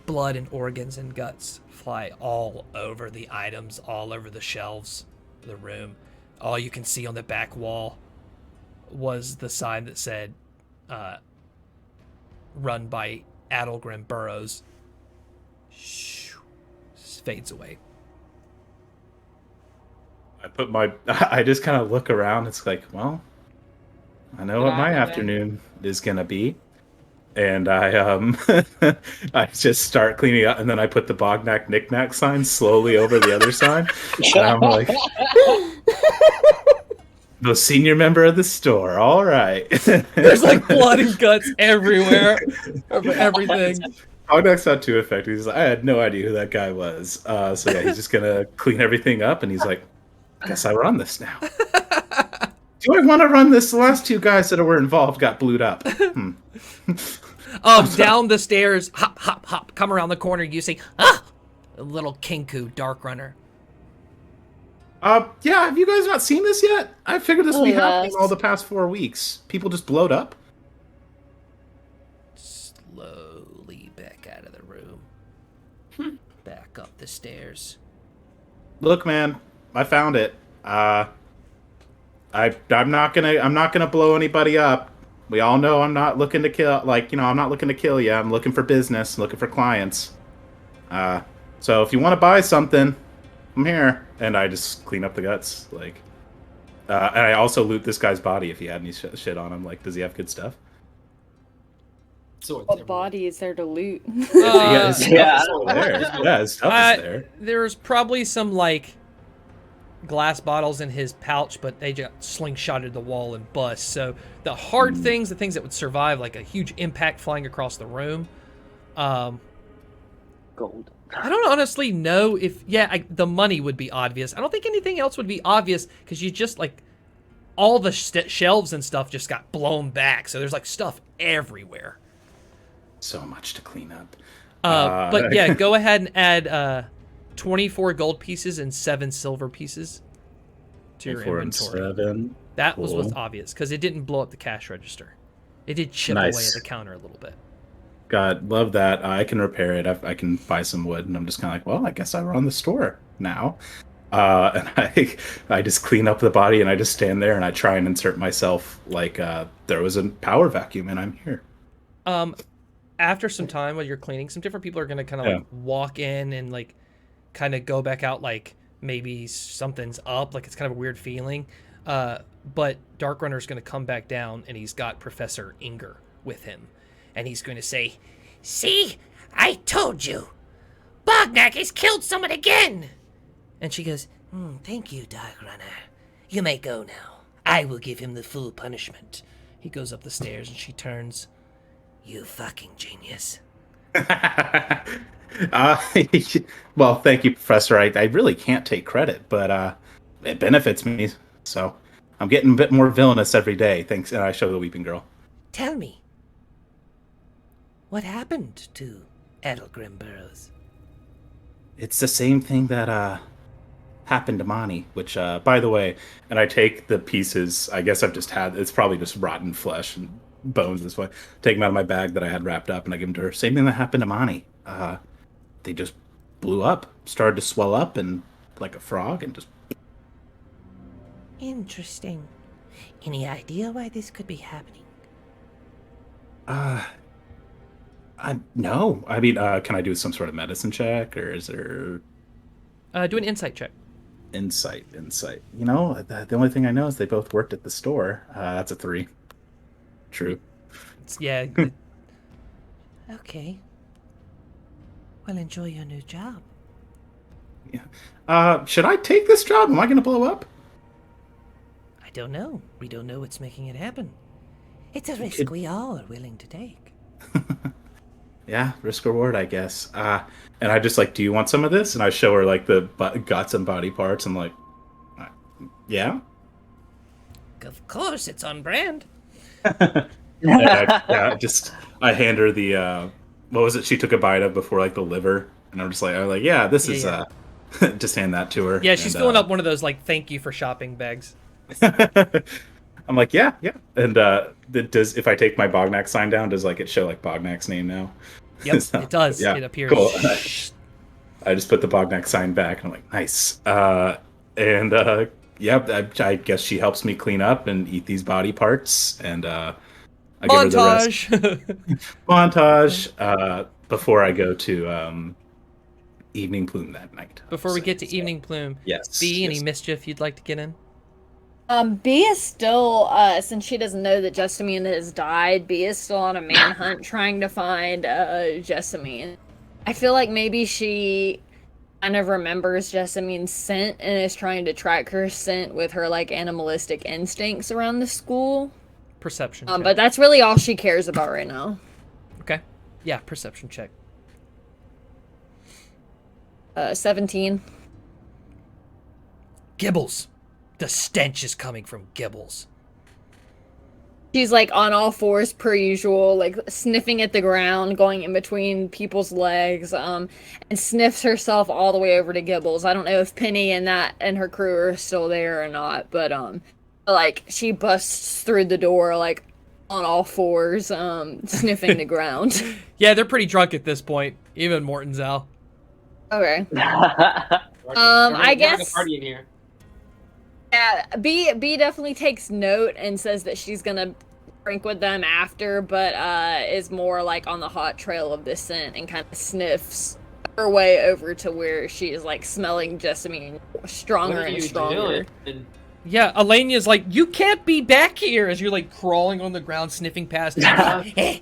Blood and organs and guts fly all over the items, all over the shelves of the room. All you can see on the back wall was the sign that said, run by Adelgrim Burrows. Fades away. I just kind of look around. It's like, well, I know what my afternoon is gonna be, and I I just start cleaning up, and then I put the Bognack Knickknack sign slowly over the other sign, and I'm like, the senior member of the store. All right. There's like blood and guts everywhere over everything. Bognack's not too effective. He's like, I had no idea who that guy was. So yeah, he's just gonna clean everything up, and he's like, I guess I run this now. Do I want to run this? The last two guys that were involved got blued up. Down the stairs, hop, hop, hop, come around the corner, you see, a little Kinku Dark Runner. Yeah, have you guys not seen this yet? I figured this would be happening all the past 4 weeks. People just blowed up. Slowly back out of the room. Back up the stairs. Look, man, I found it. I'm not gonna blow anybody up. We all know I'm not looking to kill. I'm not looking to kill you. I'm looking for business. I'm looking for clients. So if you want to buy something, I'm here. And I just clean up the guts, and I also loot this guy's body if he had any shit on him. Like, does he have good stuff? What body is there to loot? His stuff is there. Yeah, his stuff is there. There's probably some glass bottles in his pouch, but they just slingshotted the wall and bust. So the hard things, the things that would survive, like a huge impact flying across the room. Gold. I don't honestly know if the money would be obvious. I don't think anything else would be obvious because you just all the shelves and stuff just got blown back. So there's stuff everywhere. So much to clean up. But yeah, go ahead and add 24 gold pieces and 7 silver pieces. to your 4 and inventory. 7. That was what's Cool. obvious, because it didn't blow up the cash register. It did chip Nice. away at the counter a little bit. God, love that. I can repair it. I can buy some wood, and I'm just kind of like, well, I guess I run the store now. And I just clean up the body, and I just stand there, and I try and insert myself like there was a power vacuum, and I'm here. After some time while you're cleaning, some different people are going to kind of like walk in and like kind of go back out like maybe something's up, like it's kind of a weird feeling. But Dark Runner's going to come back down, and he's got Professor Inger with him. And he's going to say, See? I told you. Bognak has killed someone again. and she goes, Thank you, Dark Runner. You may go now. I will give him the full punishment. he goes up the stairs, and she turns. You fucking genius. Well, thank you, Professor. I really can't take credit, but it benefits me, so I'm getting a bit more villainous every day. Thanks, and I show the Weeping Girl. Tell me, what happened to Edelgrim Burrows? It's the same thing that happened to Mani, which, by the way, and I take the pieces. I guess I've just had. It's probably just rotten flesh and bones this way. Take them out of my bag that I had wrapped up, and I give them to her. Same thing that happened to Mani. They just blew up, started to swell up, and like a frog, and just. Interesting. Any idea why this could be happening? No. I mean, can I do some sort of medicine check, or is there Do an insight check. insight? You know, the only thing I know is they both worked at the store. That's a 3. True. Yeah. Okay. Well, enjoy your new job. Yeah. Should I take this job? Am I going to blow up? I don't know. We don't know what's making it happen. It's a risk we all are willing to take. Yeah, risk reward, I guess. And I just like, do you want some of this? And I show her like the guts and body parts. I'm like, yeah. Of course, it's on brand. I hand her the what was it she took a bite of before, like the liver, and I'm like, yeah, this is just hand that to her. Yeah, she's filling up one of those like thank you for shopping bags. I'm like, yeah. And does if I take my Bognak sign down, does like it show like Bognak's name now? Yep, So, it does. Yeah, It appears. cool. I just put the Bognak sign back, and I'm like, nice. I guess she helps me clean up and eat these body parts, and I give her the rest. Montage. Before I go to Evening Plume that night. Before we get to Evening Plume, yes. B, any mischief you'd like to get in? B is still, since she doesn't know that Jessamine has died, B is still on a manhunt trying to find Jessamine. I feel like maybe she kind of remembers Jessamine's scent and is trying to track her scent with her like animalistic instincts around the school. Perception check. But that's really all she cares about right now. Okay. Yeah, perception check. 17. Gibbles. The stench is coming from Gibbles. She's like on all fours per usual, like sniffing at the ground, going in between people's legs, and sniffs herself all the way over to Gibbles. I don't know if Penny and her crew are still there or not, but like she busts through the door like on all fours, sniffing the ground. Yeah, they're pretty drunk at this point. Even Morton's out. Okay. I guess. Party in here. Yeah, B definitely takes note and says that she's gonna drink with them after, but is more like on the hot trail of this scent and kind of sniffs her way over to where she is like smelling Jessamine stronger and stronger. Yeah, Alania's like, you can't be back here, as you're like crawling on the ground, sniffing past.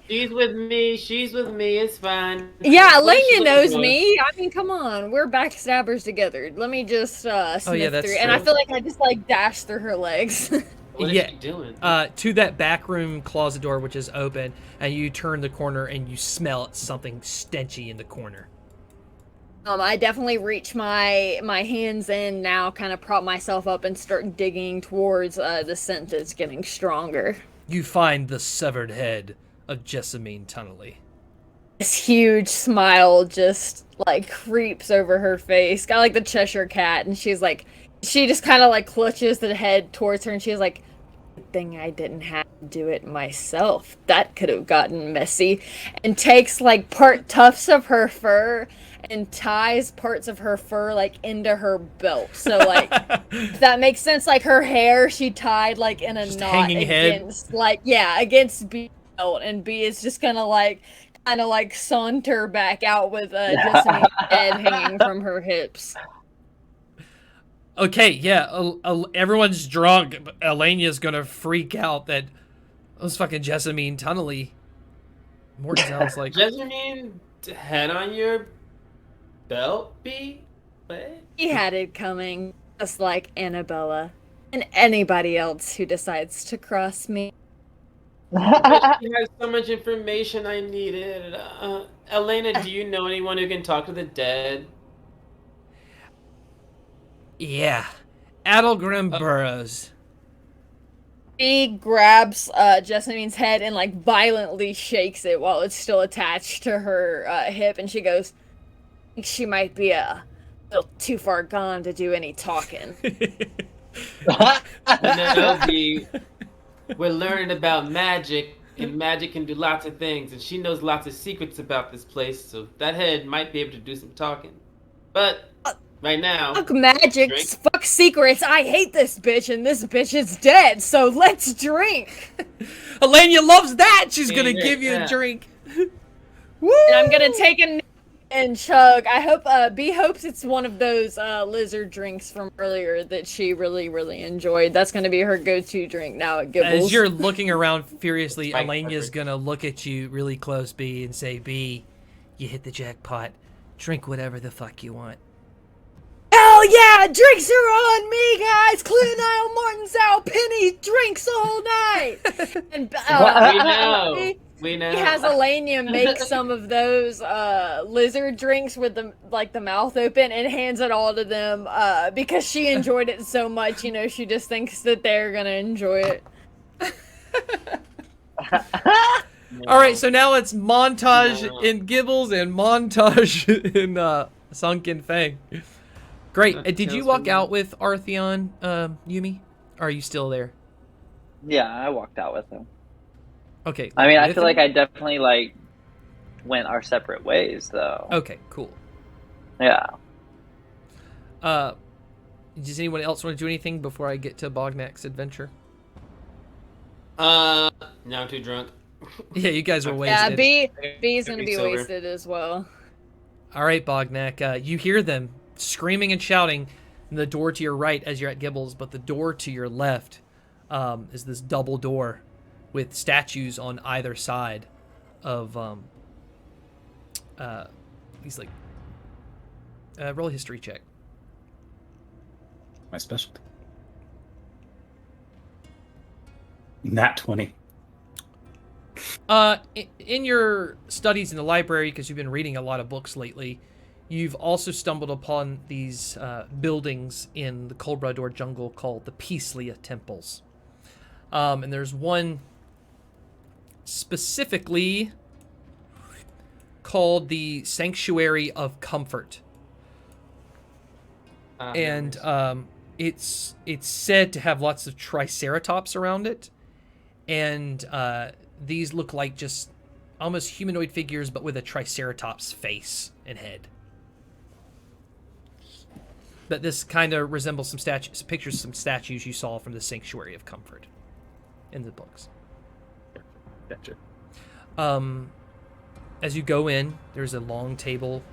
She's with me. It's fine. Yeah, Alania knows me. I mean, come on, we're backstabbers together. Let me just sniff that's through, true. and I feel like I just like dash through her legs. What is she doing? To that back room closet door, which is open, and you turn the corner and you smell something stenchy in the corner. I definitely reach my hands in now, kind of prop myself up and start digging towards the scent that's getting stronger. You find the severed head of Jessamine Tunnelly. This huge smile just like creeps over her face, kind of like the Cheshire Cat, and she's like She just kind of like clutches the head towards her, and she's like, "Good thing I didn't have to do it myself. That could have gotten messy." And takes like tufts of her fur and ties parts of her fur like into her belt. So like, if that makes sense. Like her hair, she tied like in a Just knot hanging head. against against B's belt, and B is just gonna like kind of like saunter back out with Jessamine's head hanging from her hips. Okay, yeah, everyone's drunk, but Elenia's gonna freak out that those fucking Jessamine Tunnelly. Morton sounds like... Jessamine head on your belt, B? What? He had it coming, just like Annabella and anybody else who decides to cross me. She has so much information I needed. Elena, do you know anyone who can talk to the dead? Yeah, Adelgrim Burrows. He grabs Jessamine's head and like violently shakes it while it's still attached to her hip, and she goes, "I think she might be a little too far gone to do any talking." No, B. We're learning about magic, and magic can do lots of things, and she knows lots of secrets about this place, so that head might be able to do some talking. But right now, Fuck magic, drink. fuck secrets. I hate this bitch, and this bitch is dead. So let's drink. Elenia loves that. She's gonna Yeah, give you yeah. a drink. And I'm gonna take a and chug. I hope B hopes it's one of those lizard drinks from earlier that she really, really enjoyed. That's gonna be her go-to drink now at Gibbles. As you're looking around furiously, Spike Elenia's pepper. gonna look at you really close, B, and say, "B, you hit the jackpot. Drink whatever the fuck you want." Hell yeah! Drinks are on me, guys! Clear Nile Martin's out! Penny drinks all night! And We know. We know. he has Elenia make some of those lizard drinks with the mouth open and hands it all to them because she enjoyed it so much. You know, she just thinks that they're gonna enjoy it. All right, so now it's montage No. in Gibbles and montage in Sunken Fang. Great. Did you Tails walk from out with Artheon, Yumi? Or are you still there? Yeah, I walked out with him. Okay. I mean, I with feel him? like I definitely like went our separate ways, though. Okay, cool. Yeah. Does anyone else want to do anything before I get to Bognak's adventure? Now I'm too drunk. Yeah, you guys were Yeah, wasted. B's gonna be Sober. wasted as well. All right, Bognak, you hear them screaming and shouting in the door to your right as you're at Gibbles, but the door to your left is this double door with statues on either side of these like roll a history check. My specialty. Nat 20. In your studies in the library, because you've been reading a lot of books lately, you've also stumbled upon these buildings in the Colbrador jungle called the Peacelia Temples. And there's one specifically called the Sanctuary of Comfort. And it's said to have lots of triceratops around it. And these look like just almost humanoid figures, but with a triceratops face and head. But this kind of resembles some statues, pictures of some statues you saw from the Sanctuary of Comfort in the books. Gotcha. As you go in, there's a long table,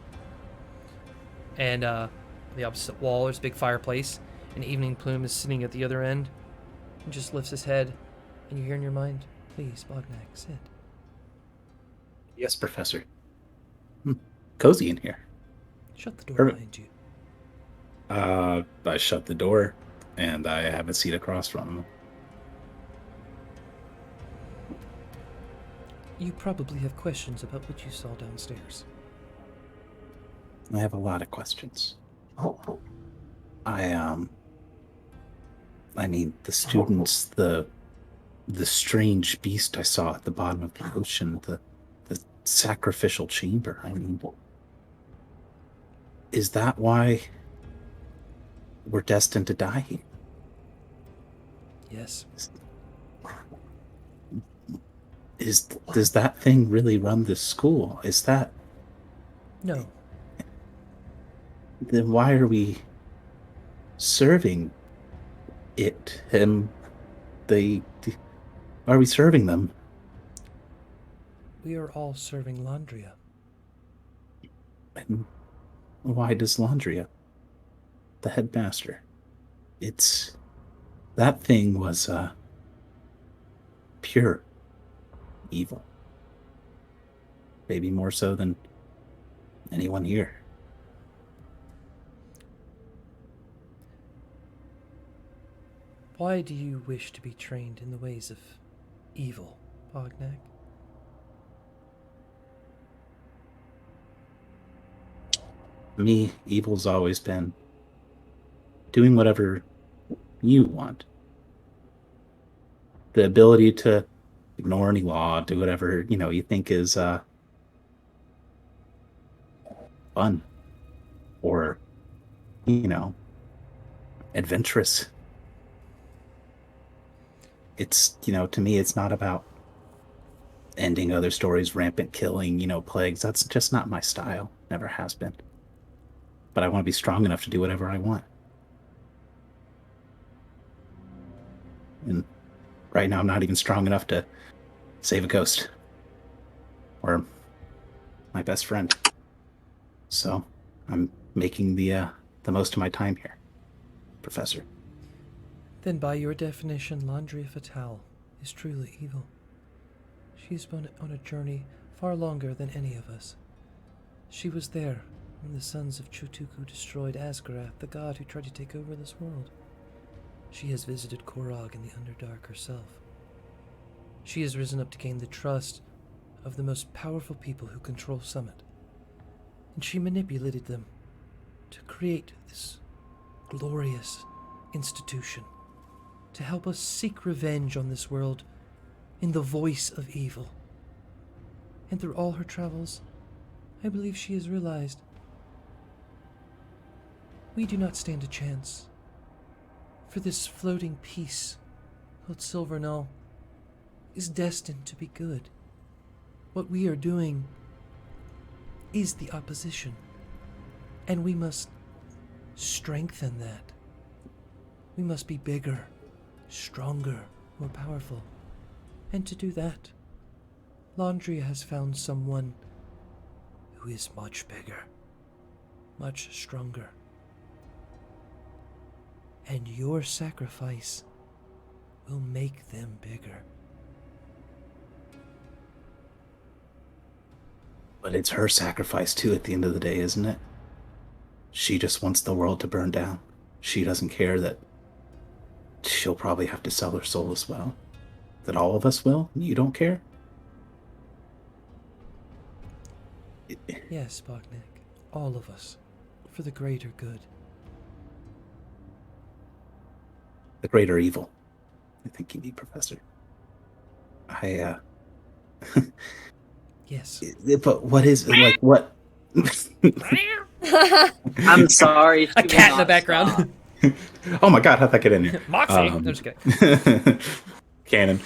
and the opposite wall there's a big fireplace. An evening plume is sitting at the other end. He just lifts his head, and you hear in your mind, "Please, Bognak, sit." Yes, Professor. Cozy in here. Shut the door Perfect. behind you. I shut the door, and I have a seat across from him. You probably have questions about what you saw downstairs. I have a lot of questions. I mean, the students, the strange beast I saw at the bottom of the ocean, the sacrificial chamber. I mean, is that why we're destined to die here. Yes. Does that thing really run this school? Is that... No. Then why are we serving it, him, why are we serving them? We are all serving Landria. And why does Landria, the headmaster, that thing was, pure evil. Maybe more so than anyone here. Why do you wish to be trained in the ways of evil, Bognak? Me, evil's always been doing whatever you want. The ability to ignore any law, do whatever, you think is fun or, adventurous. It's, to me, it's not about ending other stories, rampant killing, plagues. That's just not my style. Never has been. But I want to be strong enough to do whatever I want. And right now I'm not even strong enough to save a ghost. Or my best friend. So I'm making the most of my time here, Professor. Then by your definition, Landria Fatale is truly evil. She's been on a journey far longer than any of us. She was there when the sons of Chutuku destroyed Asgarath, the god who tried to take over this world. She has visited Korog in the Underdark herself. She has risen up to gain the trust of the most powerful people who control Summit. And she manipulated them to create this glorious institution to help us seek revenge on this world in the voice of evil. And through all her travels, I believe she has realized we do not stand a chance. For this floating piece called Silvernull is destined to be good. What we are doing is the opposition, and we must strengthen that. We must be bigger, stronger, more powerful. And to do that, Landria has found someone who is much bigger, much stronger. And your sacrifice will make them bigger. But it's her sacrifice too at the end of the day, isn't it? She just wants the world to burn down. She doesn't care that she'll probably have to sell her soul as well. That all of us will? You don't care? Yes, Bognak, all of us, for the greater good. The greater evil. I think you need, Professor. Yes. But what is, like, what? I'm sorry. A she cat will in the not background. stop. Oh my god, how'd that get in here? Moxie. I'm just kidding. Canon.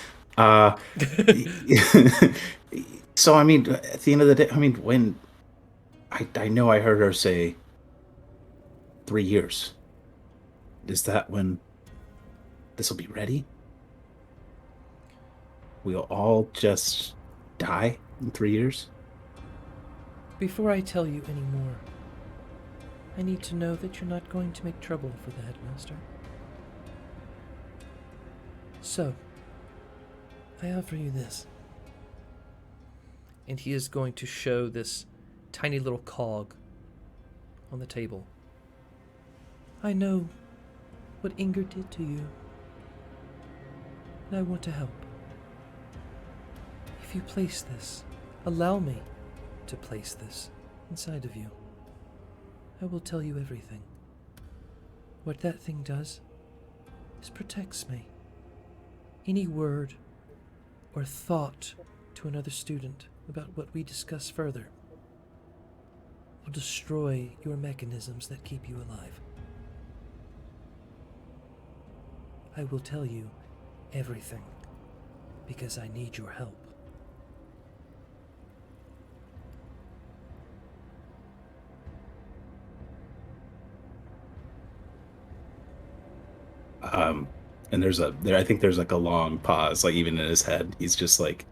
So, I mean, at the end of the day, I mean, when... I know I heard her say 3 years. Is that when this will be ready? We'll all just die in 3 years? Before I tell you any more, I need to know that you're not going to make trouble for the headmaster. So, I offer you this. And he is going to show this tiny little cog on the table. I know what Inger did to you, and I want to help. If you place this, allow me to place this inside of you, I will tell you everything. What that thing does is protects me. Any word or thought to another student about what we discuss further will destroy your mechanisms that keep you alive. I will tell you everything, because I need your help. And I think there's like a long pause, like even in his head. He's just like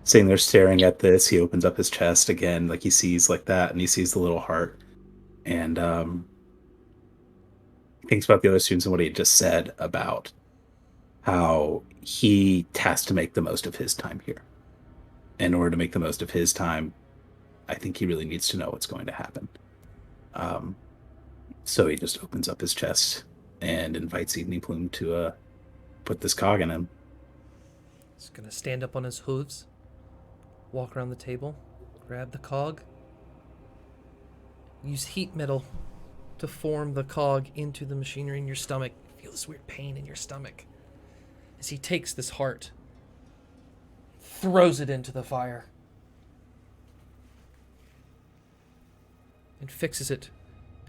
sitting there staring at this. He opens up his chest again, like he sees like that, and he sees the little heart. And he thinks about the other students and what he had just said about how he has to make the most of his time here. In order to make the most of his time, I think he really needs to know what's going to happen. So he just opens up his chest and invites Evening Plume to put this cog in him. He's going to stand up on his hooves, walk around the table, grab the cog, use heat metal to form the cog into the machinery in your stomach. Feel this weird pain in your stomach as he takes this heart, throws it into the fire, and fixes it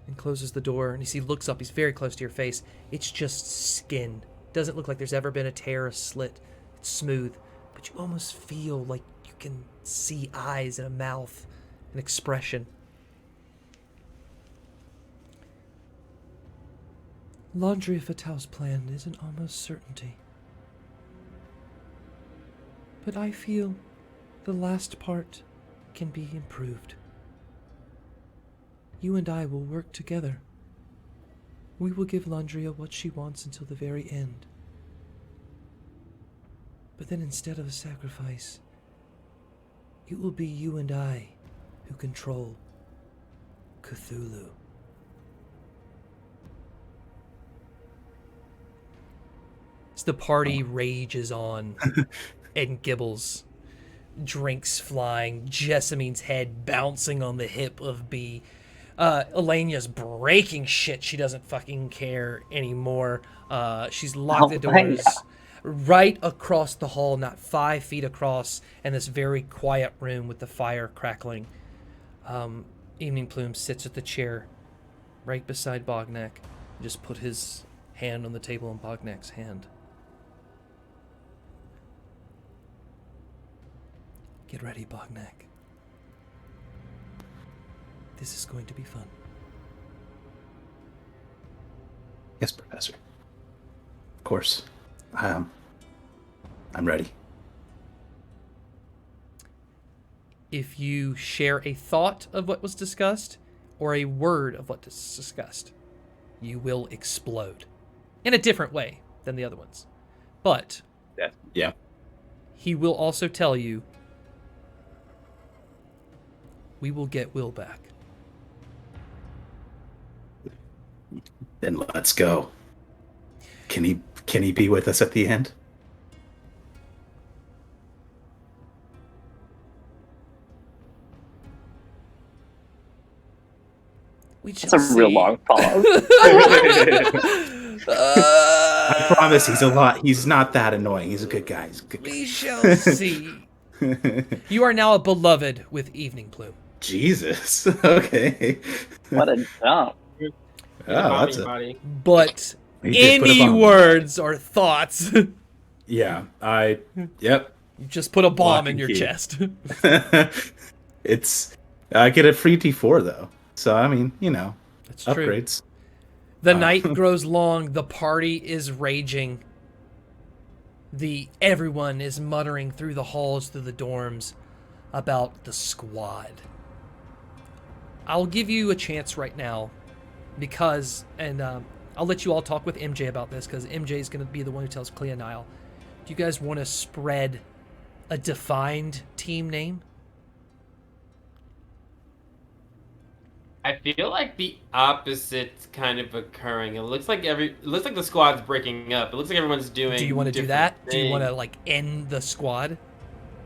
and closes the door. And as he looks up, he's very close to your face. It's just skin. Doesn't look like there's ever been a tear, a slit. It's smooth, but you almost feel like you can see eyes and a mouth, an expression. Laundry Fatale's plan is an almost certainty. But I feel the last part can be improved. You and I will work together. We will give Landria what she wants until the very end. But then instead of a sacrifice, it will be you and I who control Cthulhu. As the party rages on, and gibbles, drinks flying, Jessamine's head bouncing on the hip of B. Elenia's breaking shit. She doesn't fucking care anymore. She's locked the doors right across the hall, not 5 feet across, in this very quiet room with the fire crackling. Evening Plume sits at the chair right beside Bognac. Just put his hand on the table in Bognac's hand. Get ready, Bognac. This is going to be fun. Yes, Professor. Of course. I'm ready. If you share a thought of what was discussed or a word of what was discussed, you will explode in a different way than the other ones. But yeah. He will also tell you, we will get Will back. Then let's go. Can he be with us at the end? That's a real long pause. I promise he's not that annoying. He's a good guy. We shall see. You are now a beloved with Evening Plume. Jesus. Okay. What a jump. That's But any words or thoughts? Yeah. Yep. You just put a bomb Lock in and your key. chest. I get a free T4 though. So I mean, That's true. upgrades. The night grows long. The party is raging. Everyone is muttering through the halls, through the dorms, about the squad. I'll give you a chance right now, because, and I'll let you all talk with MJ about this, because MJ is going to be the one who tells Cleonile. Do you guys want to spread a defined team name? I feel like the opposite's kind of occurring. It looks like the squad's breaking up. It looks like everyone's doing. Do you want to do different that? things. Do you want to end the squad?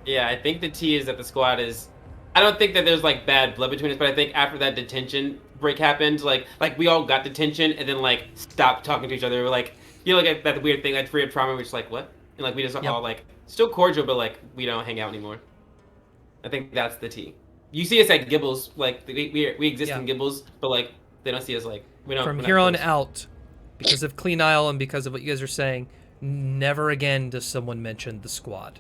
Yeah, I think the T is that the squad is. I don't think that there's bad blood between us, but I think after that detention break happened, like we all got detention and then stopped talking to each other. We're at that weird thing, free of trauma. We're just what? And we just all still cordial, but we don't hang out anymore. I think that's the T. You see us at Gibbles, we exist in Gibbles, but they don't see us we don't. From here on out, because of Cleonile and because of what you guys are saying, Never again does someone mention the squad.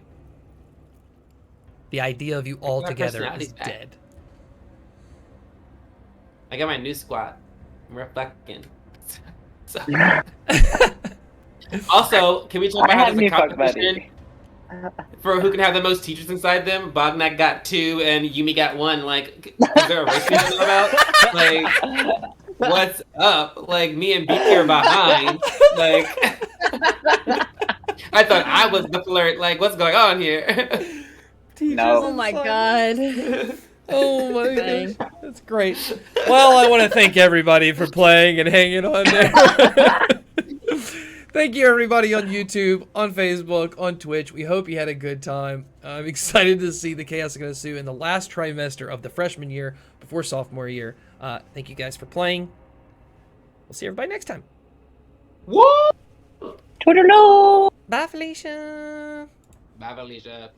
The idea of you all My together personality's is back. dead. I got my new squad. I'm reflecting. So. Also, can we talk I about how have there's a new fuck competition buddy. for who can have the most teachers inside them? Bognak got 2 and Yumi got 1. Like, is there a race we don't know about? Like, what's up? Like, me and Beaky are behind. Like, I thought I was the flirt. Like, what's going on here? No. Oh my god. Oh my Dang. gosh, that's great. Well, I want to thank everybody for playing and hanging on there. Thank you, everybody on YouTube, on Facebook, on Twitch. We hope you had a good time. I'm excited to see the chaos going to ensue in the last trimester of the freshman year before sophomore year. Thank you guys for playing. We'll see everybody next time. Whoa! Toodaloo! Bye, Felicia. Bye, Alicia.